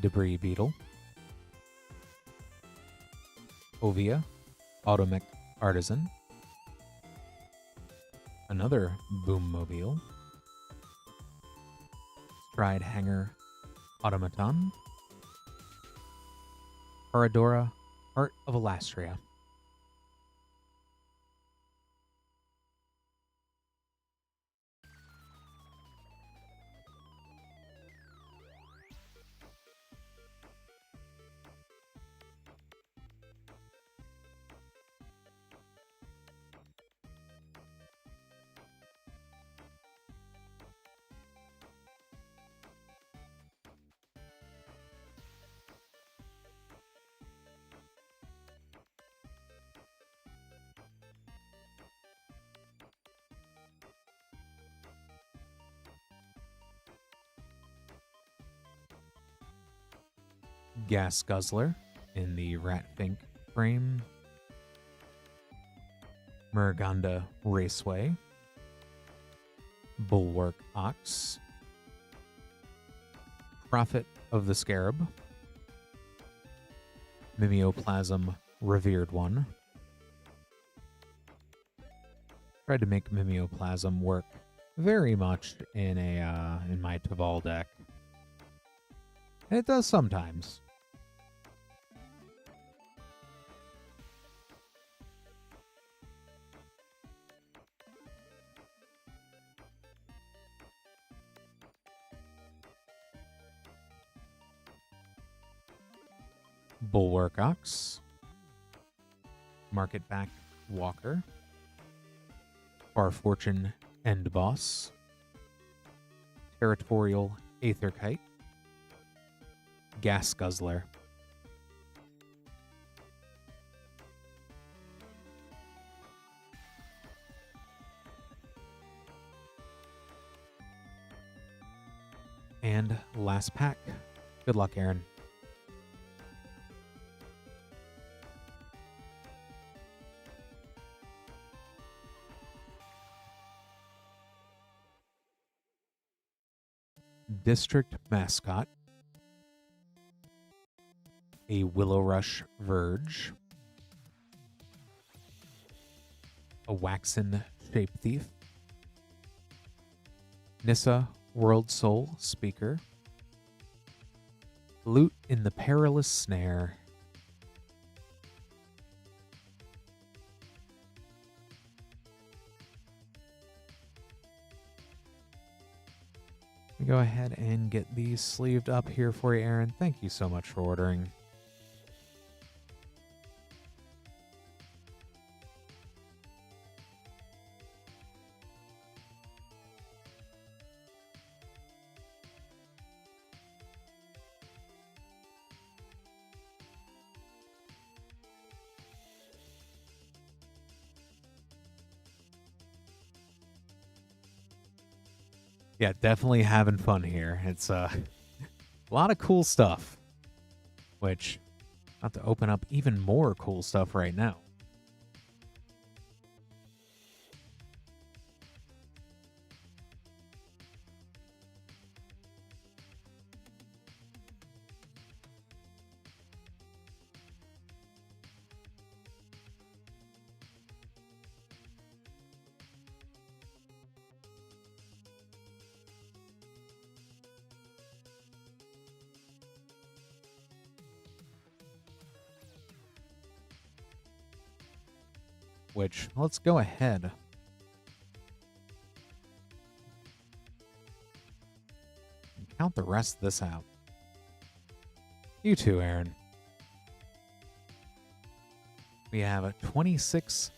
Debris Beetle. Ovia, Automech Artisan. Another Boommobile. Stride Hanger Automaton. Paradora, Heart of Elastria. Gas Guzzler in the Ratfink frame. Murganda Raceway. Bulwark Ox. Prophet of the Scarab. Mimeoplasm Revered One. Tried to make Mimeoplasm work very much in my Taval deck. And it does sometimes. Bulwark Ox. Market Back Walker. Far Fortune End Boss. Territorial Aetherkite. Gas Guzzler. And last pack. Good luck, Aaron. District Mascot. A Willow Rush Verge. A Waxen Shape Thief. Nissa World Soul Speaker. Loot in the Perilous Snare. Go ahead and get these sleeved up here for you, Aaron. Thank you so much for ordering. Yeah, definitely having fun here. It's a lot of cool stuff, which I'll have to open up even more cool stuff right now. Which, let's go ahead and count the rest of this out. You too, Aaron. We have a 26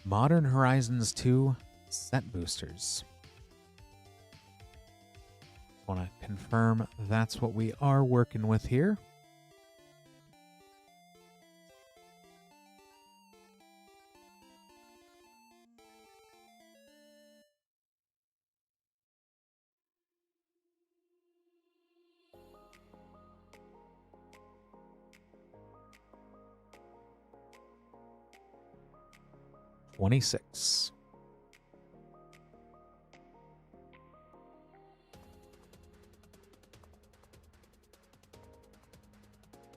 Modern Horizons 2 set boosters. Want to confirm that's what we are working with here. $26.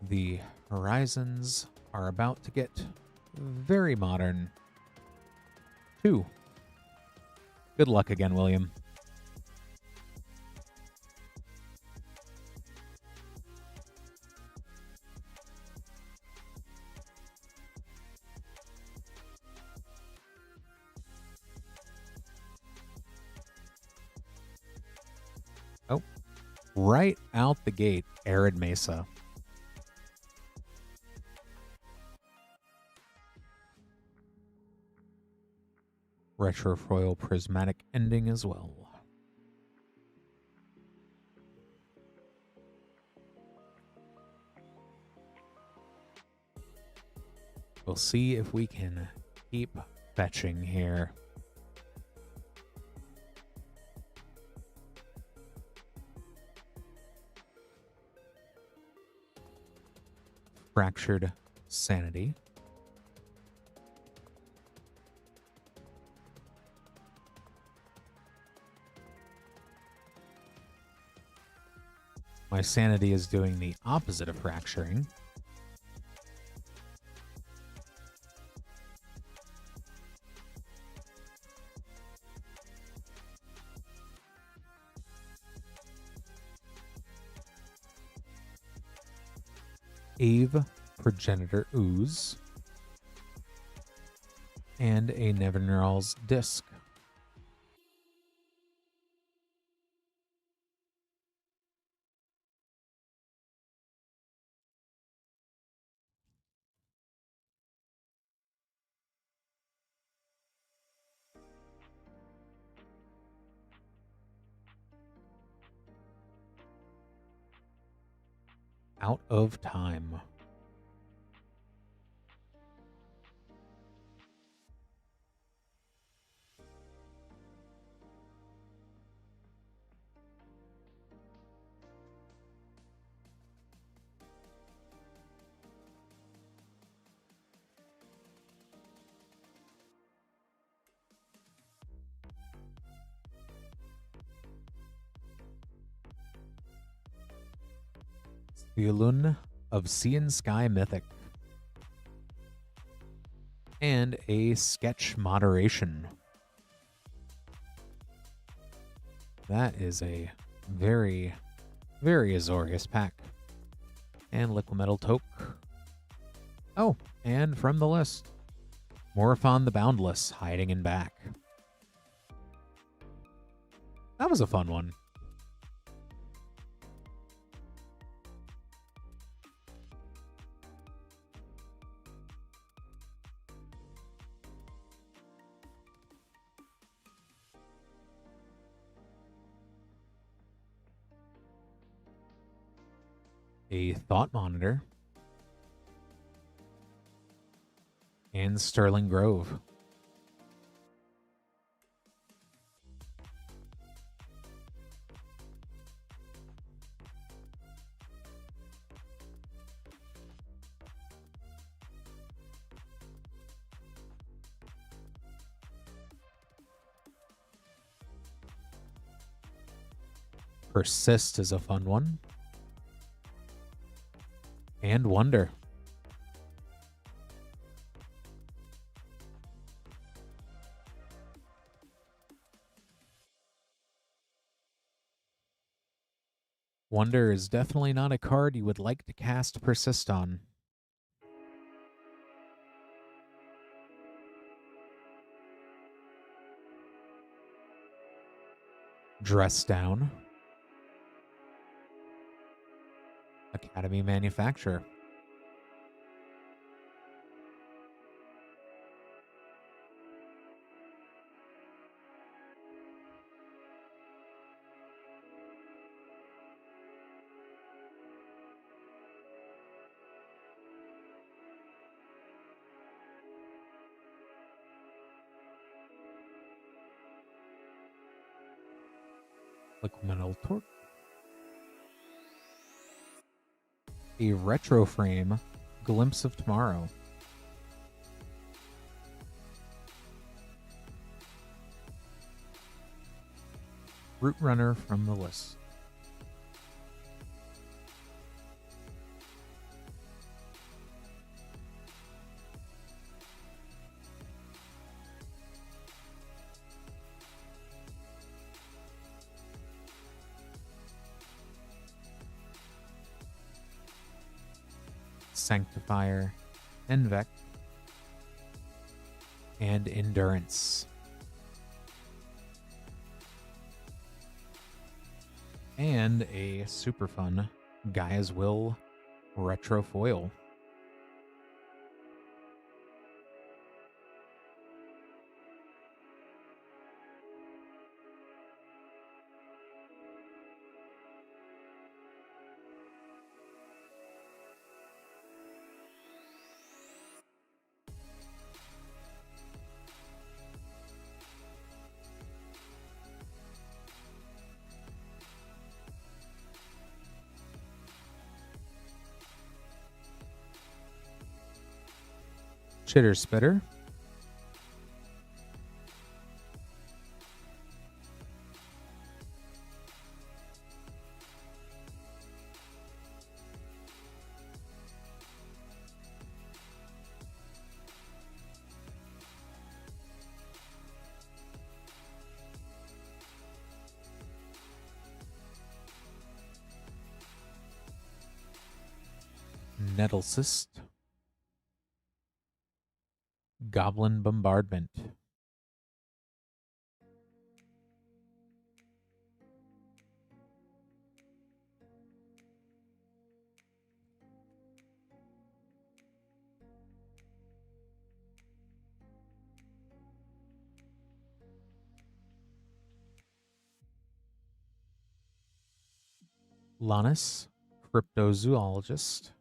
The Horizons are about to get very modern. 2. Good luck again, William. Oh, right out the gate, Arid Mesa. Retrofoil Prismatic Ending as well. We'll see if we can keep fetching here. Fractured Sanity. My sanity is doing the opposite of fracturing. Ave Progenitor Ooze. And a Nevinyrral's Disc. Out of time. Thulun of Sea and Sky Mythic. And a Sketch Moderation. That is a very, very Azorius pack. And Liquimetal Toke. Oh, and from the list, Morophon the Boundless, hiding in back. That was a fun one. A Thought Monitor. And Sterling Grove. Persist is a fun one. And Wonder. Wonder is definitely not a card you would like to cast Persist on. Dress Down. Academy Manufacturer. Liquimetal Torque. A Retro Frame, Glimpse of Tomorrow. Root Runner from the list. Sanctifier, Envec, and Endurance. And a super fun Gaia's Will Retro Foil. Chitter Spitter. Nettlecyst. Goblin Bombardment. Lannis, Cryptozoologist.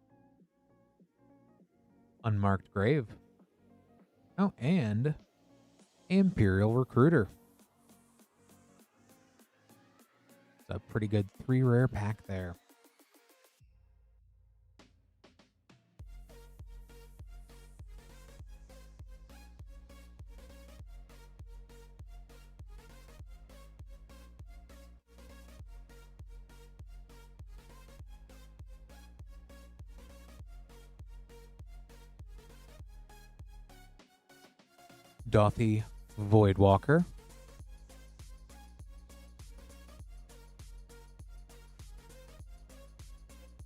Unmarked Grave. Oh, and Imperial Recruiter. It's a pretty good 3 rare pack there. Dothy Voidwalker.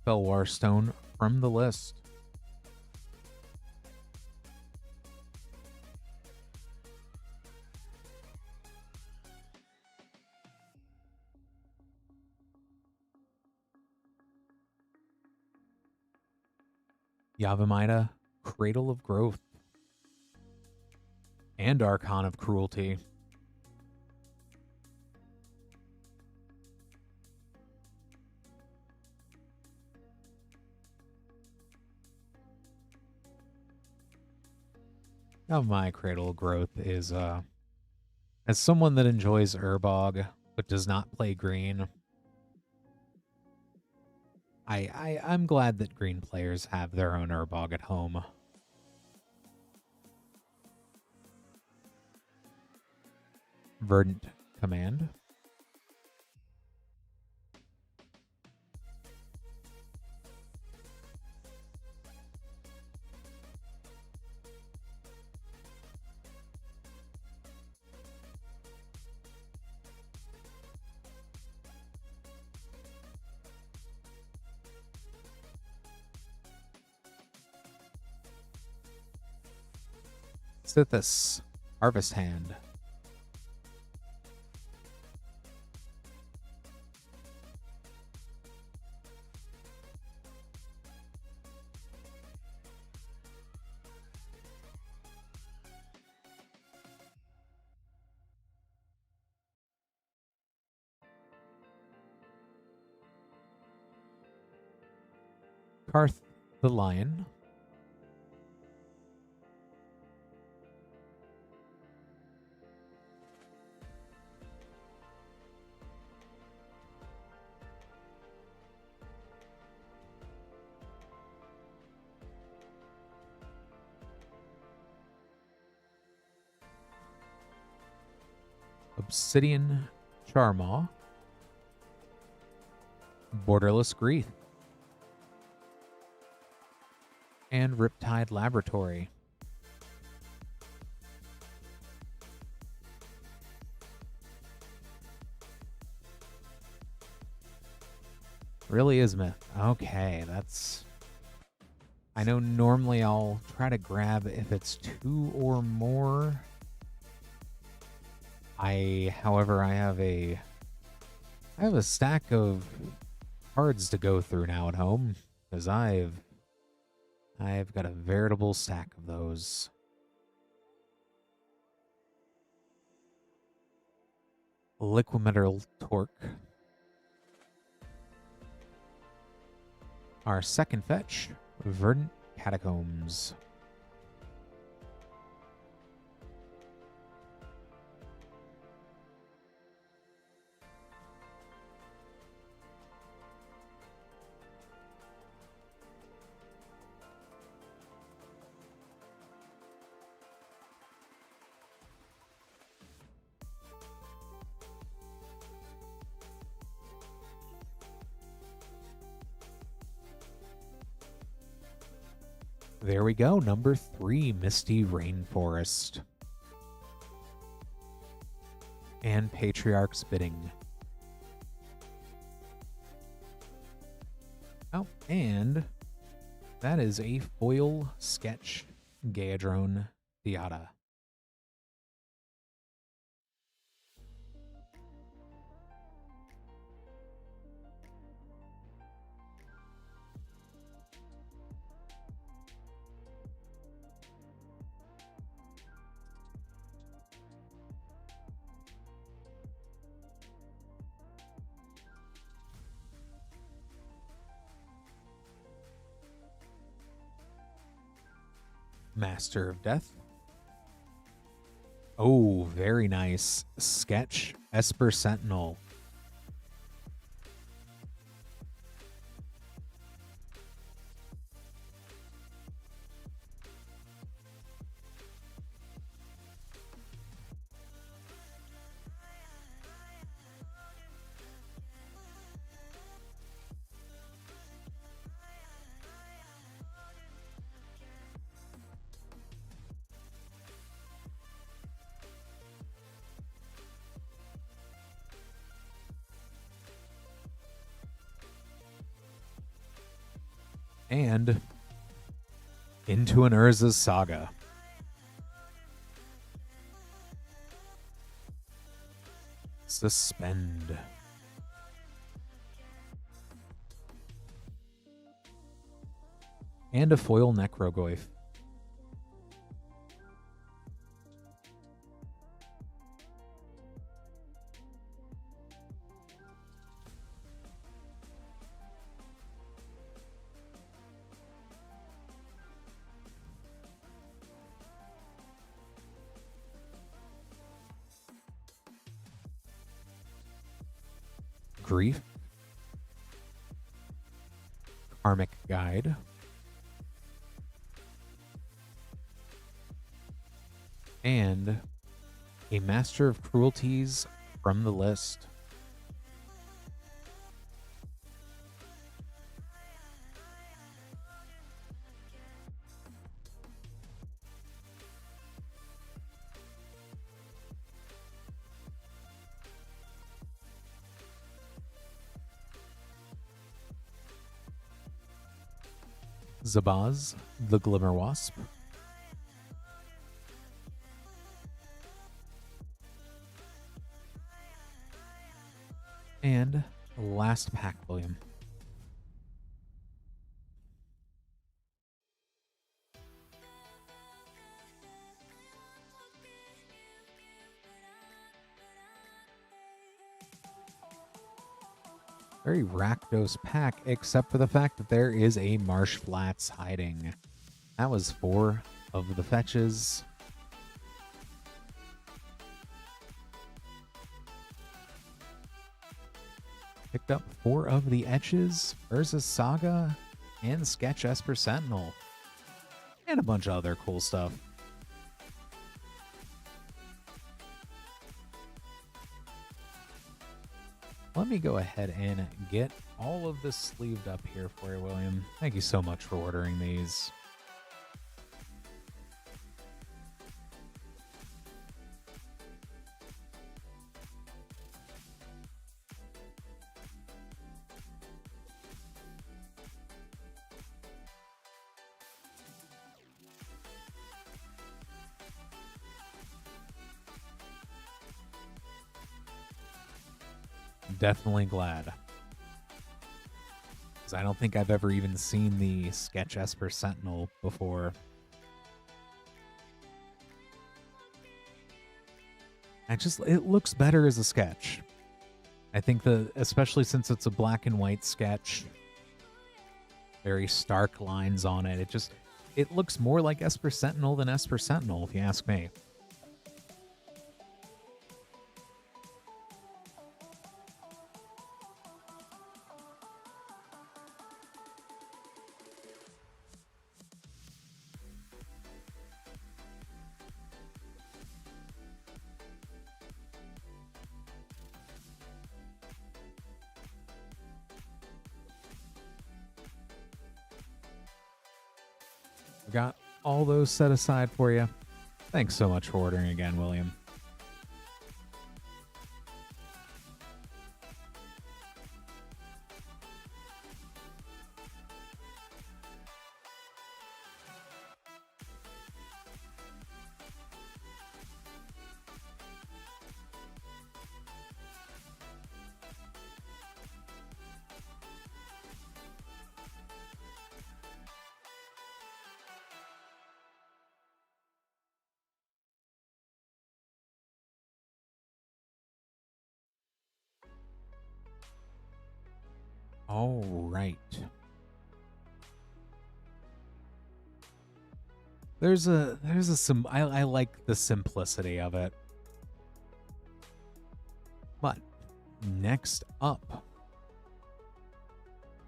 Felwar Stone from the list. Yavimaya, Cradle of Growth. And Archon of Cruelty. Now my Cradle of Growth is, as someone that enjoys Urbog but does not play green, I'm glad that green players have their own Urbog at home. Verdant Command. Sithis, Harvest Hand. Karth the Lion. Obsidian Charmaw, Borderless Greeth, and Riptide Laboratory. Really is myth. Okay, that's... I know normally I'll try to grab if it's 2 or more. However, I have a stack of cards to go through now at home, because I've got a veritable stack of those. Liquimetal Torque. Our second fetch, Verdant Catacombs. There we go, number 3, Misty Rainforest. And Patriarch's Bidding. Oh, and that is a foil sketch Gaedrone Diata. Master of Death. Oh, very nice. Sketch Esper Sentinel. And Into an Urza's Saga. Suspend. And a foil Necrogoyf. Grief, Karmic Guide, and a Master of Cruelties from the list. Zabaz, the Glimmer Wasp. And last pack, William. Very Rakdos pack, except for the fact that there is a Marsh Flats hiding. That was 4 of the fetches. Picked up 4 of the etches, Urza's Saga, and Sketch Esper Sentinel. And a bunch of other cool stuff. Let me go ahead and get all of this sleeved up here for you, William. Thank you so much for ordering these. Definitely glad. Because I don't think I've ever even seen the Sketch Esper Sentinel before. It looks better as a sketch. I think especially since it's a black and white sketch, very stark lines on it. It looks more like Esper Sentinel than Esper Sentinel, if you ask me. Got all those set aside for you. Thanks so much for ordering again, William. All right. I like the simplicity of it. But next up,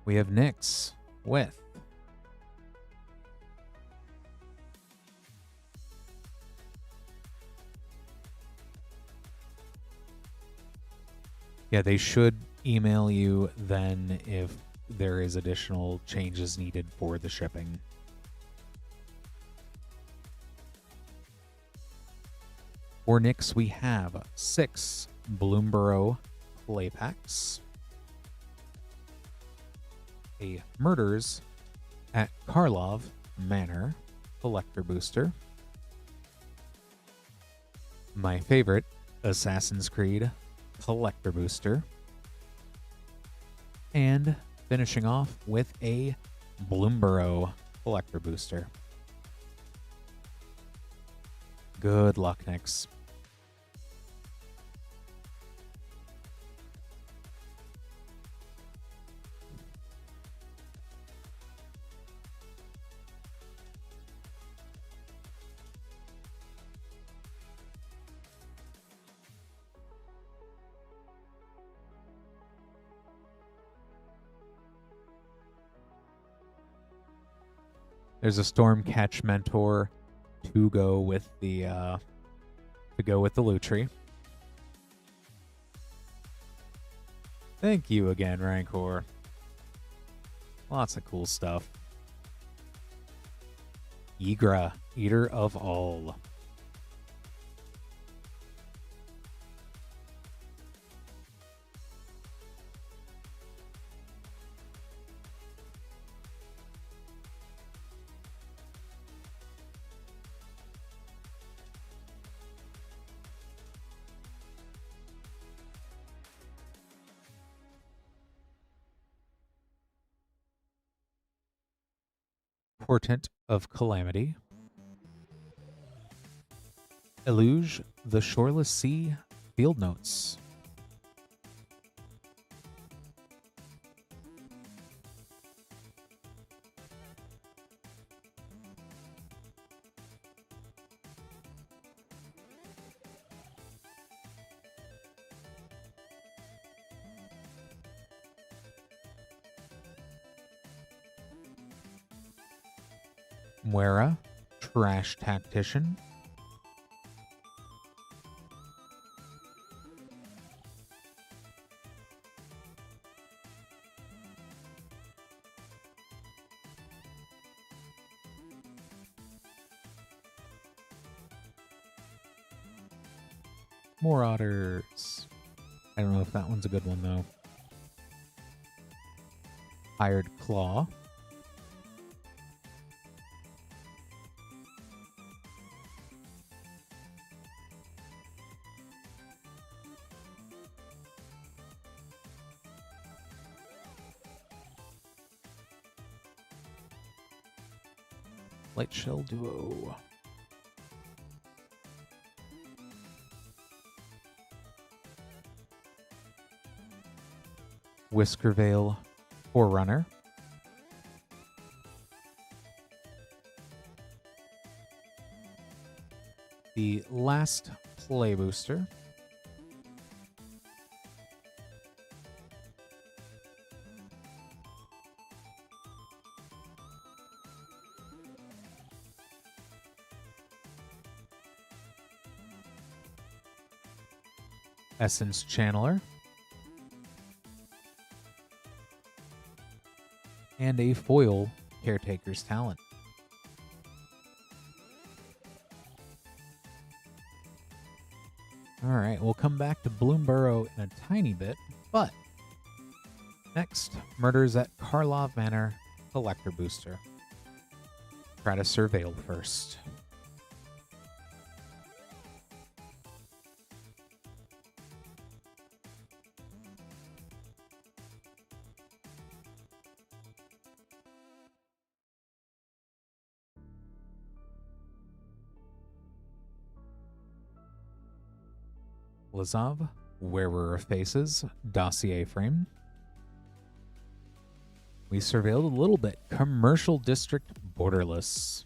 we have Nyx with they should email you then if there is additional changes needed for the shipping. For Nyx, we have 6 Bloomborough play packs, a Murders at Karlov Manor collector booster, my favorite Assassin's Creed collector booster, and finishing off with a Bloomborough collector booster. Good luck, Nyx. There's a Stormcatch Mentor to go with the Lutri. Thank you again, Rancor. Lots of cool stuff. Ygra, Eater of All. Portent of Calamity. Eluge, the Shoreless Sea Field Notes. Moira, Trash Tactician. More otters. I don't know if that one's a good one, though. Hired Claw. Light Shell Duo. Whiskervale Forerunner. The last play booster. Essence Channeler. And a foil Caretaker's Talent. All right, we'll come back to Bloomburrow in a tiny bit, but next, Murders at Karlov Manor Collector Booster. Try to surveil first. Lazov, Wearer of Faces, Dossier Frame. We surveilled a little bit. Commercial District Borderless.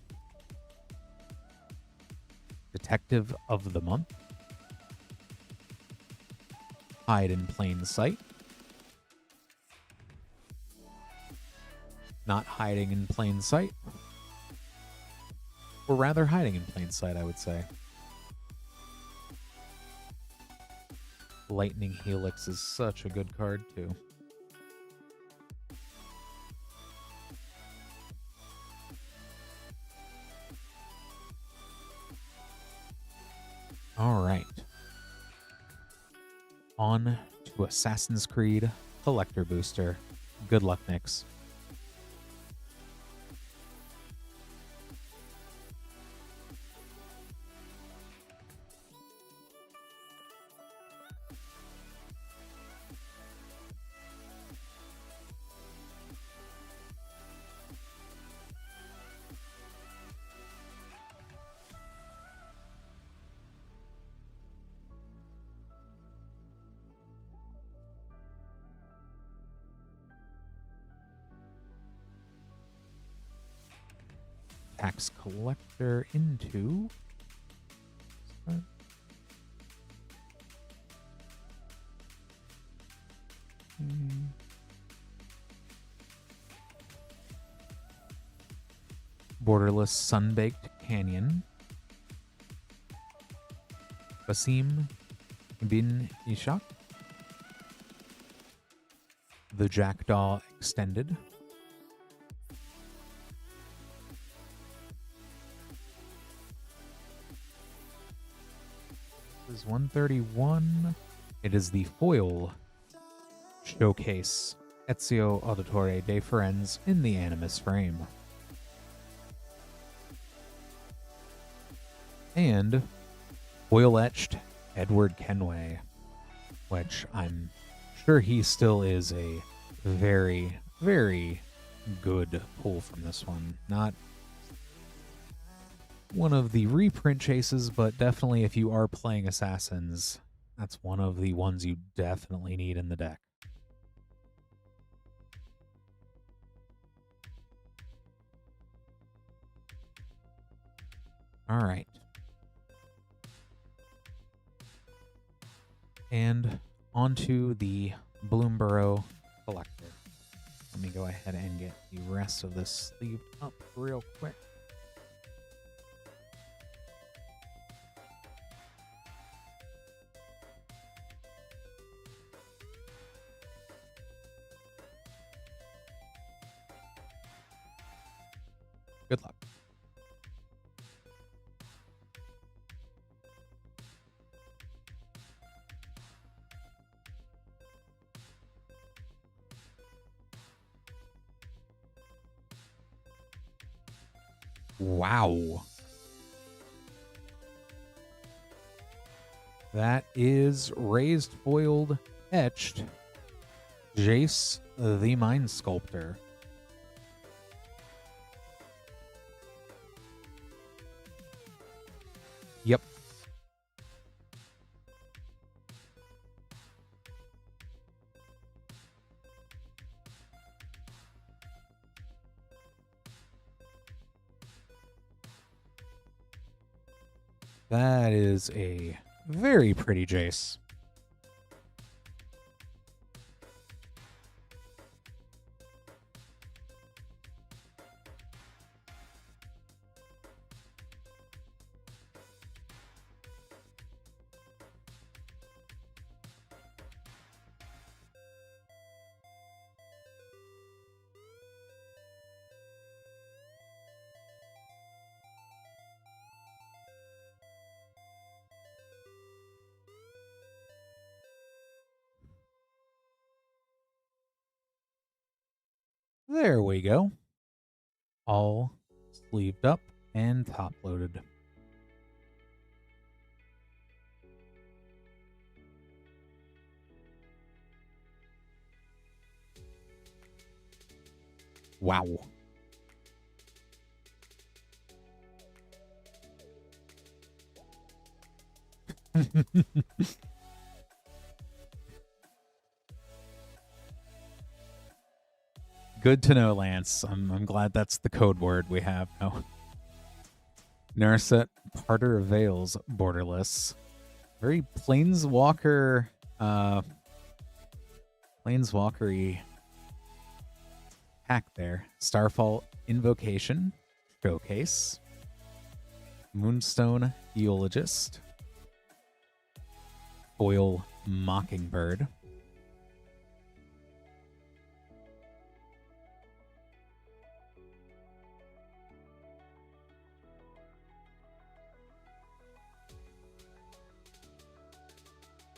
Detective of the Month. Hide in Plain Sight. Not hiding in plain sight. Or rather hiding in plain sight, I would say. Lightning Helix is such a good card, too. All right. On to Assassin's Creed Collector Booster. Good luck, Nyx. Tax Collector into... Borderless Sunbaked Canyon. Basim Bin Ishak. The Jackdaw Extended. This is 131. It is the foil showcase Ezio Auditore de Firenze in the Animus frame. And foil-etched Edward Kenway, which I'm sure he still is a very, very good pull from this one. Not one of the reprint chases, but definitely if you are playing Assassins, that's one of the ones you definitely need in the deck. All right. And onto the Bloomburrow Collector. Let me go ahead and get the rest of this sleeve up real quick. Good luck. Wow. That is raised, foiled, etched Jace the Mind Sculptor. Yep. That is a very pretty Jace. There we go. All sleeved up and top loaded. Wow. Good to know, Lance. I'm glad that's the code word we have now. Narset, Parter of Veils, borderless. Very planeswalker, planeswalker-y pack there. Starfall Invocation, Showcase. Moonstone Eulogist. Foil Mockingbird.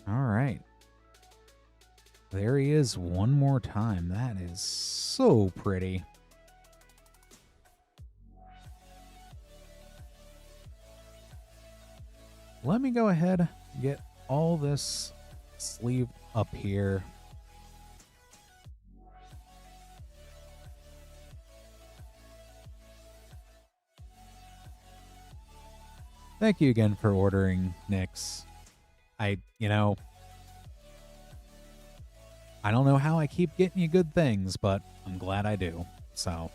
All right. There he is one more time. That is so pretty. Let me go ahead and get all this sleeve up here. Thank you again for ordering, Nyx. I don't know how I keep getting you good things, but I'm glad I do. So.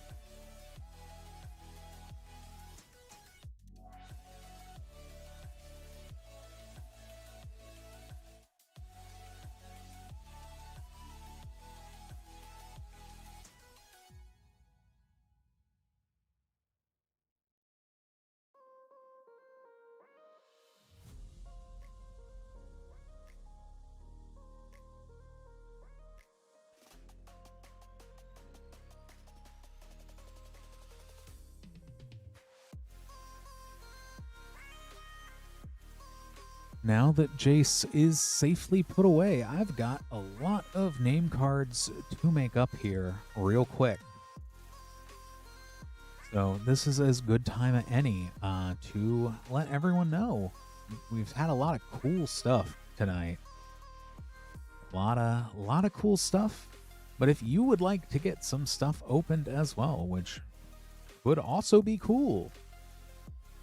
Now that Jace is safely put away, I've got a lot of name cards to make up here real quick. So this is as good time as any to let everyone know. We've had a lot of cool stuff tonight. A lot of cool stuff. But if you would like to get some stuff opened as well, which would also be cool,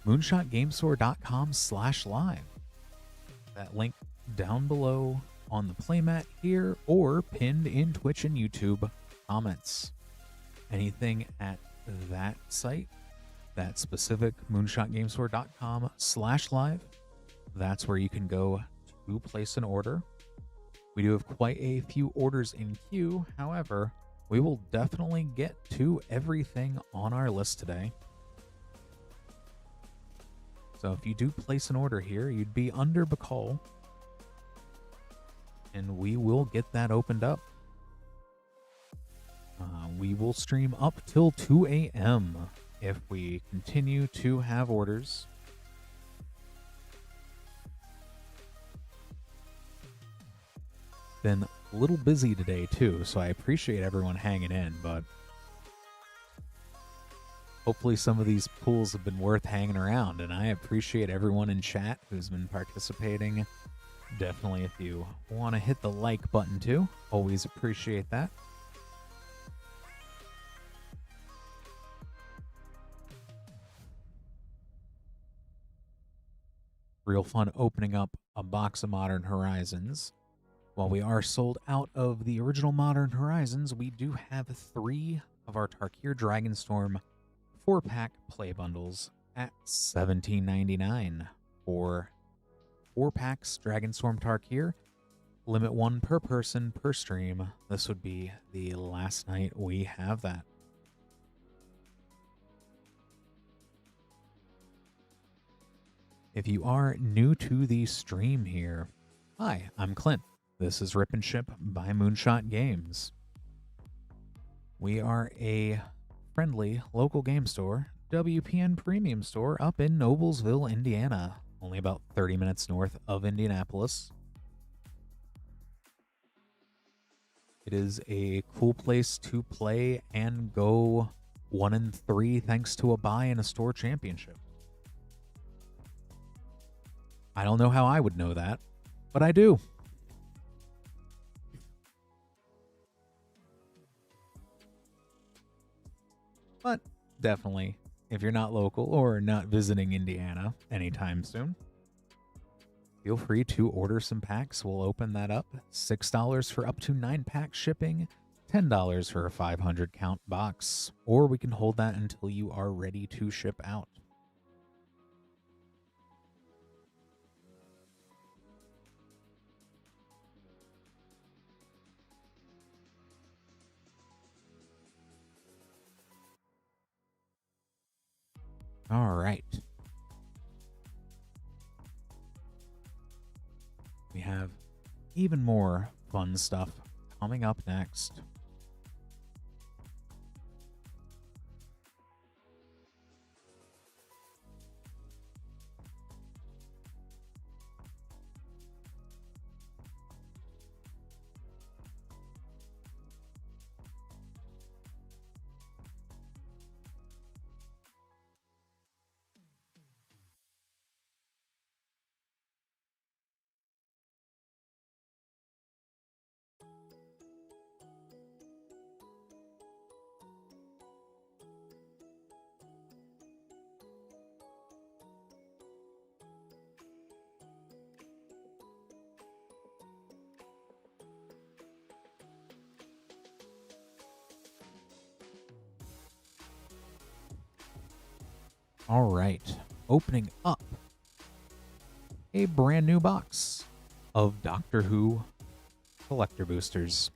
moonshotgamestore.com/live. That link down below on the playmat here or pinned in Twitch and YouTube comments. Anything at that site, that specific moonshotgamestore.com/live, that's where you can go to place an order. We do have quite a few orders in queue. However, we will definitely get to everything on our list today. So if you do place an order here, you'd be under Bacall, and we will get that opened up. We will stream up till 2 a.m. if we continue to have orders. Been a little busy today too, so I appreciate everyone hanging in, but hopefully some of these pools have been worth hanging around, and I appreciate everyone in chat who's been participating. Definitely, if you want to hit the like button too, always appreciate that. Real fun opening up a box of Modern Horizons. While we are sold out of the original Modern Horizons, we do have 3 of our Tarkir Dragonstorm 4-pack play bundles at $17.99 for 4 packs Dragonstorm Tarkir. Limit 1 per person per stream. This would be the last night we have that. If you are new to the stream here, hi, I'm Clint. This is Rip and Ship by Moonshot Games. We are a friendly local game store, WPN Premium Store, up in Noblesville, Indiana, only about 30 minutes north of Indianapolis. It is a cool place to play and go 1-3 thanks to a buy in a store championship. I don't know how I would know that, but I do. But definitely, if you're not local or not visiting Indiana anytime soon, feel free to order some packs. We'll open that up. $6 for up to 9-pack shipping, $10 for a 500 count box, or we can hold that until you are ready to ship out. All right. We have even more fun stuff coming up next. All right, opening up a brand new box of Doctor Who collector boosters.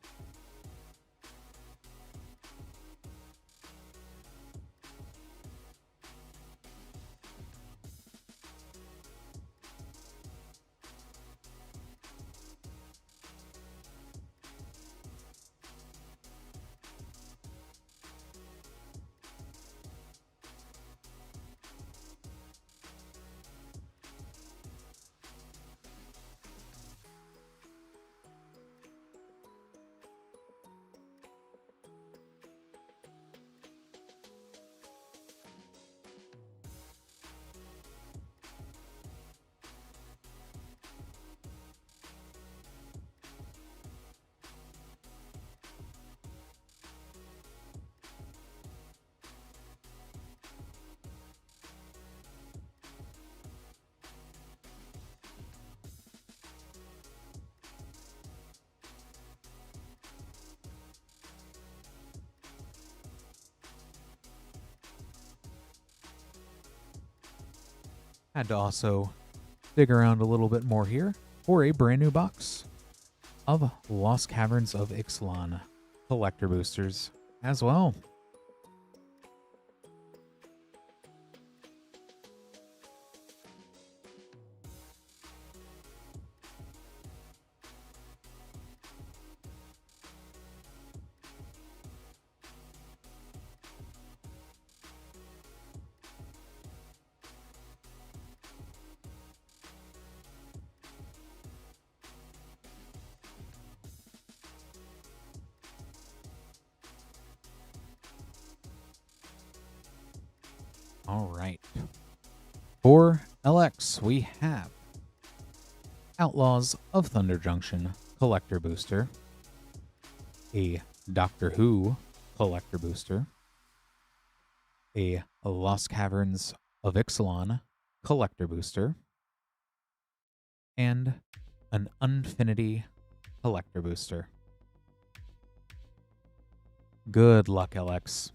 Had to also dig around a little bit more here for a brand new box of Lost Caverns of Ixalan collector boosters as well. All right. For LX, we have Outlaws of Thunder Junction Collector Booster, a Doctor Who Collector Booster, a Lost Caverns of Ixalan Collector Booster, and an Unfinity Collector Booster. Good luck, LX.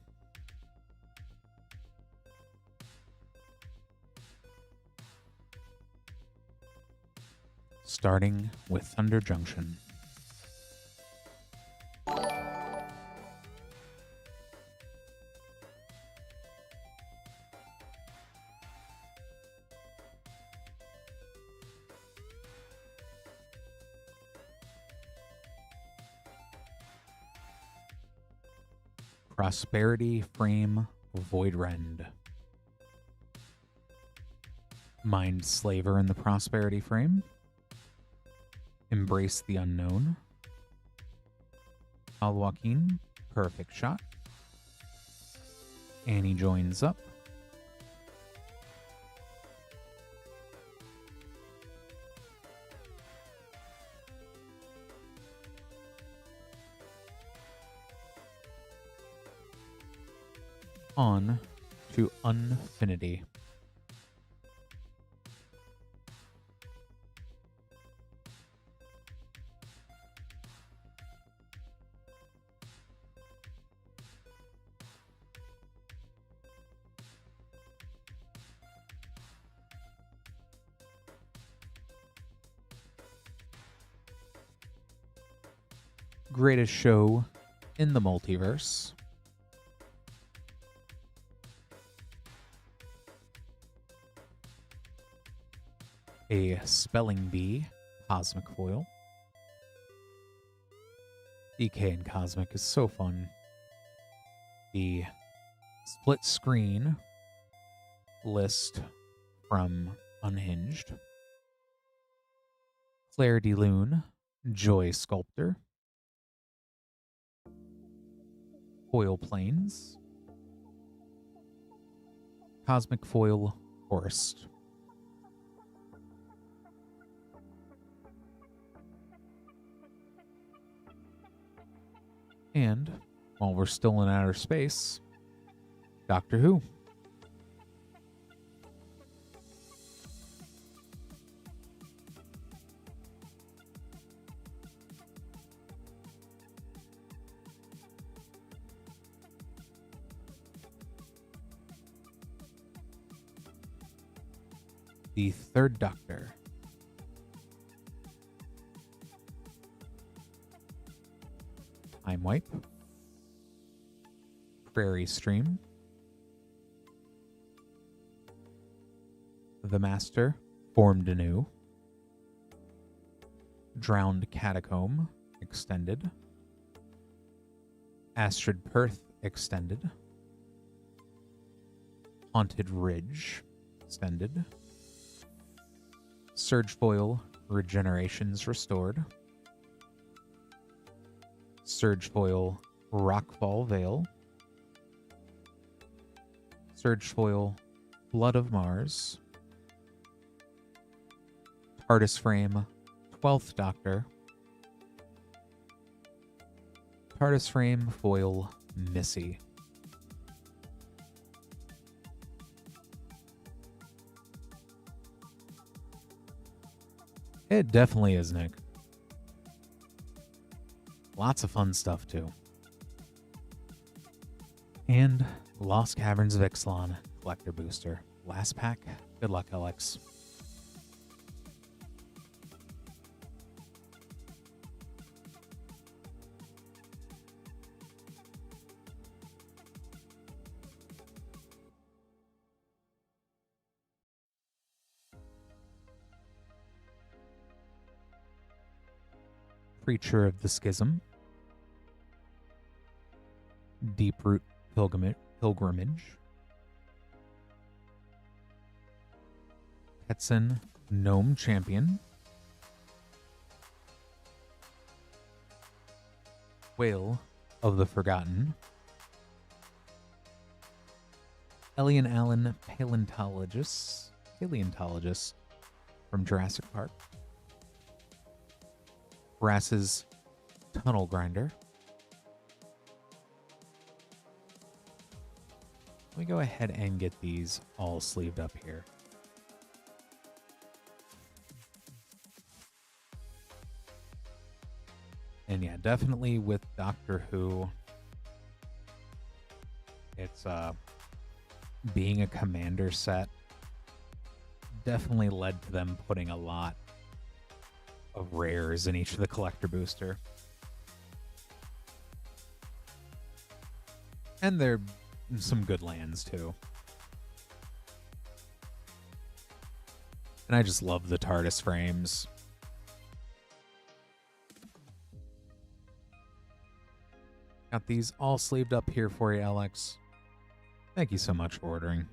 Starting with Thunder Junction. Prosperity Frame Voidrend. Mind Slaver in the Prosperity Frame. Embrace the Unknown. Alwakin, Perfect Shot. Annie joins up. On to Unfinity. Greatest show in the multiverse. A Spelling Bee Cosmic Foil. DK and Cosmic is so fun. The split screen list from Unhinged. Claire de Lune, Joy Sculptor. Foil Plains. Cosmic Foil Forest. And while we're still in outer space, Doctor Who. The Third Doctor. Time Wipe. Prairie Stream. The Master Formed Anew. Drowned Catacomb Extended. Astrid Perth Extended. Haunted Ridge Extended. Surge Foil Regenerations Restored. Surge Foil Rockfall Veil. Surge Foil Blood of Mars. TARDIS Frame 12th Doctor. TARDIS Frame Foil Missy. It definitely is, Nick. Lots of fun stuff, too. And Lost Caverns of Ixalan Collector Booster. Last pack. Good luck, LX. Preacher of the Schism. Deeproot Pilgrimage. Petson Gnome Champion. Whale of the Forgotten. Elian Allen, paleontologist from Jurassic Park. Brass's Tunnel Grinder. Let me go ahead and get these all sleeved up here. And yeah, definitely with Doctor Who, it's being a commander set definitely led to them putting a lot of rares in each of the collector booster. And they're some good lands too. And I just love the TARDIS frames. Got these all sleeved up here for you, Alex. Thank you so much for ordering.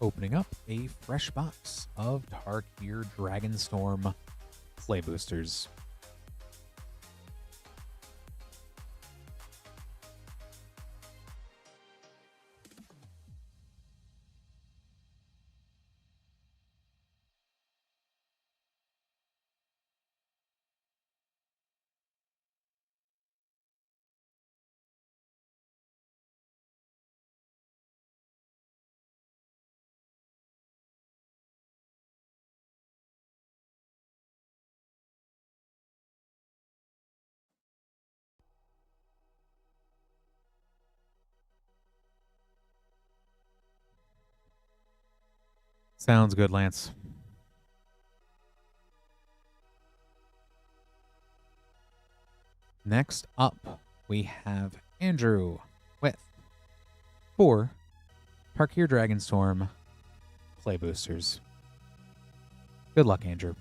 Opening up a fresh box of Tarkir Dragonstorm play boosters. Sounds good, Lance. Next up, we have Andrew with 4 Tarkir Dragonstorm play boosters. Good luck, Andrew.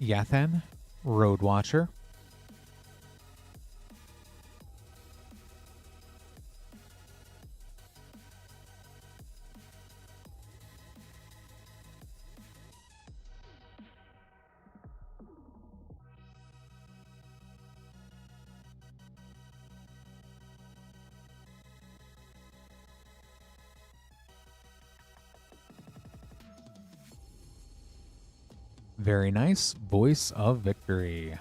Yathan, Road Watcher. Very nice. Voice of Victory.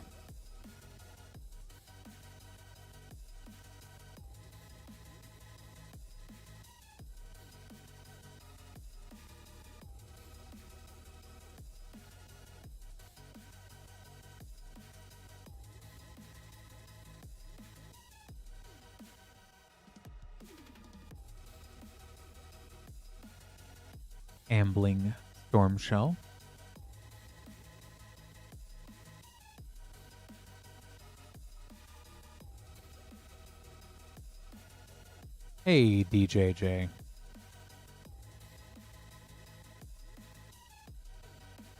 Ambling Stormshell. Hey, DJJ.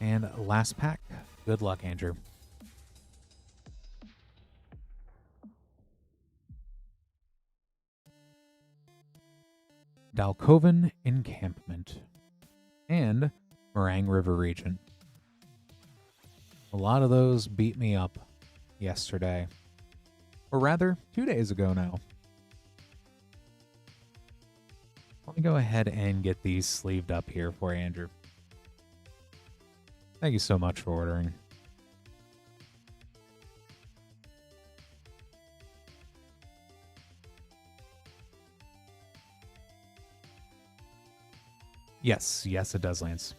And last pack. Good luck, Andrew. Dalkovan Encampment and Meringue River Region. A lot of those beat me up yesterday. Or rather, 2 days ago now. Let me go ahead and get these sleeved up here for you, Andrew. Thank you so much for ordering. Yes, yes, it does, Lance.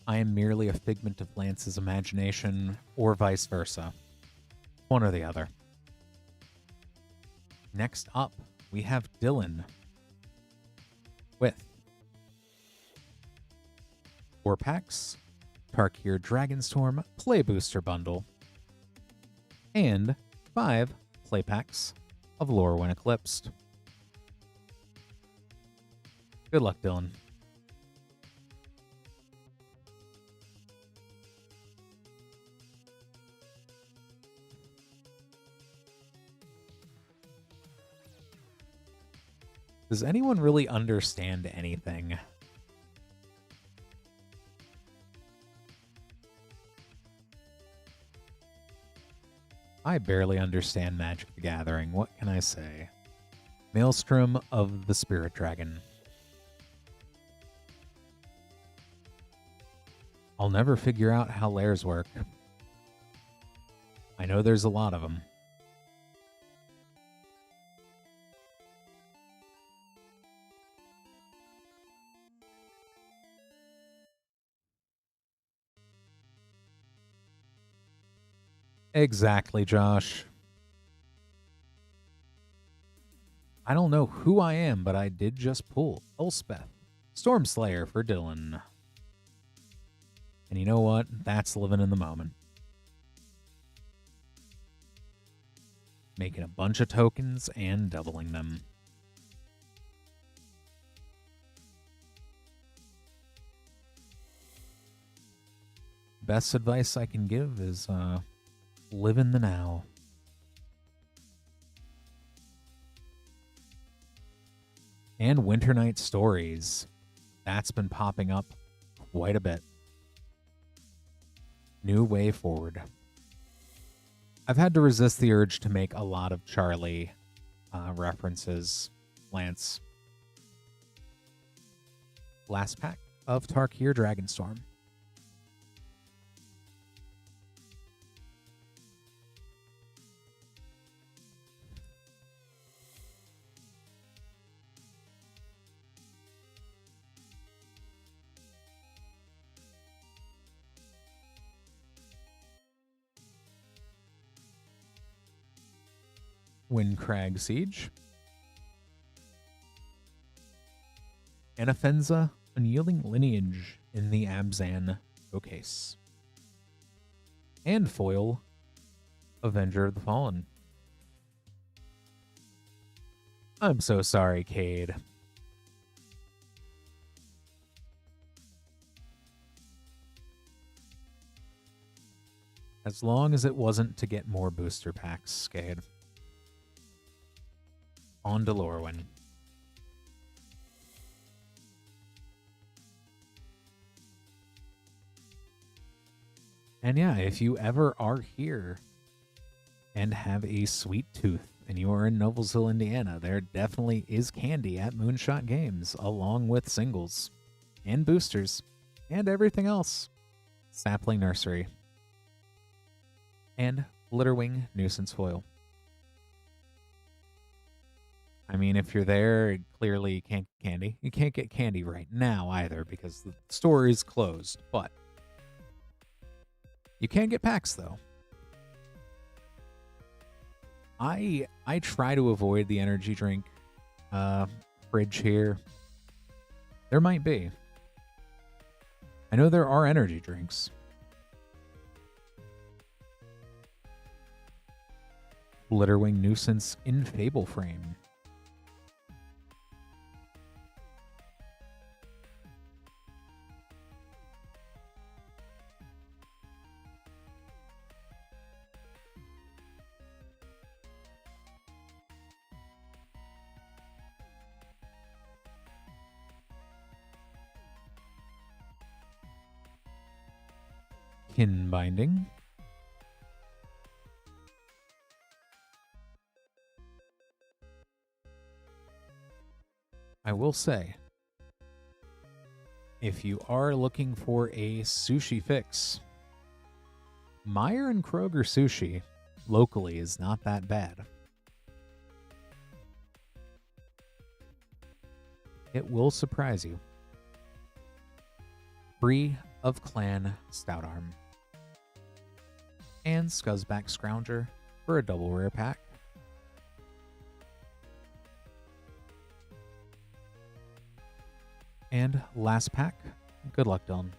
I am merely a figment of Lance's imagination, or vice versa. One or the other. Next up, we have Dylan with 4 packs, Tarkir Dragonstorm Play Booster Bundle, and 5 play packs of Lore When Eclipsed. Good luck, Dylan. Does anyone really understand anything? I barely understand Magic the Gathering. What can I say? Maelstrom of the Spirit Dragon. I'll never figure out how lairs work. I know there's a lot of them. Exactly, Josh. I don't know who I am, but I did just pull Elspeth, Stormslayer for Dylan. And you know what? That's living in the moment. Making a bunch of tokens and doubling them. Best advice I can give is live in the now. And Winter Night Stories. That's been popping up quite a bit. New way forward. I've had to resist the urge to make a lot of Charlie references, Lance. Last pack of Tarkir Dragonstorm. Windcrag Siege. Anafenza, Unyielding Lineage in the Abzan Showcase. And foil, Avenger of the Fallen. I'm so sorry, Cade. As long as it wasn't to get more booster packs, Cade. On to Lorwyn. And yeah, if you ever are here and have a sweet tooth and you are in Noblesville, Indiana, there definitely is candy at Moonshot Games, along with singles and boosters and everything else. Sapling Nursery. And Glitterwing Nuisance Foil. I mean, if you're there, clearly you can't get candy. You can't get candy right now either because the store is closed, but you can get packs though. I try to avoid the energy drink fridge here. There might be. I know there are energy drinks. Glitterwing Nuisance in Fable Frame. Kin Binding. will say, if you are looking for a sushi fix, Meyer and Kroger sushi locally is not that bad. It will surprise you. Free of Clan Stoutarm and Scuzzback Scrounger for a double rare pack. And last pack, good luck, Dylan.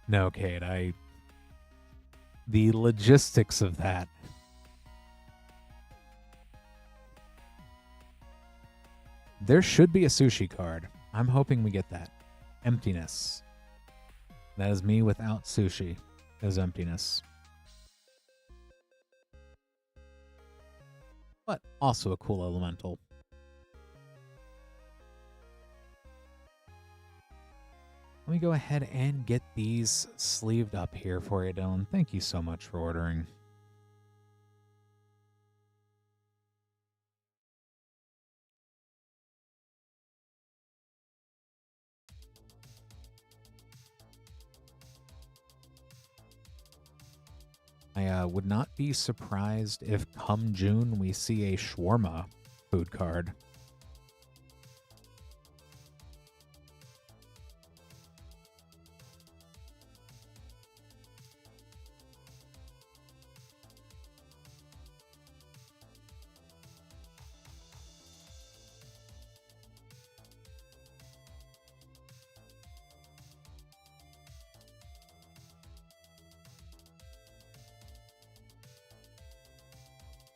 No, Kate, the logistics of that. There should be a sushi card. I'm hoping we get that. Emptiness. That is me without sushi. Is emptiness. But also a cool elemental. Let me go ahead and get these sleeved up here for you, Dylan. Thank you so much for ordering. I would not be surprised if come June we see a shawarma food card.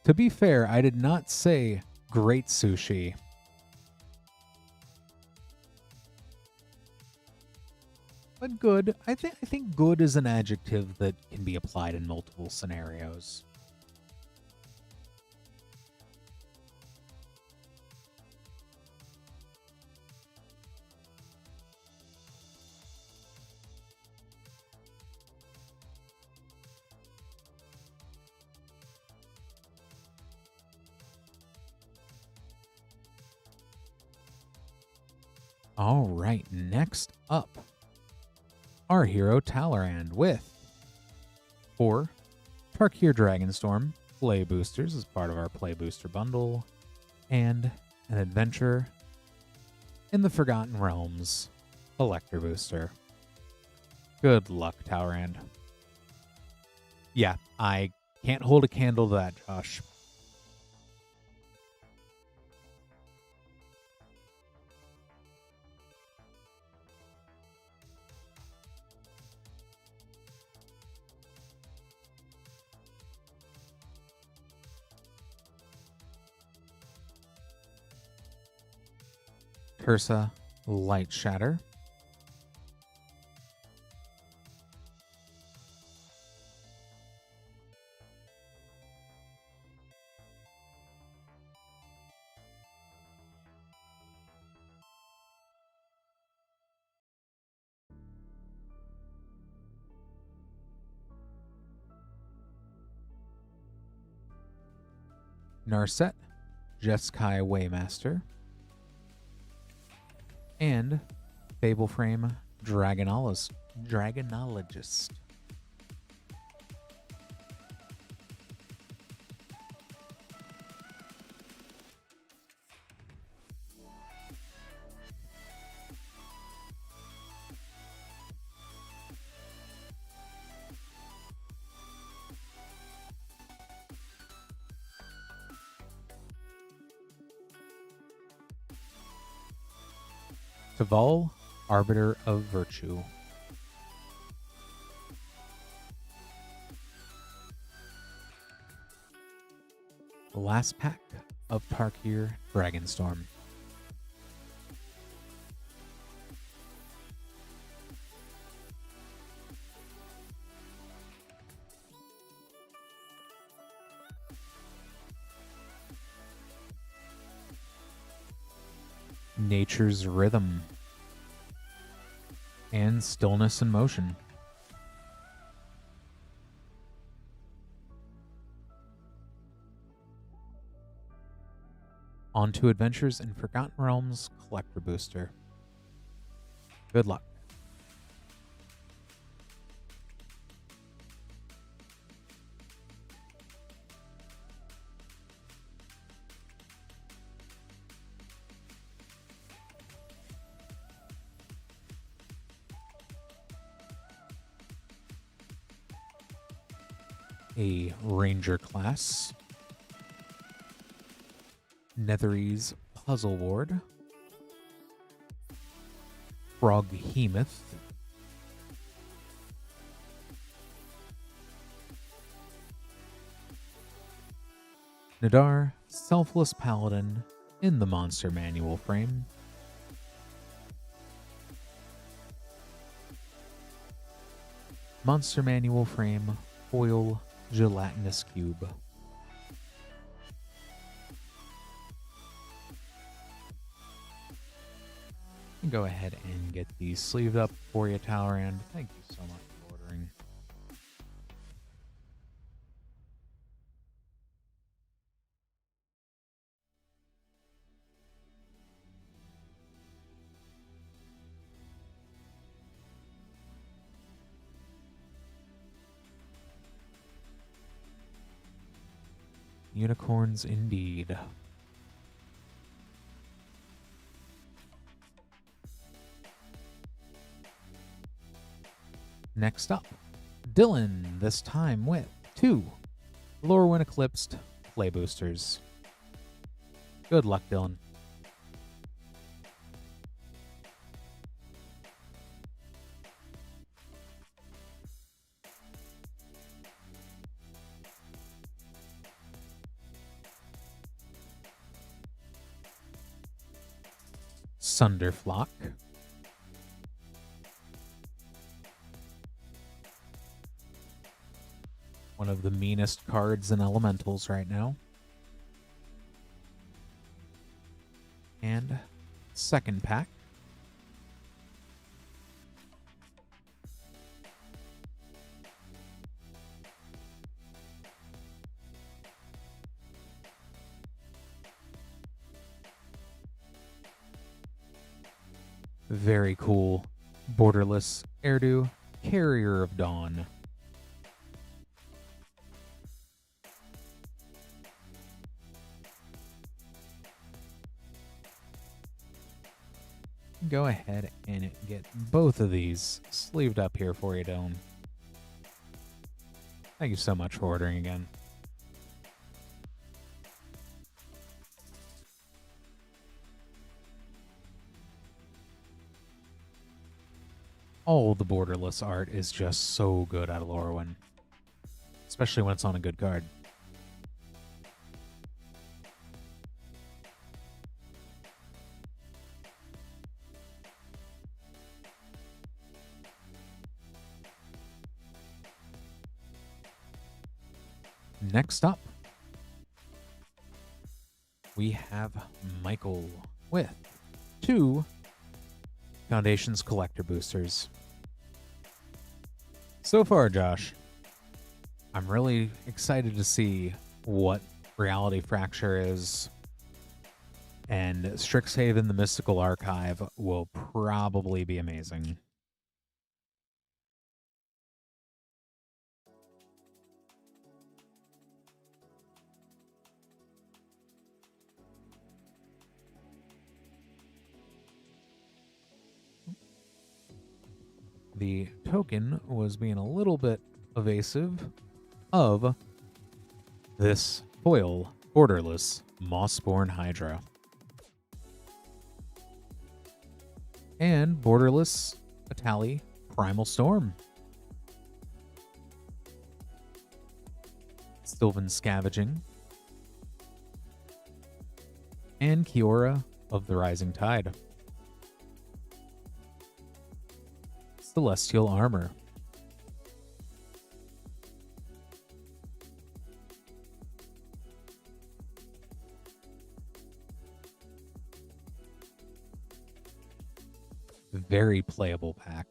To be fair, I did not say great sushi. But good. I think good is an adjective that can be applied in multiple scenarios. All right, next up, our hero Talleyrand with 4 Tarkir Dragonstorm Play Boosters as part of our Play Booster bundle, and an adventure in the Forgotten Realms Elector Booster. Good luck, Talleyrand. Yeah, I can't hold a candle to that, Josh. Cursa Light Shatter. Narset, Jeskai Waymaster, and Fableframe Dragonologist. Taval, Arbiter of Virtue. The last pack of Tarkir Dragonstorm. Nature's Rhythm and Stillness and Motion. On to Adventures in Forgotten Realms Collector Booster. Good luck. A Ranger class. Netherese Puzzle Board. Froghemoth. Nadar, Selfless Paladin in the Monster Manual frame. Monster Manual frame, foil gelatinous cube. Go ahead and get these sleeved up for you, Talrand. Thank you so much for ordering. Unicorns indeed. Next up, Dylan, this time with 2 Lorwyn Eclipsed Play Boosters. Good luck, Dylan. Sunderflock. One of the meanest cards in Elementals right now. And second pack. Very cool. Borderless Erdu, Carrier of Dawn. Go ahead and get both of these sleeved up here for you, Dylan. Thank you so much for ordering again. All the borderless art is just so good out of Lorwyn, especially when it's on a good card. Next up, we have Michael with 2 Foundations Collector Boosters. So far, Josh, I'm really excited to see what Reality Fracture is, and Strixhaven the Mystical Archive will probably be amazing. The token was being a little bit evasive of this foil borderless Mossborn Hydra and borderless Atali Primal Storm. Sylvan Scavenging and Kiora of the Rising Tide. Celestial Armor. Very playable pack.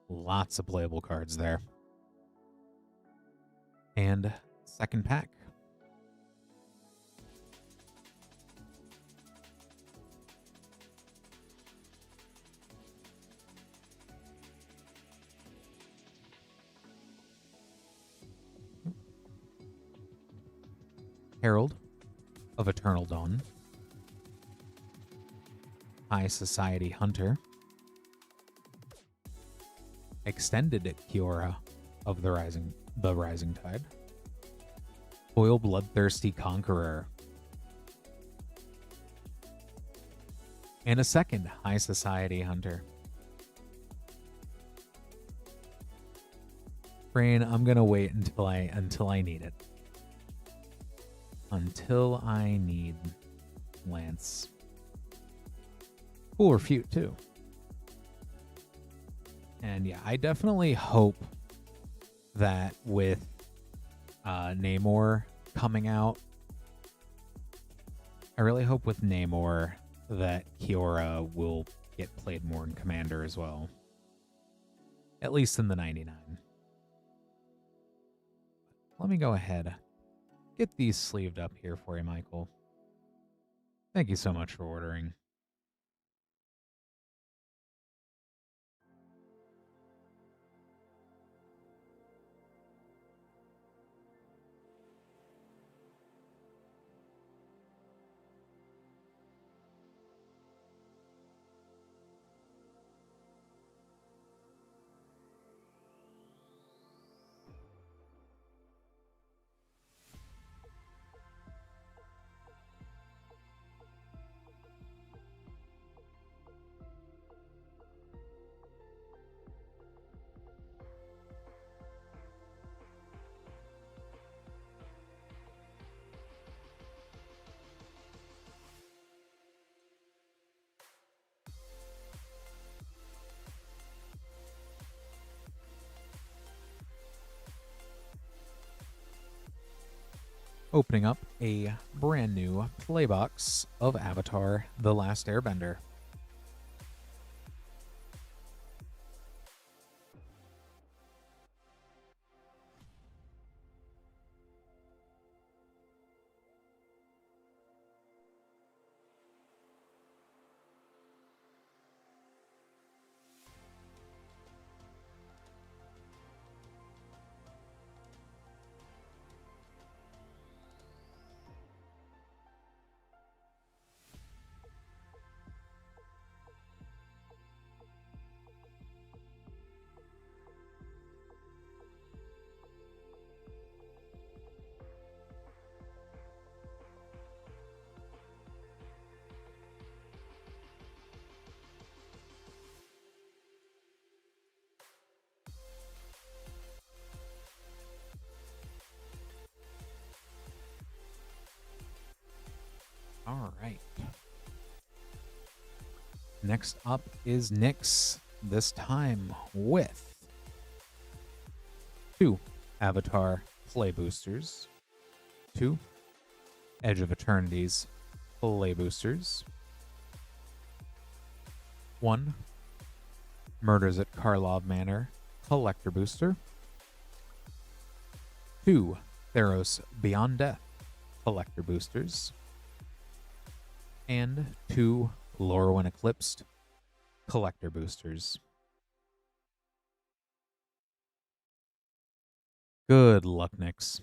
Lots of playable cards there. And second pack. Herald of Eternal Dawn, High Society Hunter, Extended Kiora of the Rising Tide, Foil Bloodthirsty Conqueror, and a second High Society Hunter. Brain, I'm gonna wait until I need it. Until I need Lance. Cool refute too. And yeah, I definitely hope that with Namor coming out, I really hope with Namor that Kiora will get played more in Commander as well. At least in the 99. Let me go ahead. Get these sleeved up here for you, Michael. Thank you so much for ordering. Opening up a brand new playbox of Avatar: The Last Airbender. All right. Next up is Nyx, this time with 2 Avatar Play Boosters, 2 Edge of Eternities Play Boosters, 1 Murders at Karlov Manor Collector Booster, 2 Theros Beyond Death Collector Boosters, and 2 Lorwyn Eclipsed Collector Boosters. Good luck, Nyx.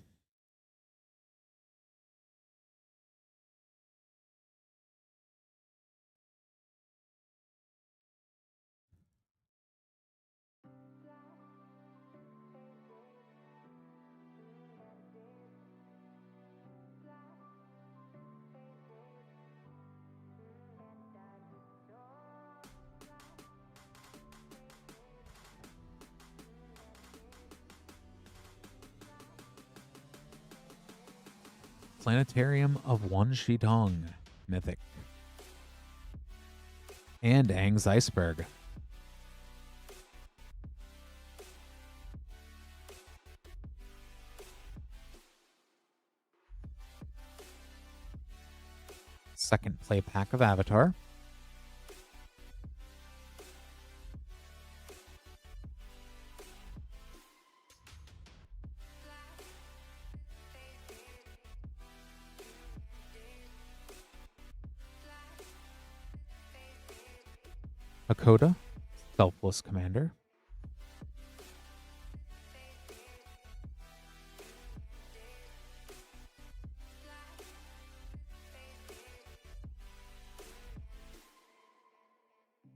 Planetarium of One Shitong, Mythic. And Aang's Iceberg. Second play pack of Avatar. Hakoda, Selfless Commander.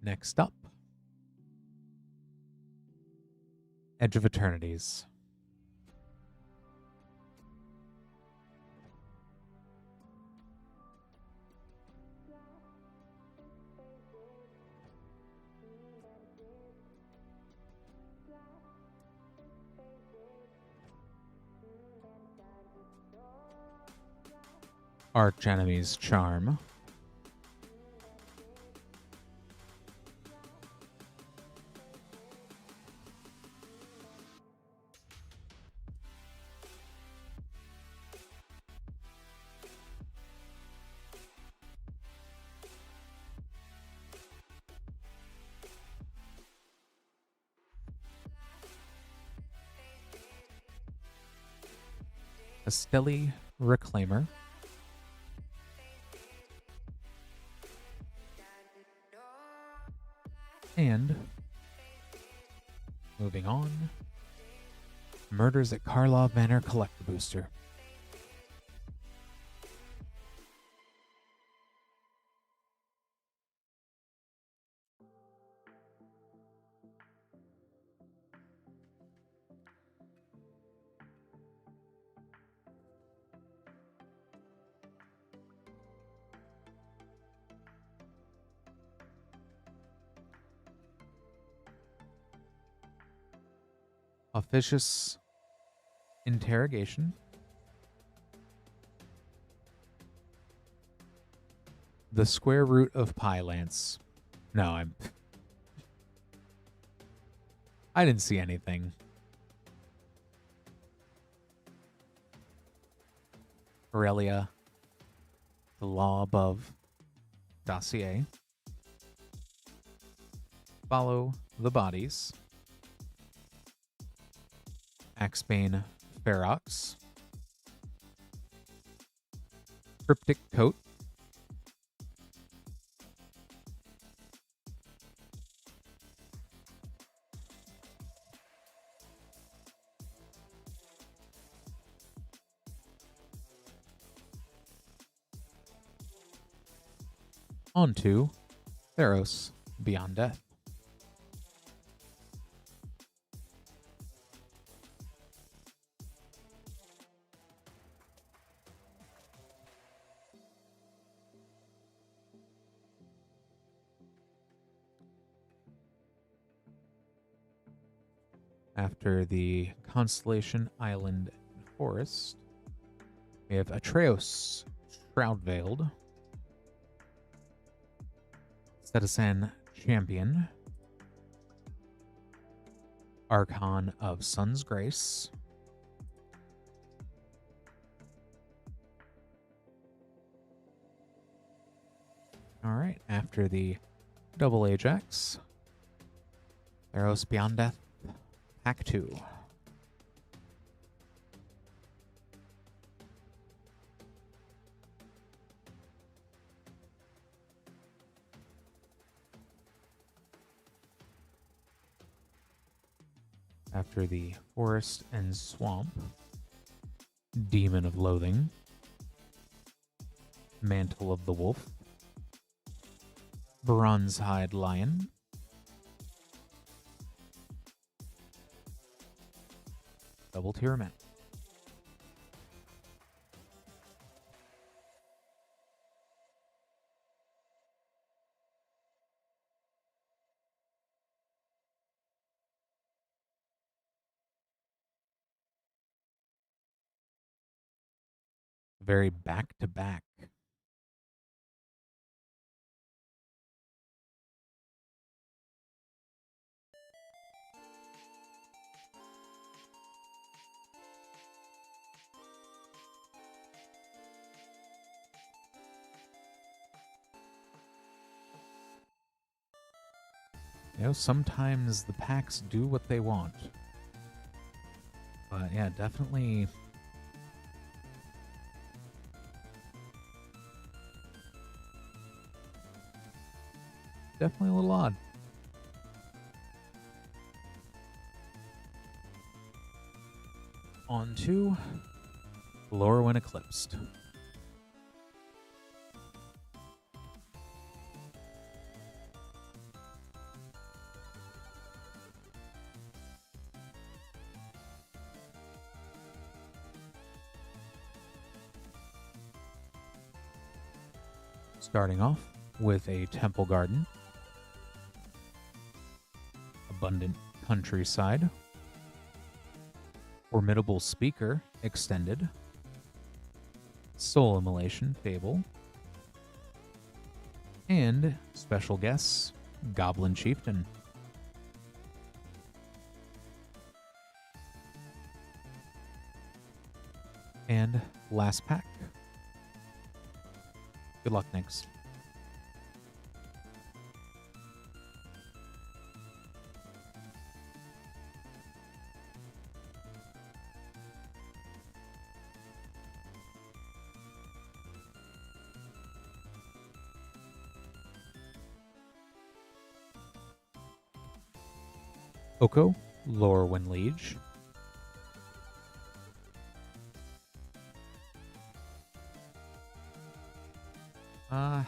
Next up, Edge of Eternities. Archenemy's Charm. Castelli Reclaimer. And moving on, Murders at Karlov Manor Collector Booster. Officious Interrogation. The Square Root of Pi Lance. No, I didn't see anything. Aurelia. The Law Above. Dossier. Follow the Bodies. Axebane Ferox. Cryptic Coat. On to Theros Beyond Death. After the Constellation, Island, and Forest, we have Atreus Shroud-Veiled, Citizen Champion, Archon of Sun's Grace, Alright, after the Double Ajax, Theros Beyond Death, Pack 2. After the Forest and Swamp, Demon of Loathing, Mantle of the Wolf, Bronzehide Lion, Double Tyranid. Very back to back. You know, sometimes the packs do what they want. But yeah, definitely. Definitely a little odd. On to Lore When Eclipsed. Starting off with a temple garden, abundant countryside, formidable speaker extended, soul immolation fable, and special guests goblin chieftain. And last pack. Good luck, next. Oko, Lorwyn Liege.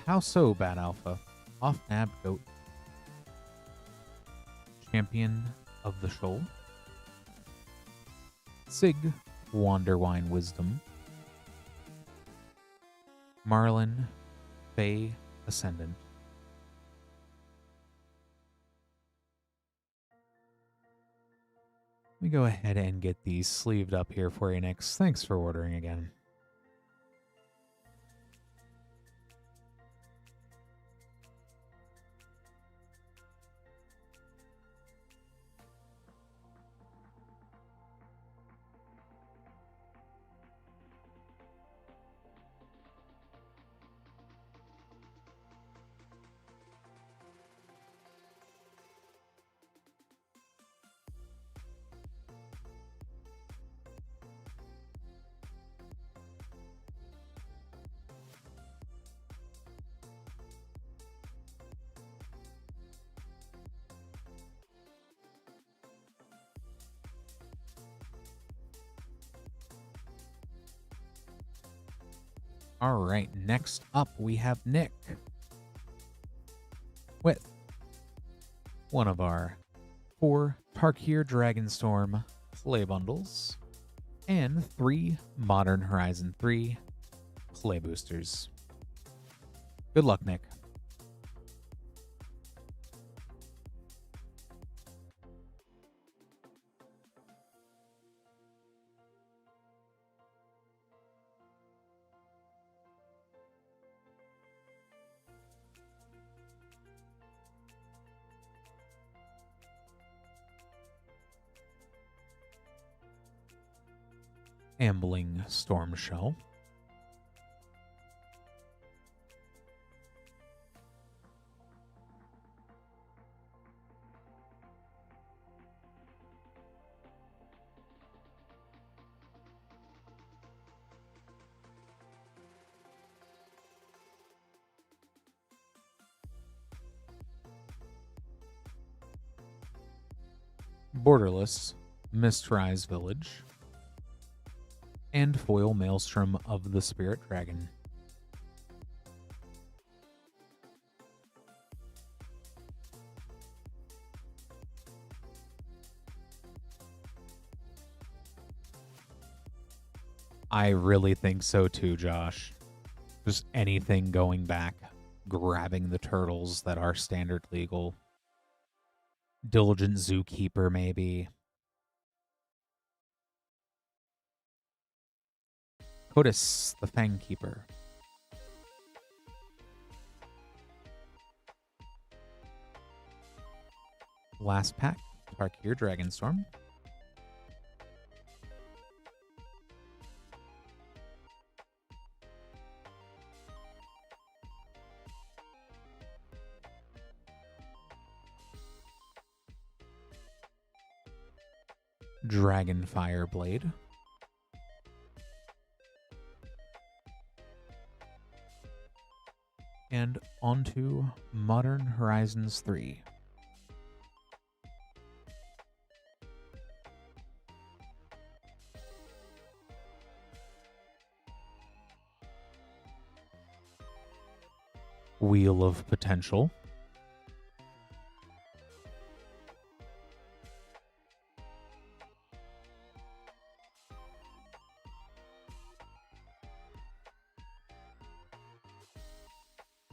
How so, Bad Alpha? Off-nab Goat. Champion of the Shoal. Sig, Wanderwine Wisdom. Marlin, Fae Ascendant. Let me go ahead and get these sleeved up here for you, Nix. Thanks for ordering again. All right, next up we have Nick with one of our 4 Tarkir Dragonstorm play bundles and 3 Modern Horizon 3 play boosters. Good luck, Nick. Ambling Stormshell. Borderless Mistrise Village. And foil Maelstrom of the Spirit Dragon. I really think so too, Josh. Just anything going back, grabbing the turtles that are standard legal. Diligent Zookeeper, maybe. Codis, the Fangkeeper. Last pack, Tarkir Dragonstorm. Dragonfire Blade. And onto Modern Horizons 3. Wheel of Potential.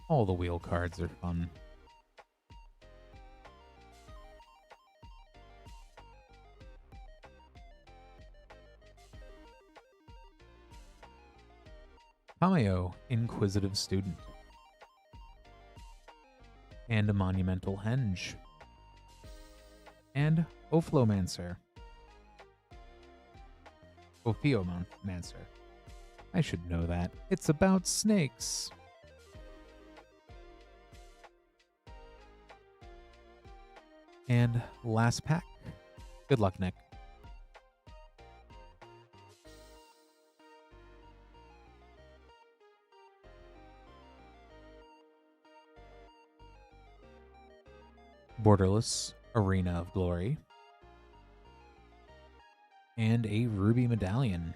All the wheel cards are fun. Tamayo, Inquisitive Student. And a Monumental Henge. And Ophlomancer. Ophiomancer. I should know that. It's about snakes. And last pack. Good luck, Nick. Borderless Arena of Glory. And a Ruby Medallion.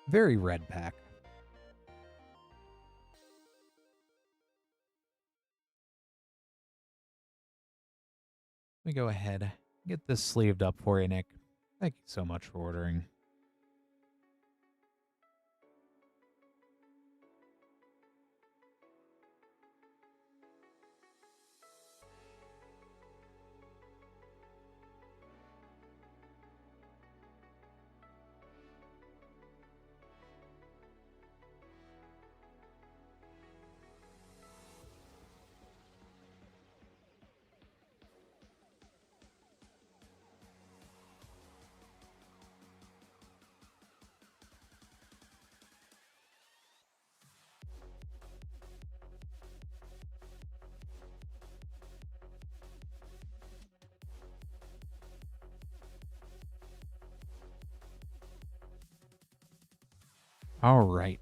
Very red pack. Let me go ahead and get this sleeved up for you, Nick. Thank you so much for ordering. All right.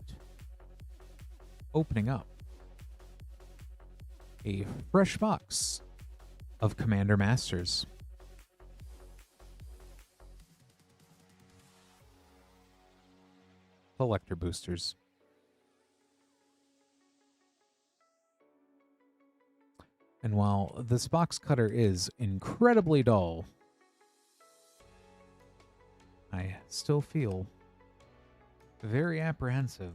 Opening up a fresh box of Commander Masters. Collector boosters. And while this box cutter is incredibly dull, I still feel very apprehensive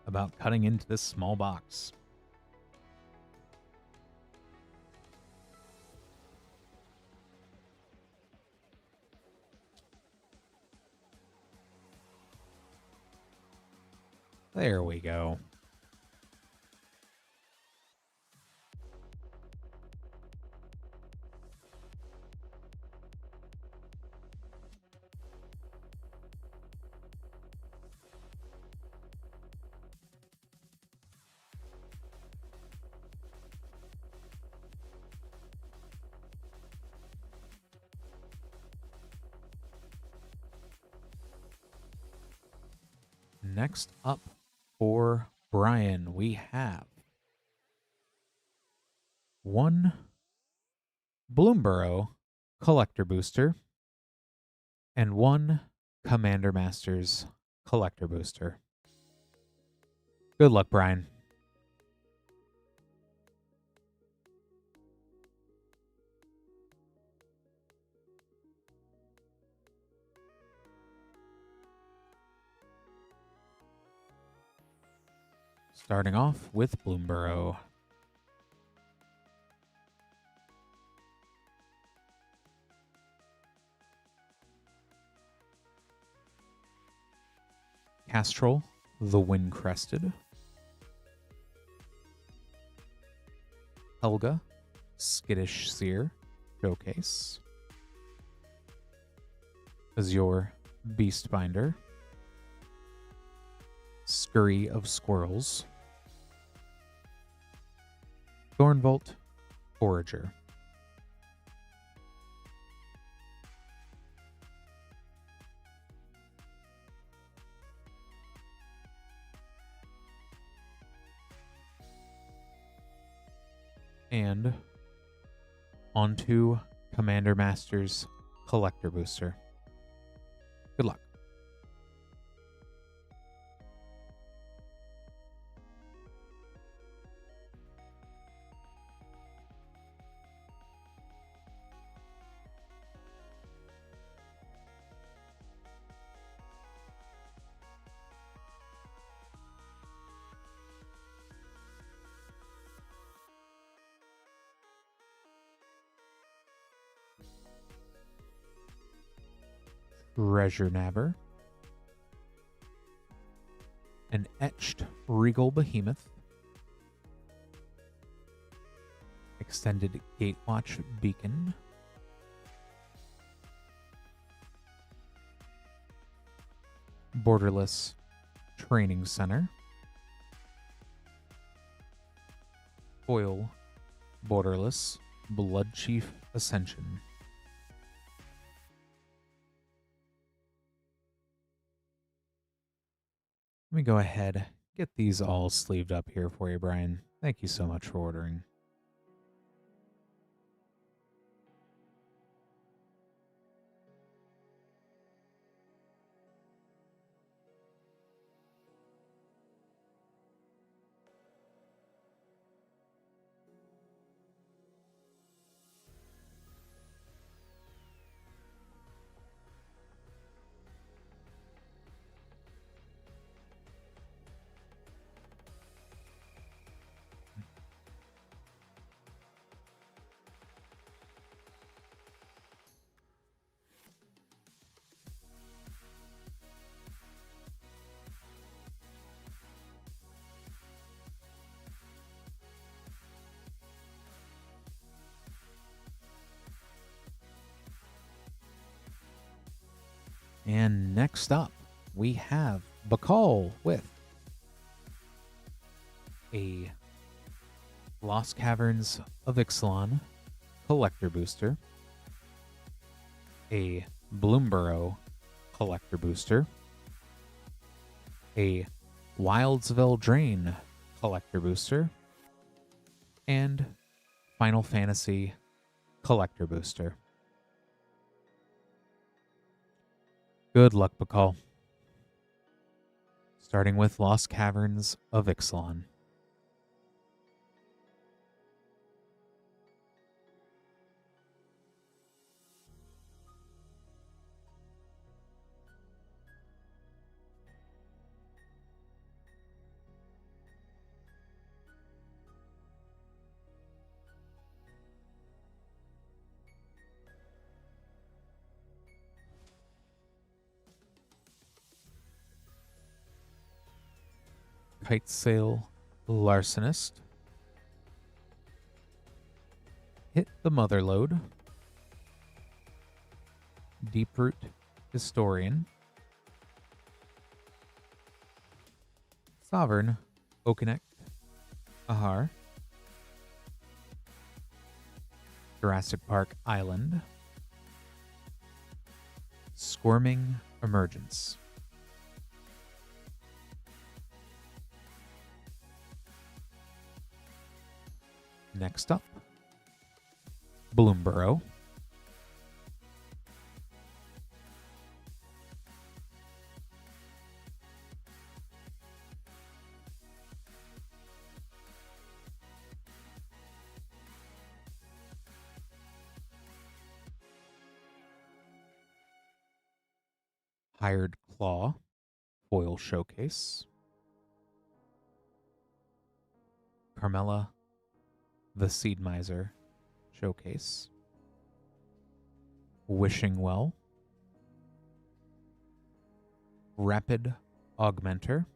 about cutting into this small box. There we go. Next up for Brian, we have one Bloomborough Collector Booster and one Commander Masters Collector Booster. Good luck, Brian. Starting off with Bloomborough. Castrol, the Wind-Crested. Helga, Skittish Seer, Showcase. Azure, Beastbinder. Scurry of Squirrels. Thornvolt, Forager. And onto Commander Masters Collector Booster. Good luck. Treasure Nabber, an etched Regal Behemoth, extended Gatewatch Beacon, Borderless Training Center, foil Borderless Blood Chief Ascension. Let me go ahead, get these all sleeved up here for you, Brian. Thank you so much for ordering. And next up, we have Bakal with a Lost Caverns of Ixalan Collector Booster, a Bloomburrow Collector Booster, a Wilds of Eldraine Collector Booster, and Final Fantasy Collector Booster. Good luck, Bakal. Starting with Lost Caverns of Ixalan. Kitesail Larcenist. Hit the Motherlode. Deeproot Historian. Sovereign Okinek Ahar. Jurassic Park Island. Squirming Emergence. Next up, Bloomburrow. Hired Claw Foil Showcase. Carmella the Seed Miser Showcase. Wishing Well. Rapid Augmenter.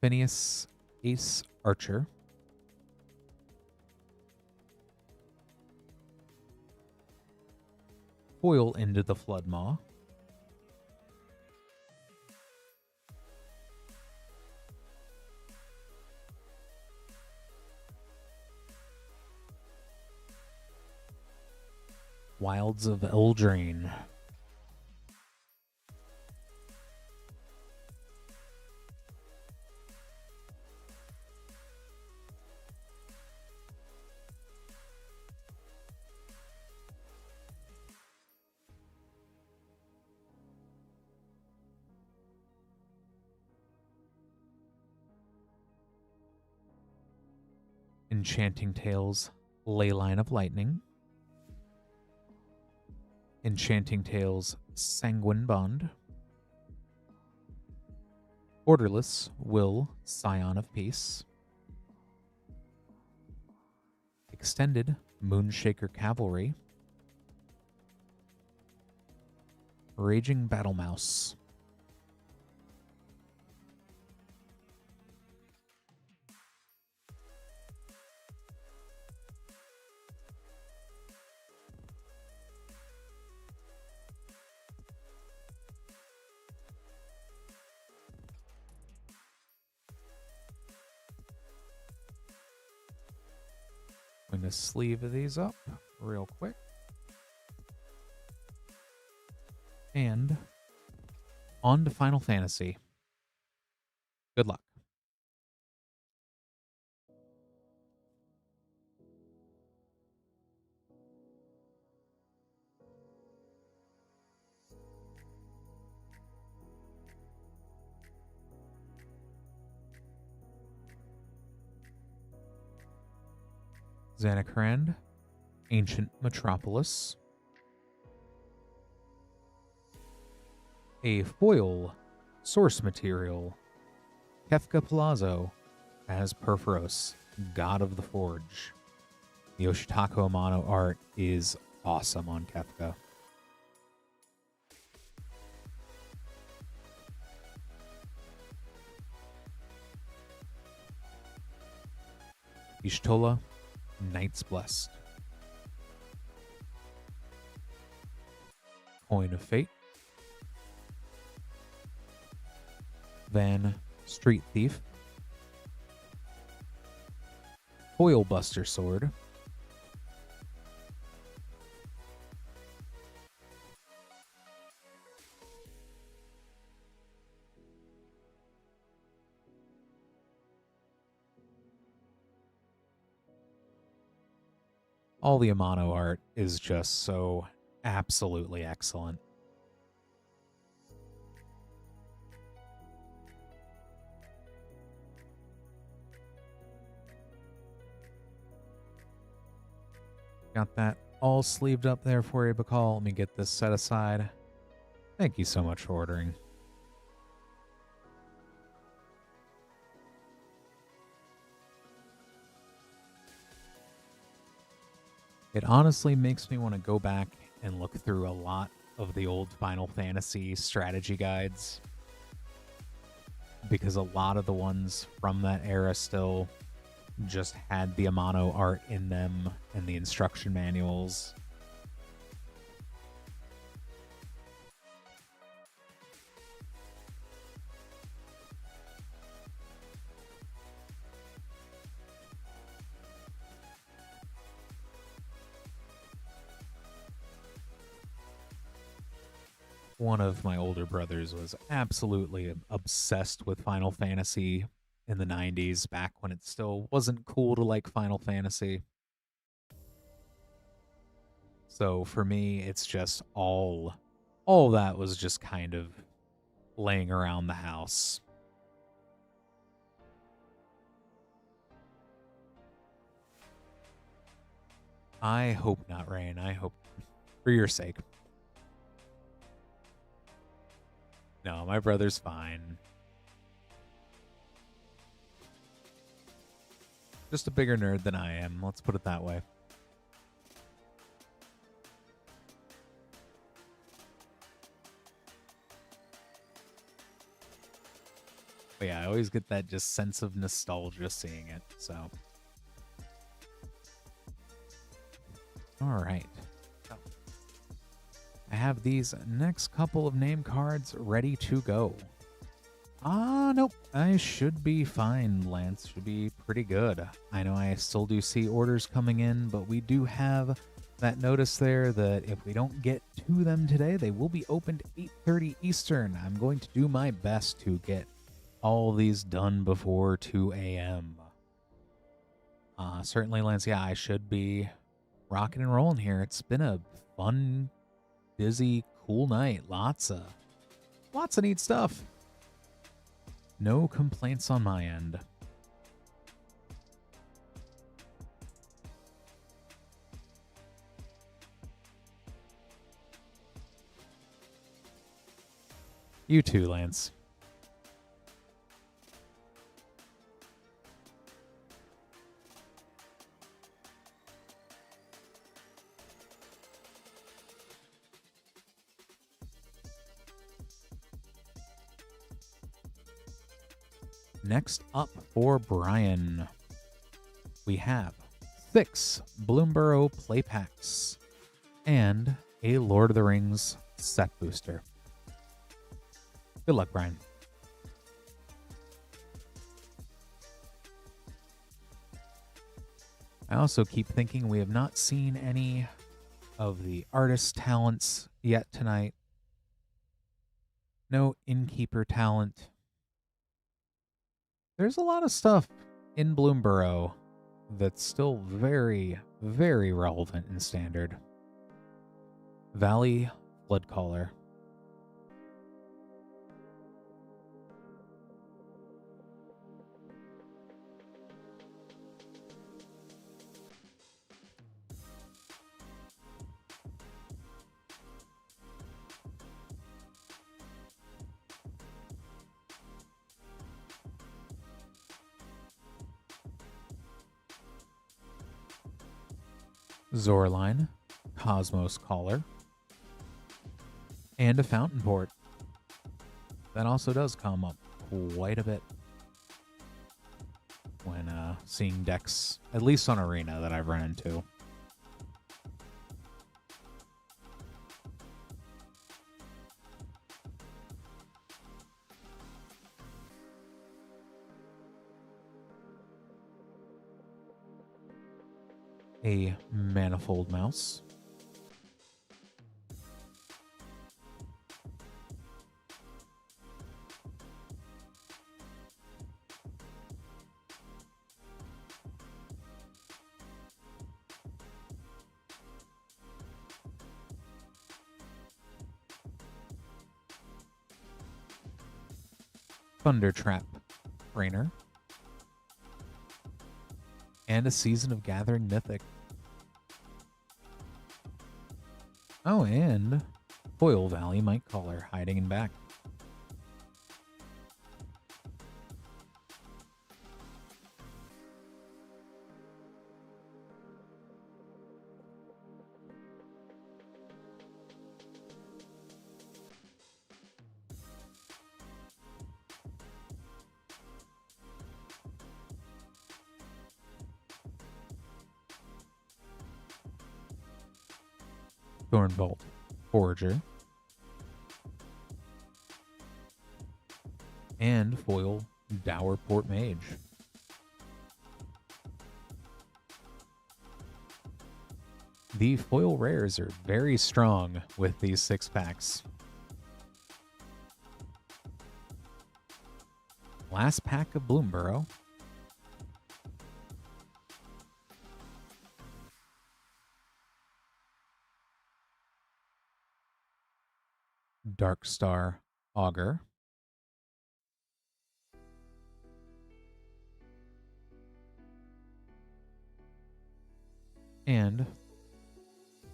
Phineas Ace Archer. Foil Into the Floodmaw. Wilds of Eldraine. Enchanting Tales Leyline of Lightning. Enchanting Tales Sanguine Bond. Borderless Will Scion of Peace. Extended Moonshaker Cavalry, Raging Battle Mouse, I'm going to sleeve these up real quick. And on to Final Fantasy. Good luck. Xanakrand, Ancient Metropolis. A foil source material, Kefka Palazzo as Perforos, God of the Forge. The Yoshitaka Amano art is awesome on Kefka. Ishtola, Knights Blessed. Coin of Fate. Van, Street Thief. Foil Buster Sword. All the Amano art is just so absolutely excellent. Got that all sleeved up there for you, Bacall. Let me get this set aside. Thank you so much for ordering. It honestly makes me want to go back and look through a lot of the old Final Fantasy strategy guides, because a lot of the ones from that era still just had the Amano art in them and the instruction manuals. One of my older brothers was absolutely obsessed with Final Fantasy in the 90s, back when it still wasn't cool to like Final Fantasy. So for me, it's just all that was just kind of laying around the house. I hope not, Rain. I hope for your sake. No, my brother's fine. Just a bigger nerd than I am, let's put it that way. But yeah, I always get that just sense of nostalgia seeing it, so. All right. I have these next couple of name cards ready to go. Nope. I should be fine, Lance. Should be pretty good. I know I still do see orders coming in, but we do have that notice there that if we don't get to them today, they will be opened 8:30 Eastern. I'm going to do my best to get all these done before 2 a.m. Certainly, Lance, yeah, I should be rocking and rolling here. It's been a fun, busy, cool night. Lots of neat stuff. No complaints on my end. You too, Lance. Next up for Brian, we have 6 Bloomborough play packs and a Lord of the Rings set booster. Good luck, Brian. I also keep thinking we have not seen any of the artist talents yet tonight. No innkeeper talent. There's a lot of stuff in Bloomborough that's still very, very relevant in Standard. Valley Floodcaller. Zorline, Cosmos Caller, and a Fountain Port. That also does come up quite a bit when seeing decks, at least on Arena, that I've run into. A Manifold Mouse. Thundertrap Trainer. And a Season of Gathering Mythic. Oh, and Foil Valley Mightcaller hiding in back. Thornbolt Forager, and foil Dowerport Mage. The foil rares are very strong with these 6 packs. Last pack of Bloomborough. Darkstar Augur. And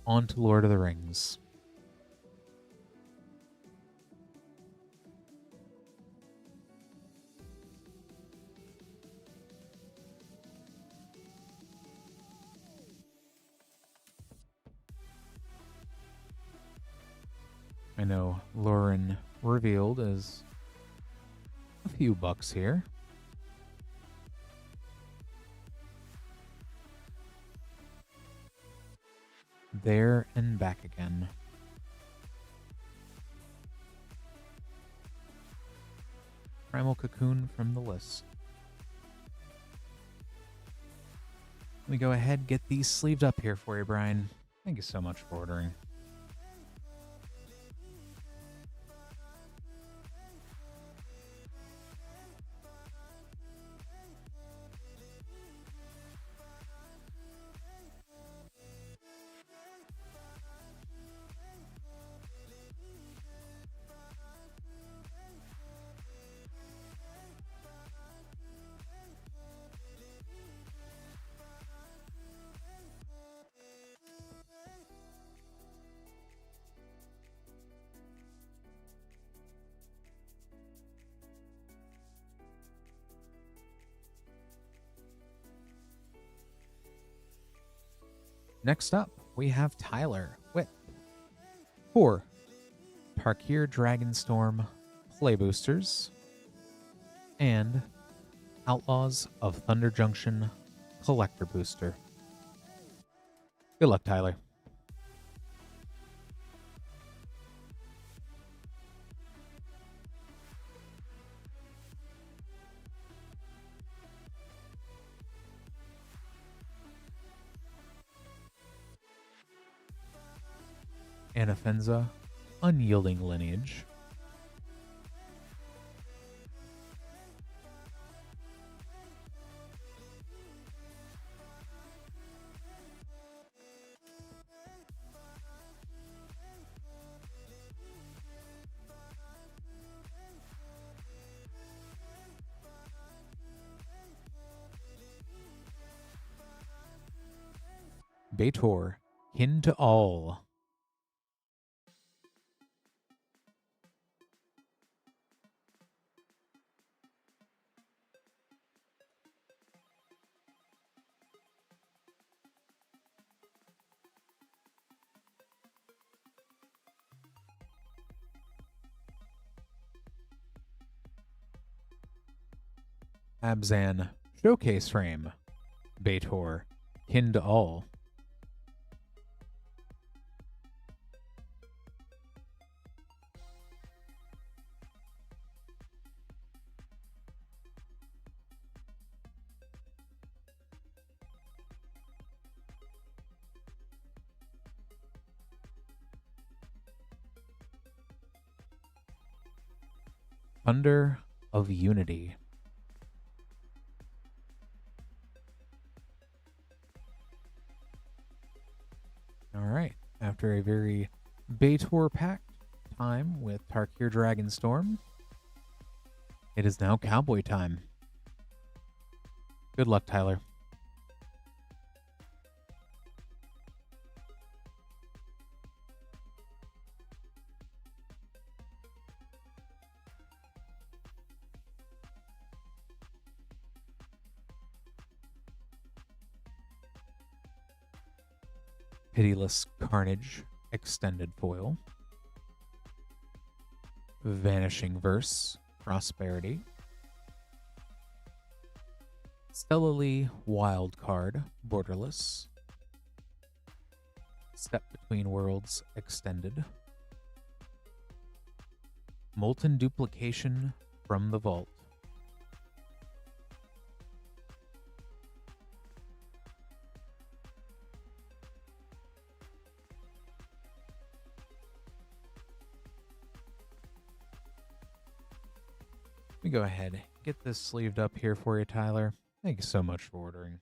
on to Lord of the Rings. I know Lauren revealed is a few bucks here. There and back again. Primal Cocoon from the list. Let me go ahead, get these sleeved up here for you, Brian. Thank you so much for ordering. Next up, we have Tyler with 4 Tarkir Dragonstorm play boosters and Outlaws of Thunder Junction Collector Booster. Good luck, Tyler. Anafenza, Unyielding Lineage. Baitor, Kin to All. Abzan, Showcase Frame. Baitor, Kin to All. Thunder of Unity. All right. After a very Baitor packed time with Tarkir Dragonstorm, it is now Cowboy time. Good luck, Tyler. Pitiless Carnage, Extended Foil. Vanishing Verse, Prosperity. Stellarly Wildcard, Borderless. Step Between Worlds, Extended. Molten Duplication from the Vault. Let me go ahead and get this sleeved up here for you, Tyler. Thank you so much for ordering.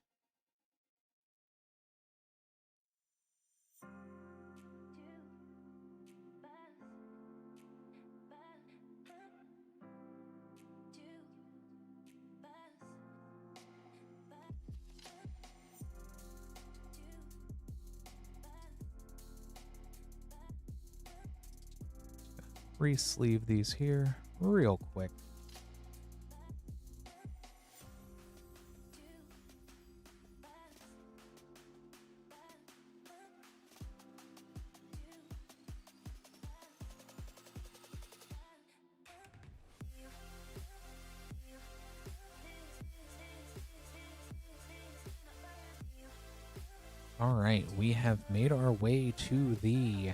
Re-sleeve these here real quick. All right, we have made our way to the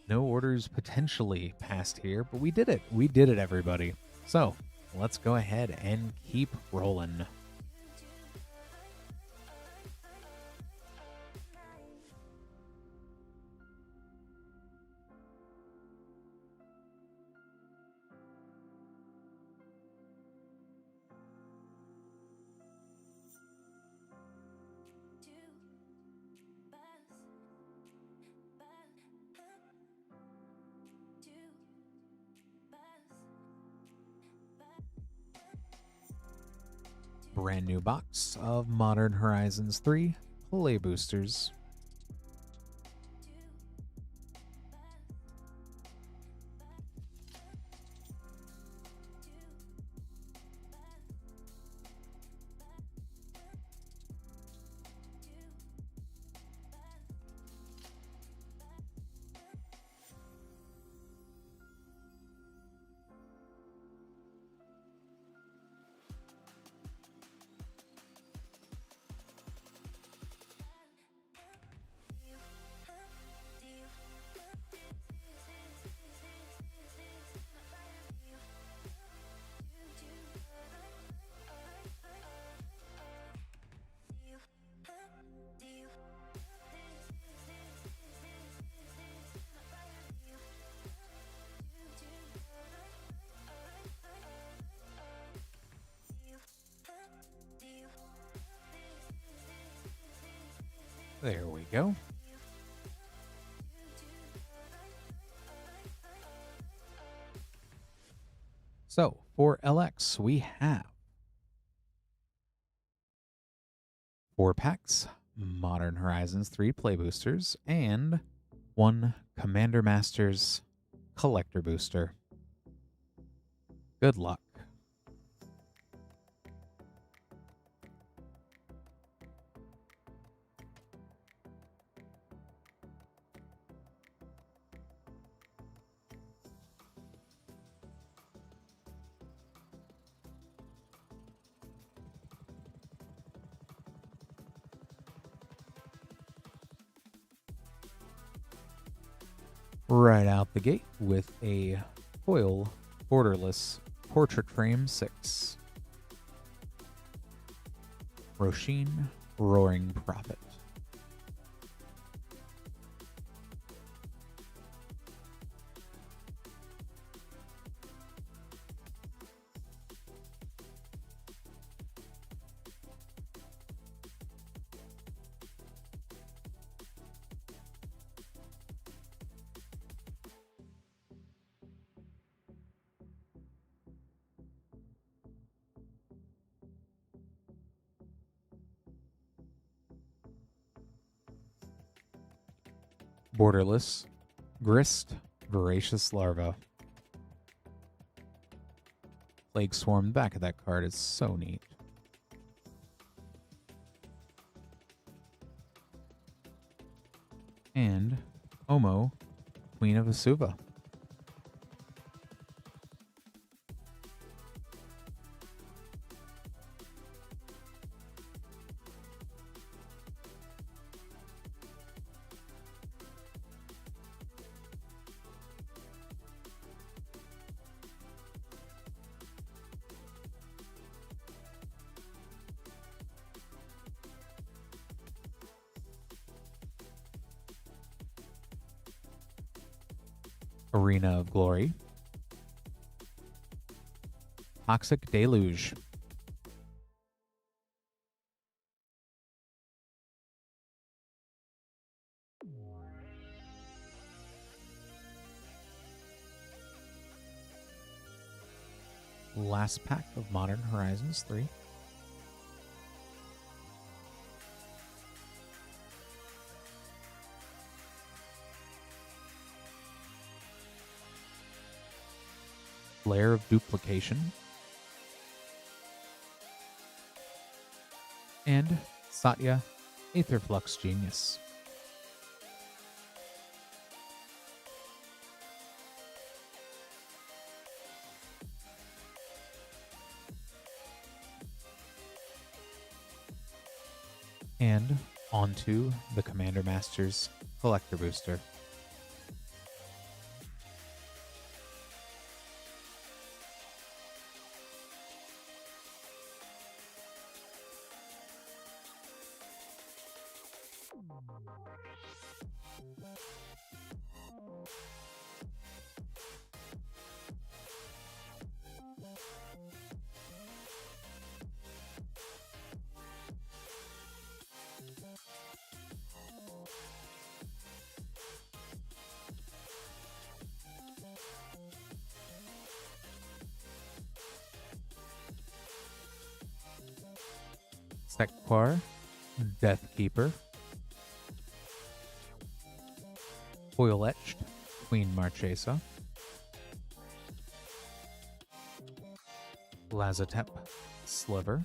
no orders potentially passed here, but we did it. We did it, everybody. So let's go ahead and keep rolling. Brand new box of Modern Horizons 3 Play Boosters. There we go. So for LX, we have 4 packs, Modern Horizons 3 play boosters, and 1 Commander Masters collector booster. Good luck. Right out the gate with a foil borderless portrait frame 6. Roshin, Roaring Prophet. Borderless, Grist, Voracious Larva. Plague Swarm, the back of that card is so neat. And Omo, Queen of Asuva. Arena of Glory. Toxic Deluge. Last pack of Modern Horizons 3. Lair of Duplication. And Satya, Aetherflux Genius. And onto the Commander Masters Collector Booster. Sequar, Deathkeeper, Foil Etched, Queen Marchesa, Lazotep, Sliver,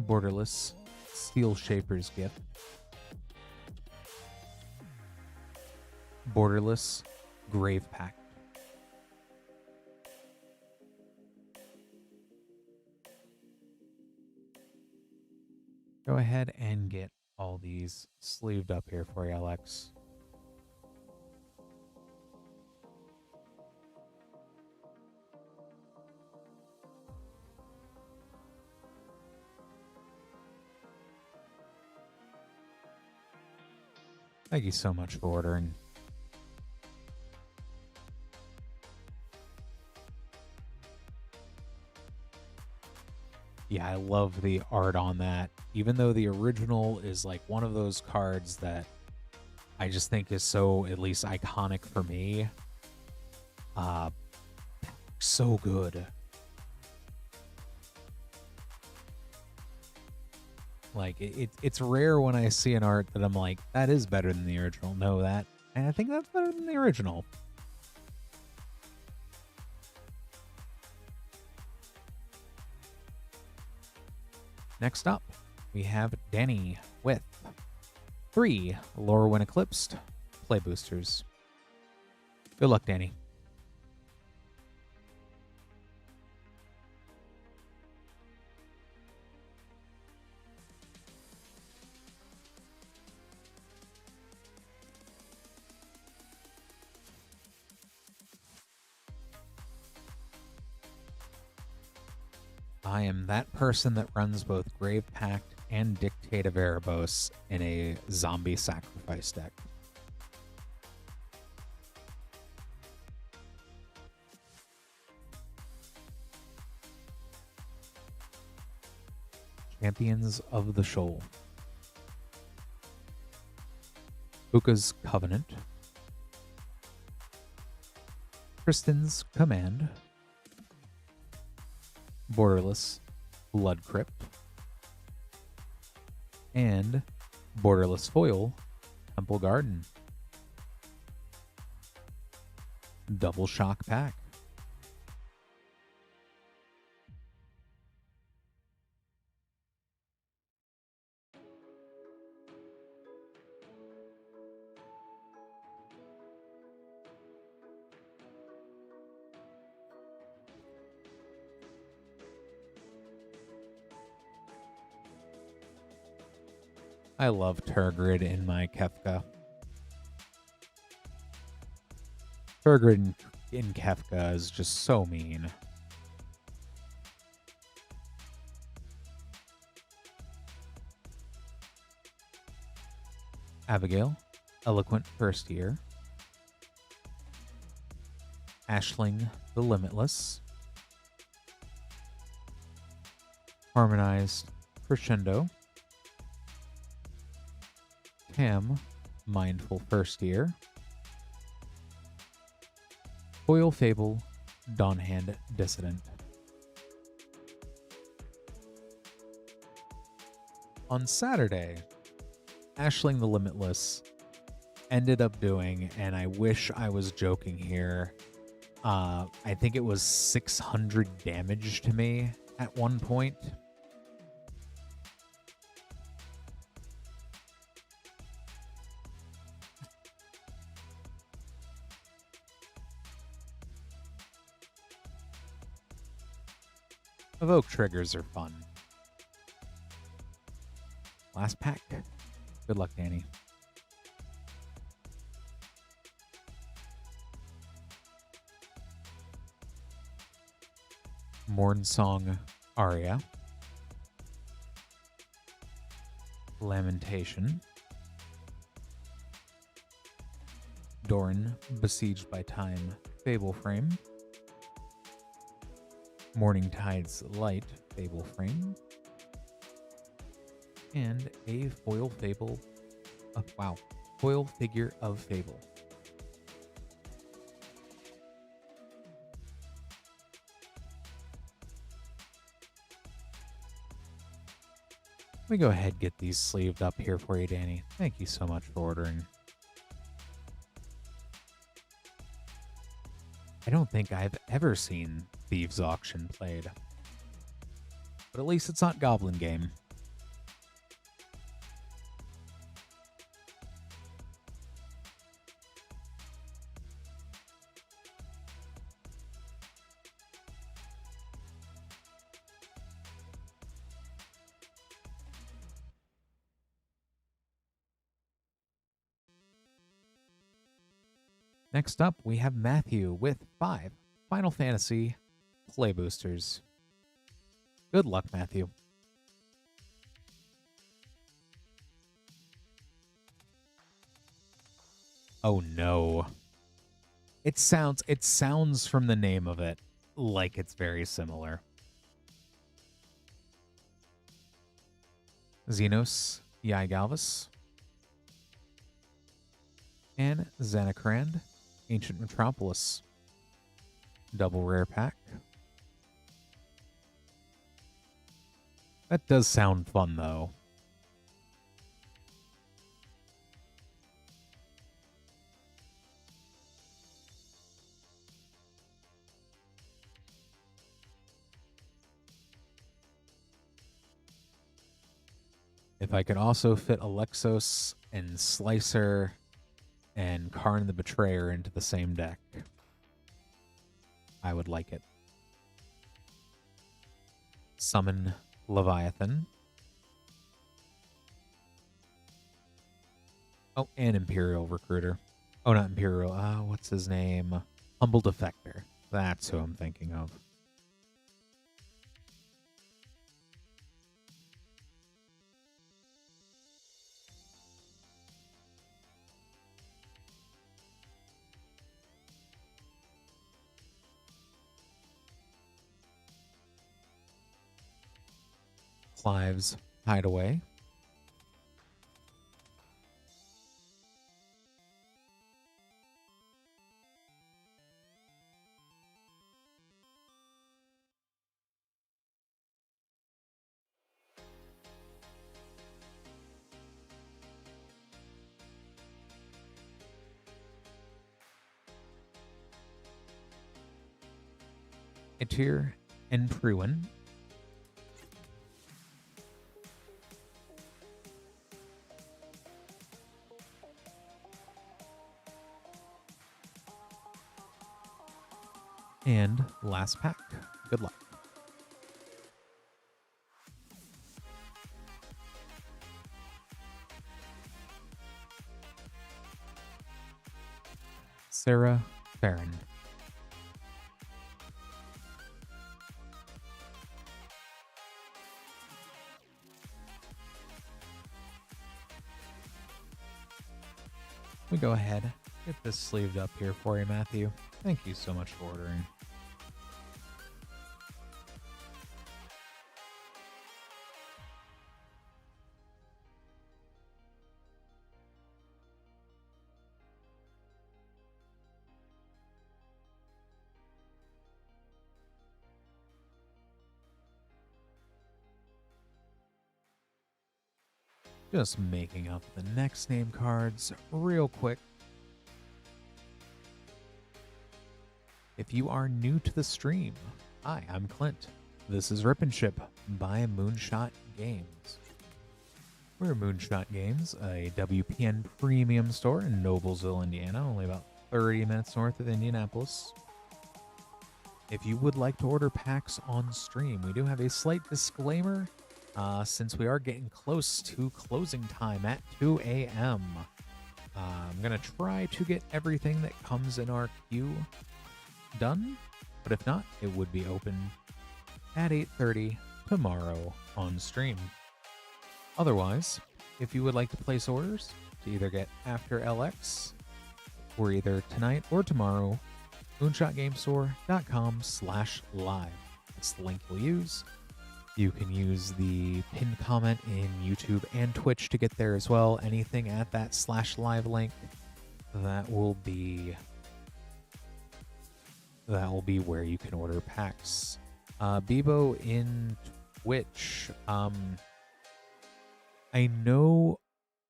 Borderless, Steel Shaper's Gift, Borderless, Grave Pact. Go ahead and get all these sleeved up here for you, Alex. Thank you so much for ordering. Yeah, I love the art on that. Even though the original is like one of those cards that I just think is so, at least iconic for me. So good. Like, it's rare when I see an art that I'm like, that is better than the original. No, that, and I think that's better than the original. Next up, we have Danny with 3 Lore When Eclipsed play boosters. Good luck, Danny. I am that person that runs both Grave Pact and Dictate of Erebos in a zombie sacrifice deck. Champions of the Shoal. Buka's Covenant. Tristan's Command. Borderless Blood Crypt. And Borderless Foil Temple Garden. Double Shock Pack. I love Tergrid in my Kefka. Tergrid in Kefka is just so mean. Abigail, Eloquent First Year. Ashling the Limitless. Harmonized Crescendo. Tam, Mindful First Year. Foil Fable, Dawnhand Dissident. On Saturday, Ashling the Limitless ended up doing, and I wish I was joking here, I think it was 600 damage to me at one point. Evoke triggers are fun. Last pack. Good luck, Danny. Mornsong Aria. Lamentation. Doran, Besieged by Time, Fable Frame. Morningtide's Light, Fable Frame. And a foil fable. Foil figure of Fable. Let me go ahead and get these sleeved up here for you, Danny. Thank you so much for ordering. I don't think I've ever seen Thieves Auction played. But at least it's not Goblin Game. Next up, we have Matthew with 5 Final Fantasy play boosters. Good luck, Matthew. Oh no. It sounds from the name of it like it's very similar. Xenos Galvus, and Xanacrand, Ancient Metropolis. Double rare pack. That does sound fun, though. If I could also fit Alexos and Slicer and Karn the Betrayer into the same deck, I would like it. Summon Leviathan. Oh, and Imperial Recruiter. Oh, not Imperial. What's his name? Humble Defector. That's who I'm thinking of. Clive's Hideaway. Tarkir and Pruin. And last pack. Good luck. Sarah Farron. We go ahead, get this sleeved up here for you, Matthew. Thank you so much for ordering. Just making up the next name cards real quick. If you are new to the stream, hi, I'm Clint. This is Rip and Ship by Moonshot Games. We're Moonshot Games, a WPN premium store in Noblesville, Indiana, only about 30 minutes north of Indianapolis. If you would like to order packs on stream, we do have a slight disclaimer. Since we are getting close to closing time at 2 a.m., I'm going to try to get everything that comes in our queue done, but if not, it would be open at 8:30 tomorrow on stream. Otherwise, if you would like to place orders to either get After LX or either tonight or tomorrow, moonshotgamestore.com/live. That's the link you'll use. You can use the pinned comment in YouTube and Twitch to get there as well. Anything at that /live link, that will be where you can order packs. Bebo in Twitch. I know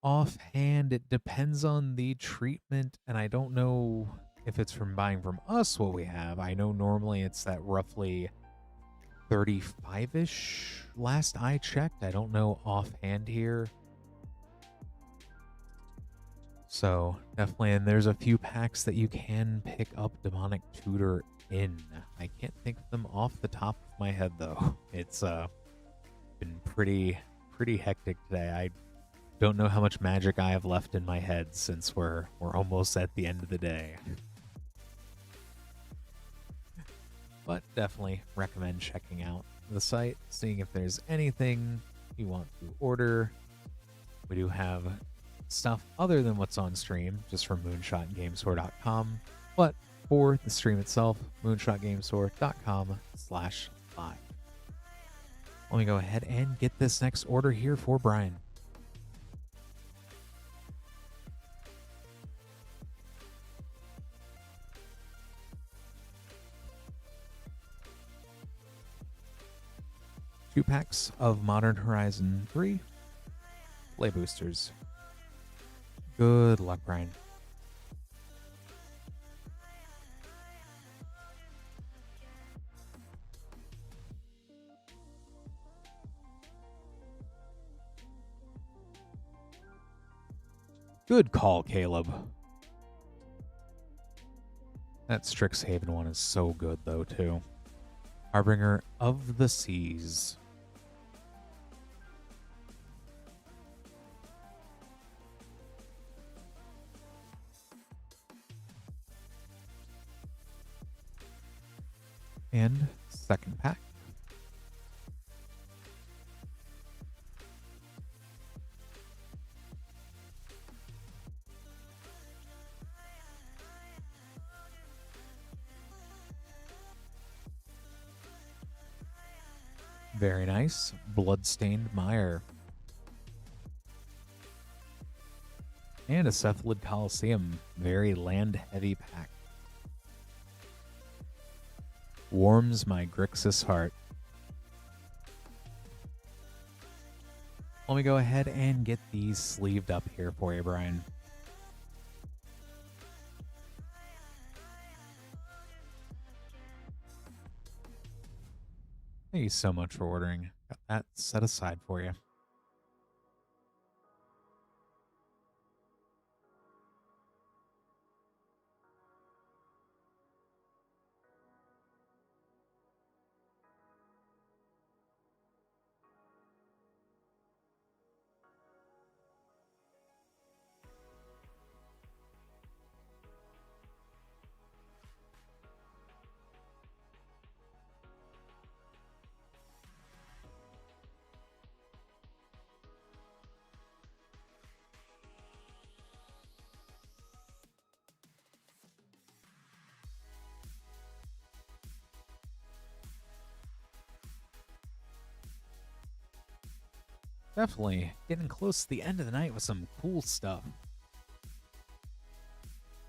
offhand it depends on the treatment, and I don't know if it's from buying from us what we have. I know normally it's that roughly 35-ish last I checked. I don't know offhand here. So definitely, and there's a few packs that you can pick up Demonic Tutor in. I can't think of them off the top of my head though. It's been pretty hectic today. I don't know how much magic I have left in my head since we're almost at the end of the day. But definitely recommend checking out the site, seeing if there's anything you want to order. We do have stuff other than what's on stream, just from moonshotgamestore.com. But for the stream itself, moonshotgamestore.com/live. Let me go ahead and get this next order here for Brian. Two packs of Modern Horizon 3 play boosters. Good luck, Brian. Good call, Caleb. That Strixhaven one is so good, though, too. Harbinger of the Seas. And second pack. Very nice. Bloodstained Mire. And a Cephalid Coliseum. Very land-heavy pack. Warms my Grixis heart. Let me go ahead and get these sleeved up here for you, Brian. Thank you so much for ordering. Got that set aside for you. Definitely getting close to the end of the night with some cool stuff.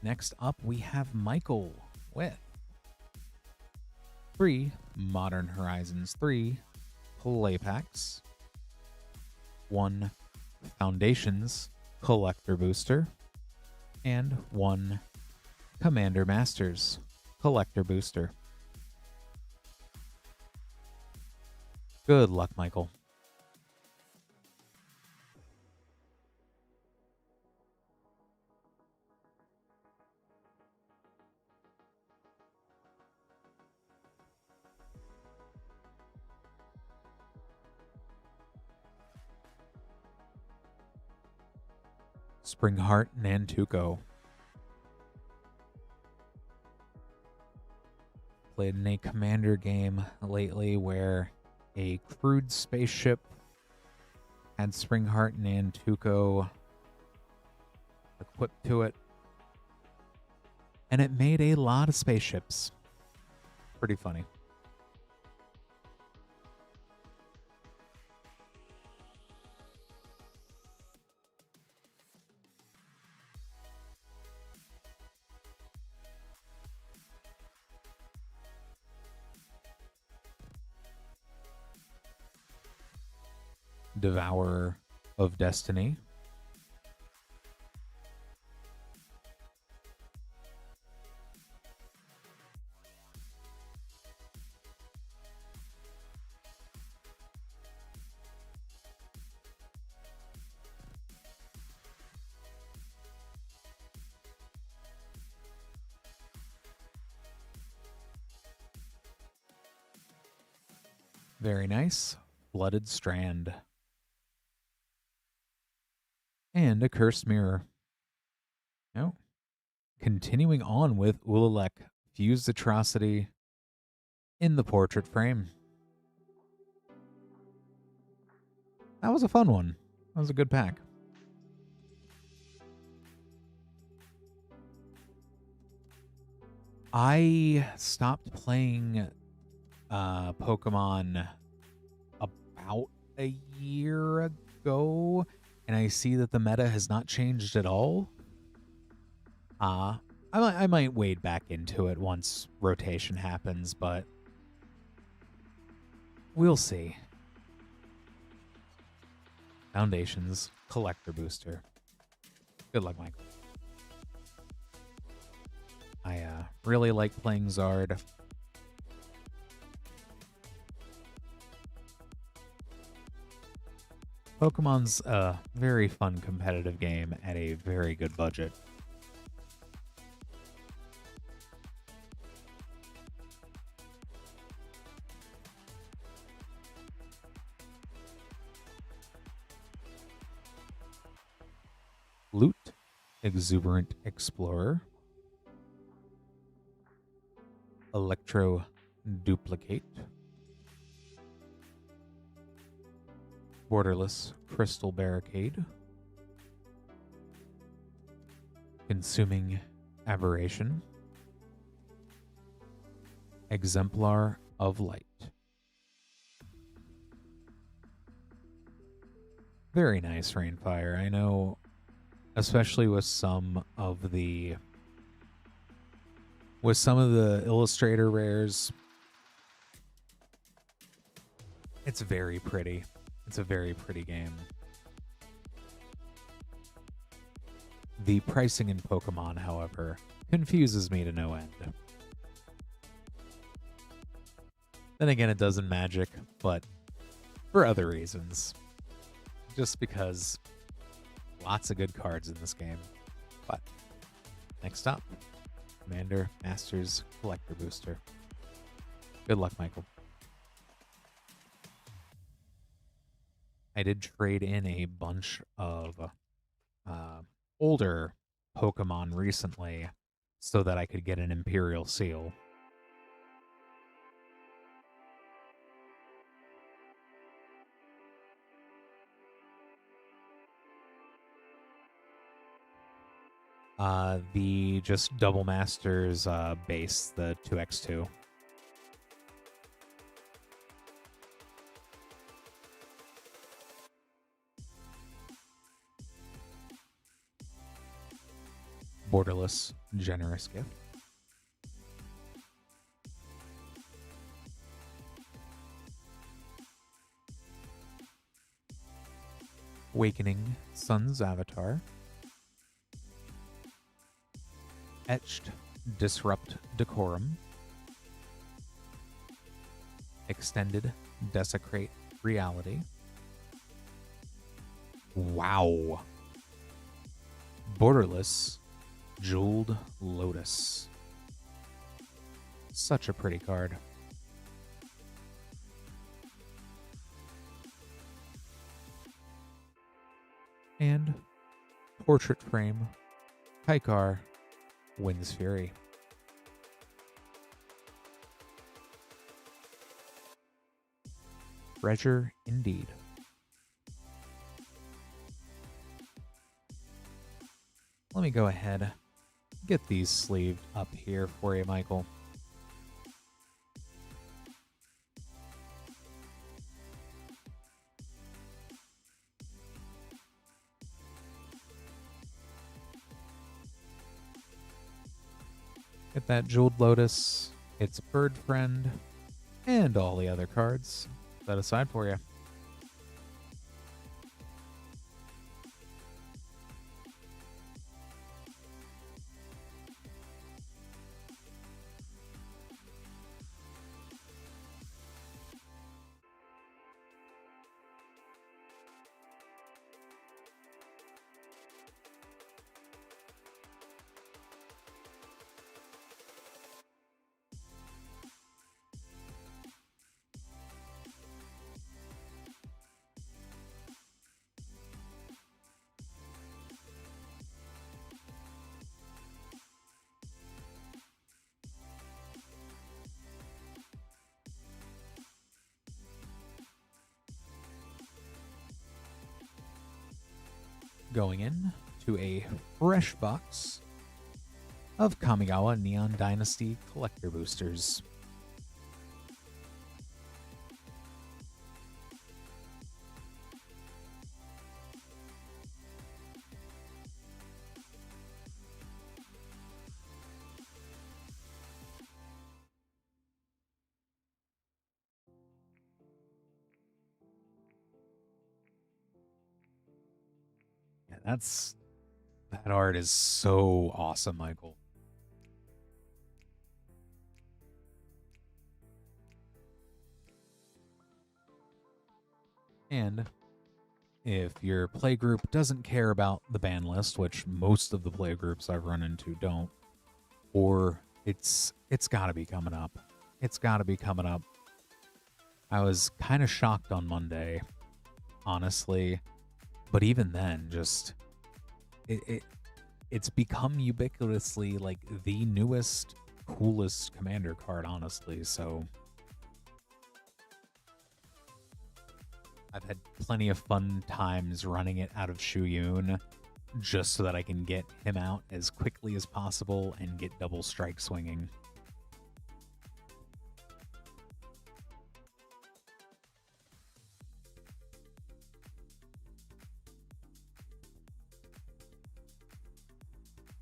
Next up, we have Michael with 3 Modern Horizons 3 play packs, 1 Foundations collector booster, and 1 Commander Masters collector booster. Good luck, Michael. Springheart Nantuko. Played in a commander game lately where a crewed spaceship had Springheart Nantuko equipped to it, and it made a lot of spaceships. Pretty funny. Devourer of Destiny. Very nice. Blooded Strand. And a Cursed Mirror. No. Continuing on with Ulalek, Fused Atrocity in the portrait frame. That was a fun one. That was a good pack. I stopped playing Pokemon about a year ago, and I see that the meta has not changed at all, I might wade back into it once rotation happens, but we'll see. Foundations Collector Booster. Good luck, Michael. I really like playing Zard. Pokemon's a very fun competitive game at a very good budget. Loot, Exuberant Explorer, Electro Duplicate, Borderless Crystal Barricade, Consuming Aberration, Exemplar of Light. Very nice, Rainfire. I know, especially with some of the illustrator rares, it's very pretty. It's a very pretty game. The pricing in Pokemon, however, confuses me to no end. Then again, it does in Magic, but for other reasons. Just because lots of good cards in this game. But next up, Commander Masters Collector Booster. Good luck, Michael. I did trade in a bunch of older Pokemon recently so that I could get an Imperial Seal. The just Double Masters base, the 2x2. Borderless Generous Gift. Awakening Sun's Avatar. Etched Disrupt Decorum. Extended Desecrate Reality. Wow. Borderless Jeweled Lotus. Such a pretty card. And Portrait Frame Kaikar Wind's Fury. Treasure indeed. Let me go ahead, get these sleeved up here for you, Michael. Get that Jeweled Lotus, its Bird Friend, and all the other cards set aside for you. Going in to a fresh box of Kamigawa Neon Dynasty Collector Boosters. that art is so awesome, Michael. And if your playgroup doesn't care about the ban list, which most of the playgroups I've run into don't, or it's got to be coming up. It's got to be coming up. I was kind of shocked on Monday, honestly, but even then, just it's become ubiquitously like the newest, coolest commander card, honestly. So I've had plenty of fun times running it out of Shuyun just so that I can get him out as quickly as possible and get double strike swinging.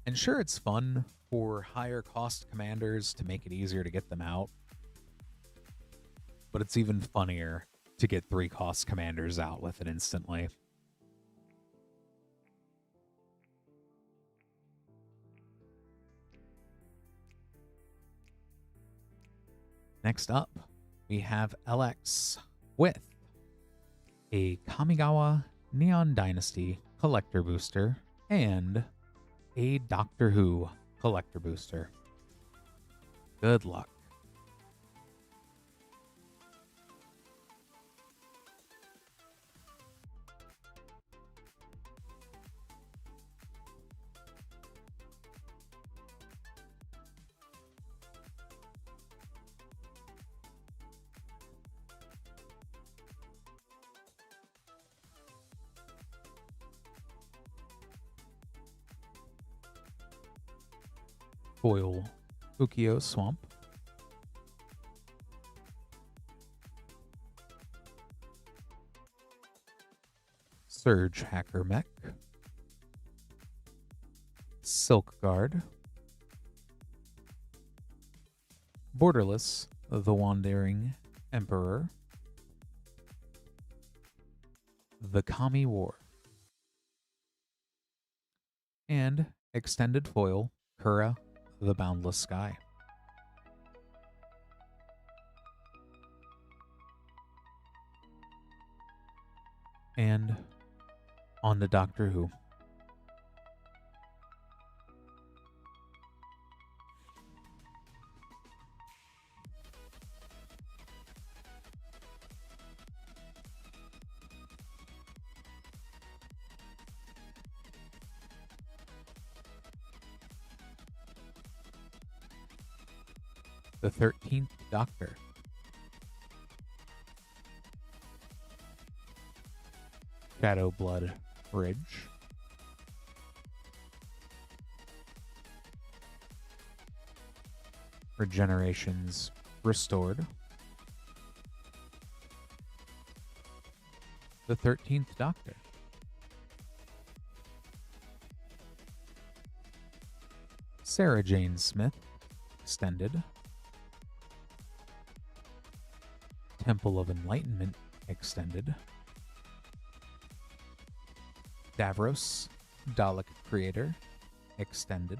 And sure, it's fun for higher cost commanders to make it easier to get them out, but it's even funnier to get 3 cost commanders out with it instantly. Next up, we have LX with a Kamigawa Neon Dynasty collector booster and a Doctor Who collector booster. Good luck. Foil Ukio Swamp. Surge Hacker Mech. Silk Guard. Borderless, the Wandering Emperor. The Kami War. And extended foil, Kura, the Boundless Sky. And on to Doctor Who. The 13th Doctor. Shadow Blood Bridge. Regenerations Restored. The 13th Doctor. Sarah Jane Smith Extended. Temple of Enlightenment Extended. Davros, Dalek Creator Extended.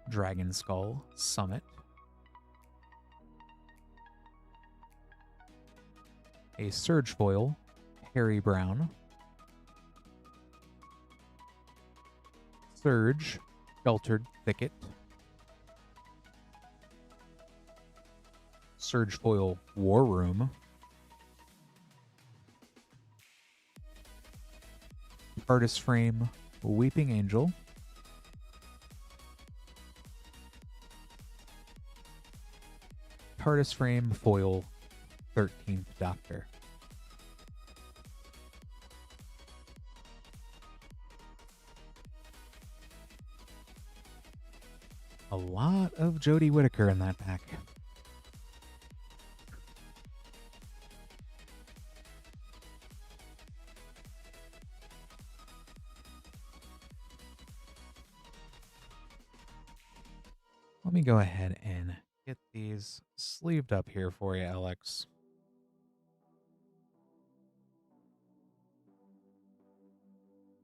Dragon Skull Summit. A Surge Foil, Harry Brown. Surge, Sheltered Thicket. Surge Foil, War Room. Artist Frame, Weeping Angel. TARDIS Frame Foil 13th Doctor. A lot of Jodie Whittaker in that pack. Let me go ahead and get these sleeved up here for you, Alex.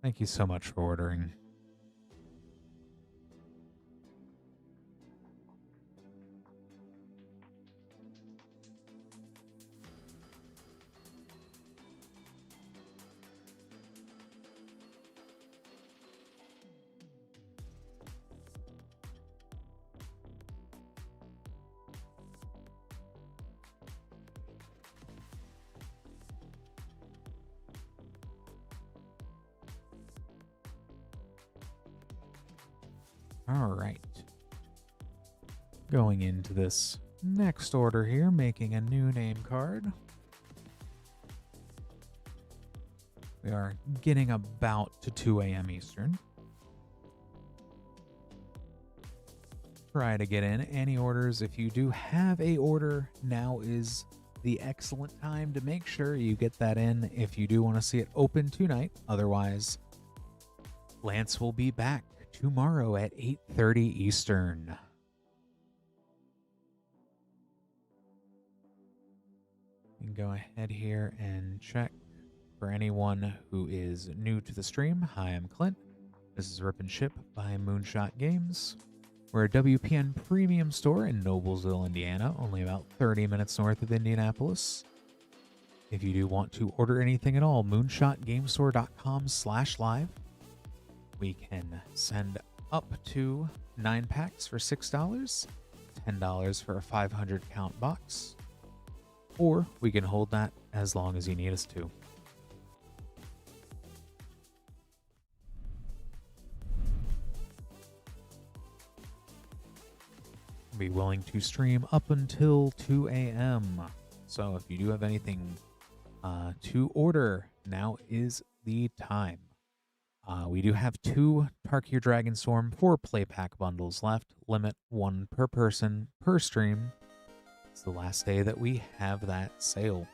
Thank you so much for ordering. All right. Going into this next order here, making a new name card. We are getting about to 2 a.m. Eastern. Try to get in any orders. If you do have a order, now is the excellent time to make sure you get that in if you do want to see it open tonight. Otherwise, Lance will be back tomorrow at 8:30 Eastern. You can go ahead here and check for anyone who is new to the stream. Hi, I'm Clint. This is Rip and Ship by Moonshot Games. We're a WPN premium store in Noblesville, Indiana, only about 30 minutes north of Indianapolis. If you do want to order anything at all, moonshotgamestore.com/live. We can send up to 9 packs for $6, $10 for a 500 count box, or we can hold that as long as you need us to. Be willing to stream up until 2 a.m. So if you do have anything to order, now is the time. We do have 2 Tarkir Dragonstorm 4 play pack bundles left. Limit 1 per person per stream. It's the last day that we have that sale.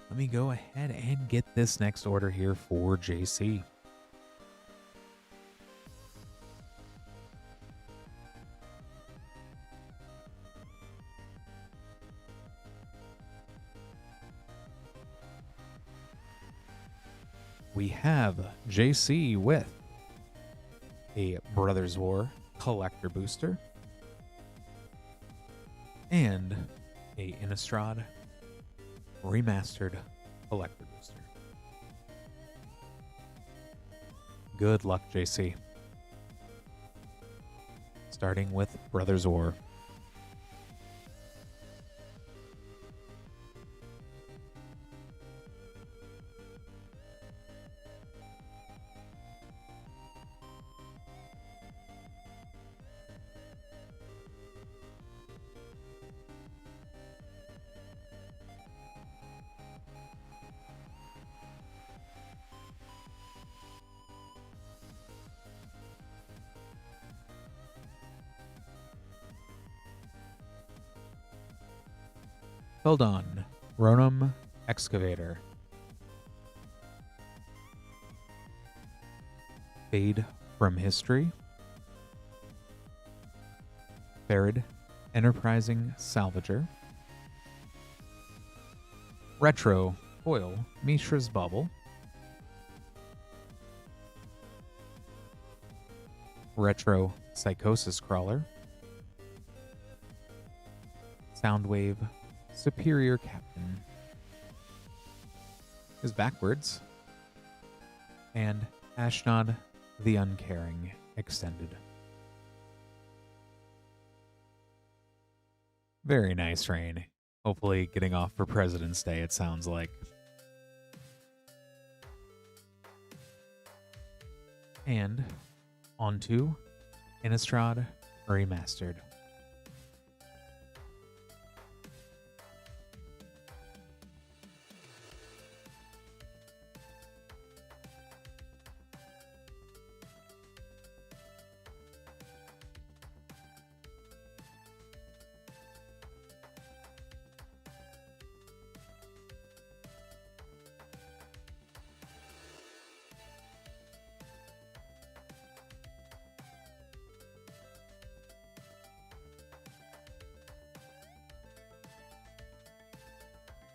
Let me go ahead and get this next order here for JC. We have JC with a Brothers War collector booster and a Innistrad remastered collector booster. Good luck, JC. Starting with Brothers War. Hold on. Ronom Excavator. Fade from History. Farid Enterprising Salvager. Retro Foil Mishra's Bubble. Retro Psychosis Crawler. Soundwave Superior Captain is backwards, and Ashnod the Uncaring Extended. Very nice, Rain. Hopefully getting off for President's Day, it sounds like. And onto Innistrad Remastered.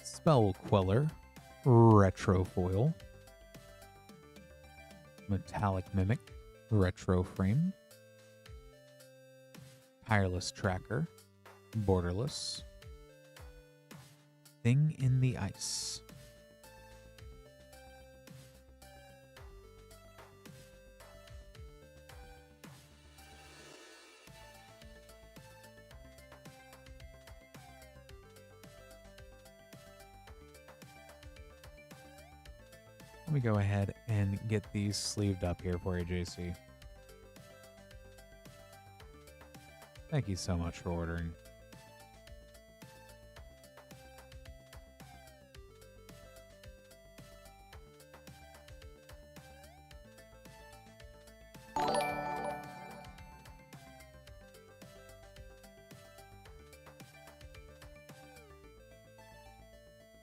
Spell Queller, Retro Foil, Metallic Mimic, Retro Frame, Tireless Tracker, Borderless, Thing in the Ice. Let me go ahead and get these sleeved up here for you, JC. Thank you so much for ordering.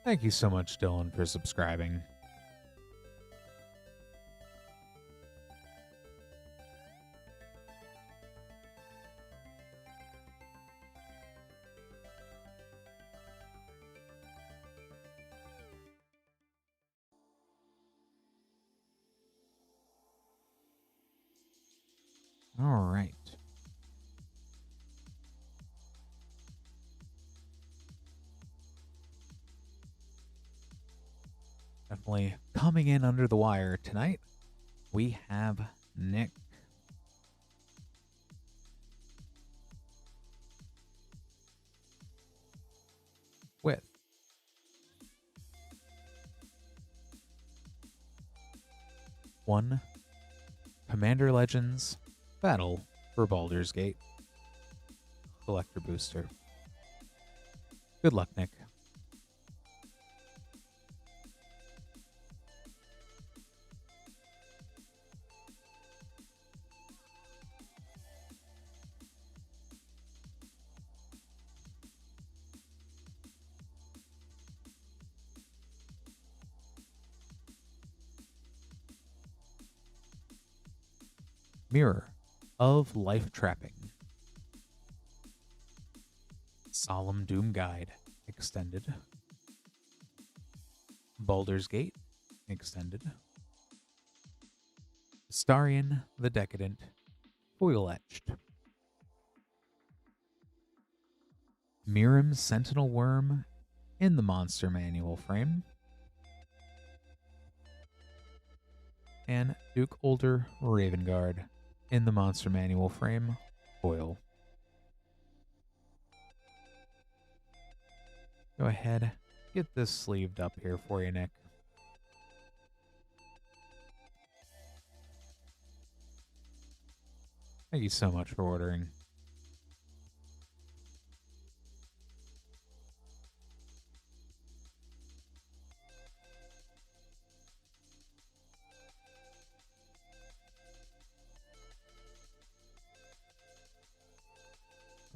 Thank you so much, Dylan, for subscribing. All right. Definitely coming in under the wire tonight, we have Nick. With one Commander Legends Battle for Baldur's Gate Collector Booster. Good luck, Nick. Mirror of Life Trapping. Solemn Doom Guide Extended. Baldur's Gate Extended. Astarion the Decadent Foil Etched. Mirim's Sentinel Worm in the Monster Manual frame. And Duke Older Ravenguard in the Monster Manual frame foil. Go ahead, get this sleeved up here for you, Nick. Thank you so much for ordering.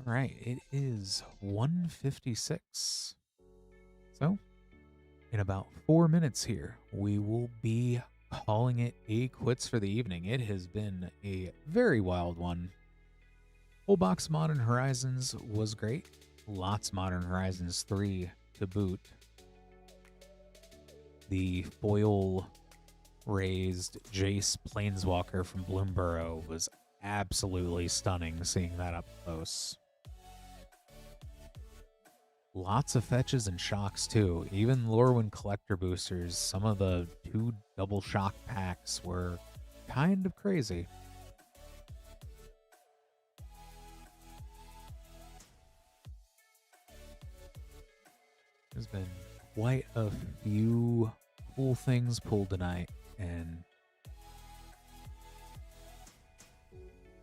All right, it is 1:56. So, in about 4 minutes here, we will be calling it a quits for the evening. It has been a very wild one. Whole box Modern Horizons was great. Lots Modern Horizons 3 to boot. The foil raised Jace Planeswalker from Bloomborough was absolutely stunning seeing that up close. Lots of fetches and shocks too. Even Lorwyn collector boosters, some of the 2 double shock packs were kind of crazy. There's been quite a few cool things pulled tonight, and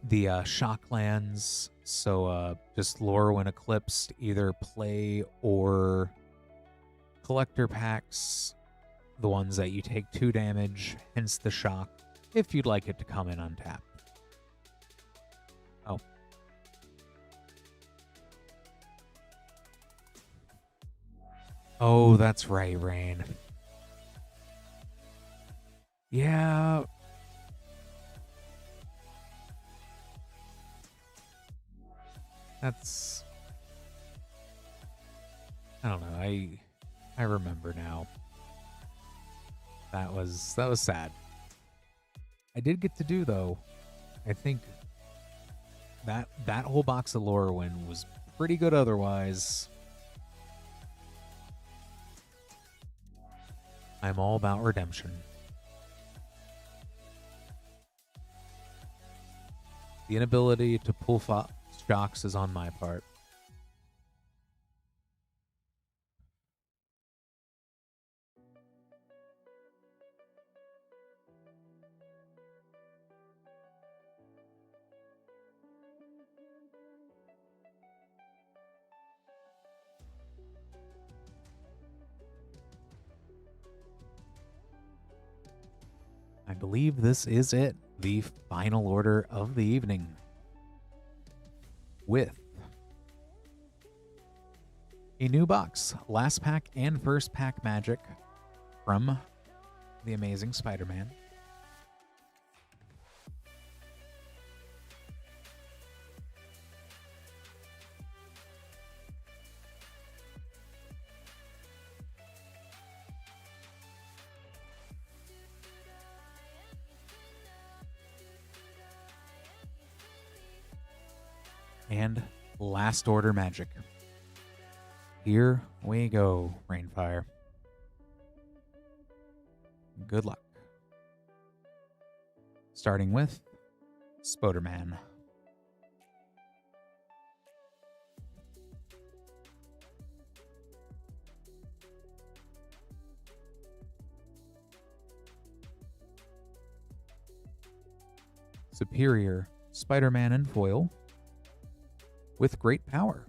the Shocklands, so just Lorwyn Eclipsed, either play or collector packs, the ones that you take 2 damage, hence the shock, if you'd like it to come in untapped. Oh. Oh, that's right, Rain. Yeah. That's, I don't know. I remember now. That was sad. I did get to do, though, I think that whole box of Lorwyn was pretty good otherwise. I'm all about redemption. The inability to pull shocks is on my part. I believe this is it, the final order of the evening, with a new box, last pack and first pack magic from the Amazing Spider-Man. And last order magic. Here we go, Rainfire. Good luck. Starting with Spoderman. Superior Spider-Man in foil with great power.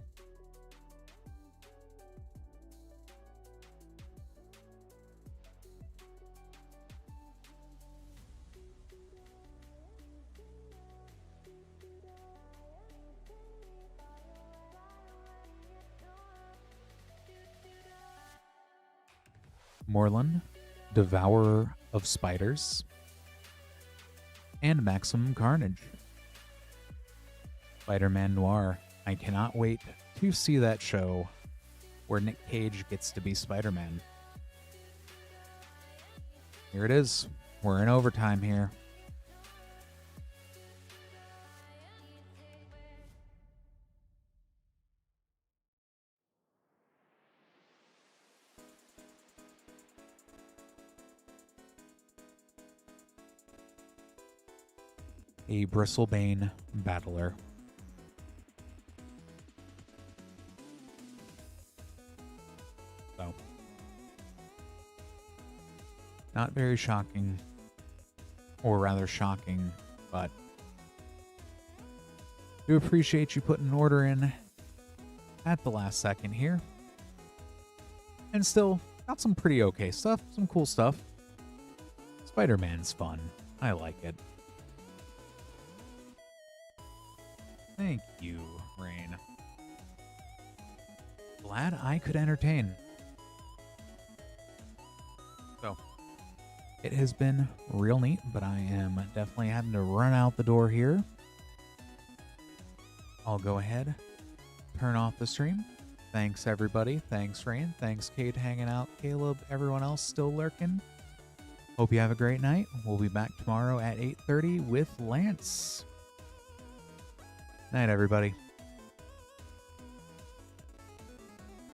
Morlun, Devourer of Spiders, and Maximum Carnage. Spider-Man Noir. I cannot wait to see that show where Nick Cage gets to be Spider-Man. Here it is. We're in overtime here. A Bristlebane Battler. So, not very shocking, or rather shocking, but do appreciate you putting an order in at the last second here. And still, got some pretty okay stuff, some cool stuff. Spider-Man's fun. I like it. Thank you, Rain. Glad I could entertain. So, it has been real neat, but I am definitely having to run out the door here. I'll go ahead, turn off the stream. Thanks, everybody. Thanks, Rain. Thanks, Kate, hanging out. Caleb, everyone else still lurking. Hope you have a great night. We'll be back tomorrow at 8:30 with Lance. Night, everybody.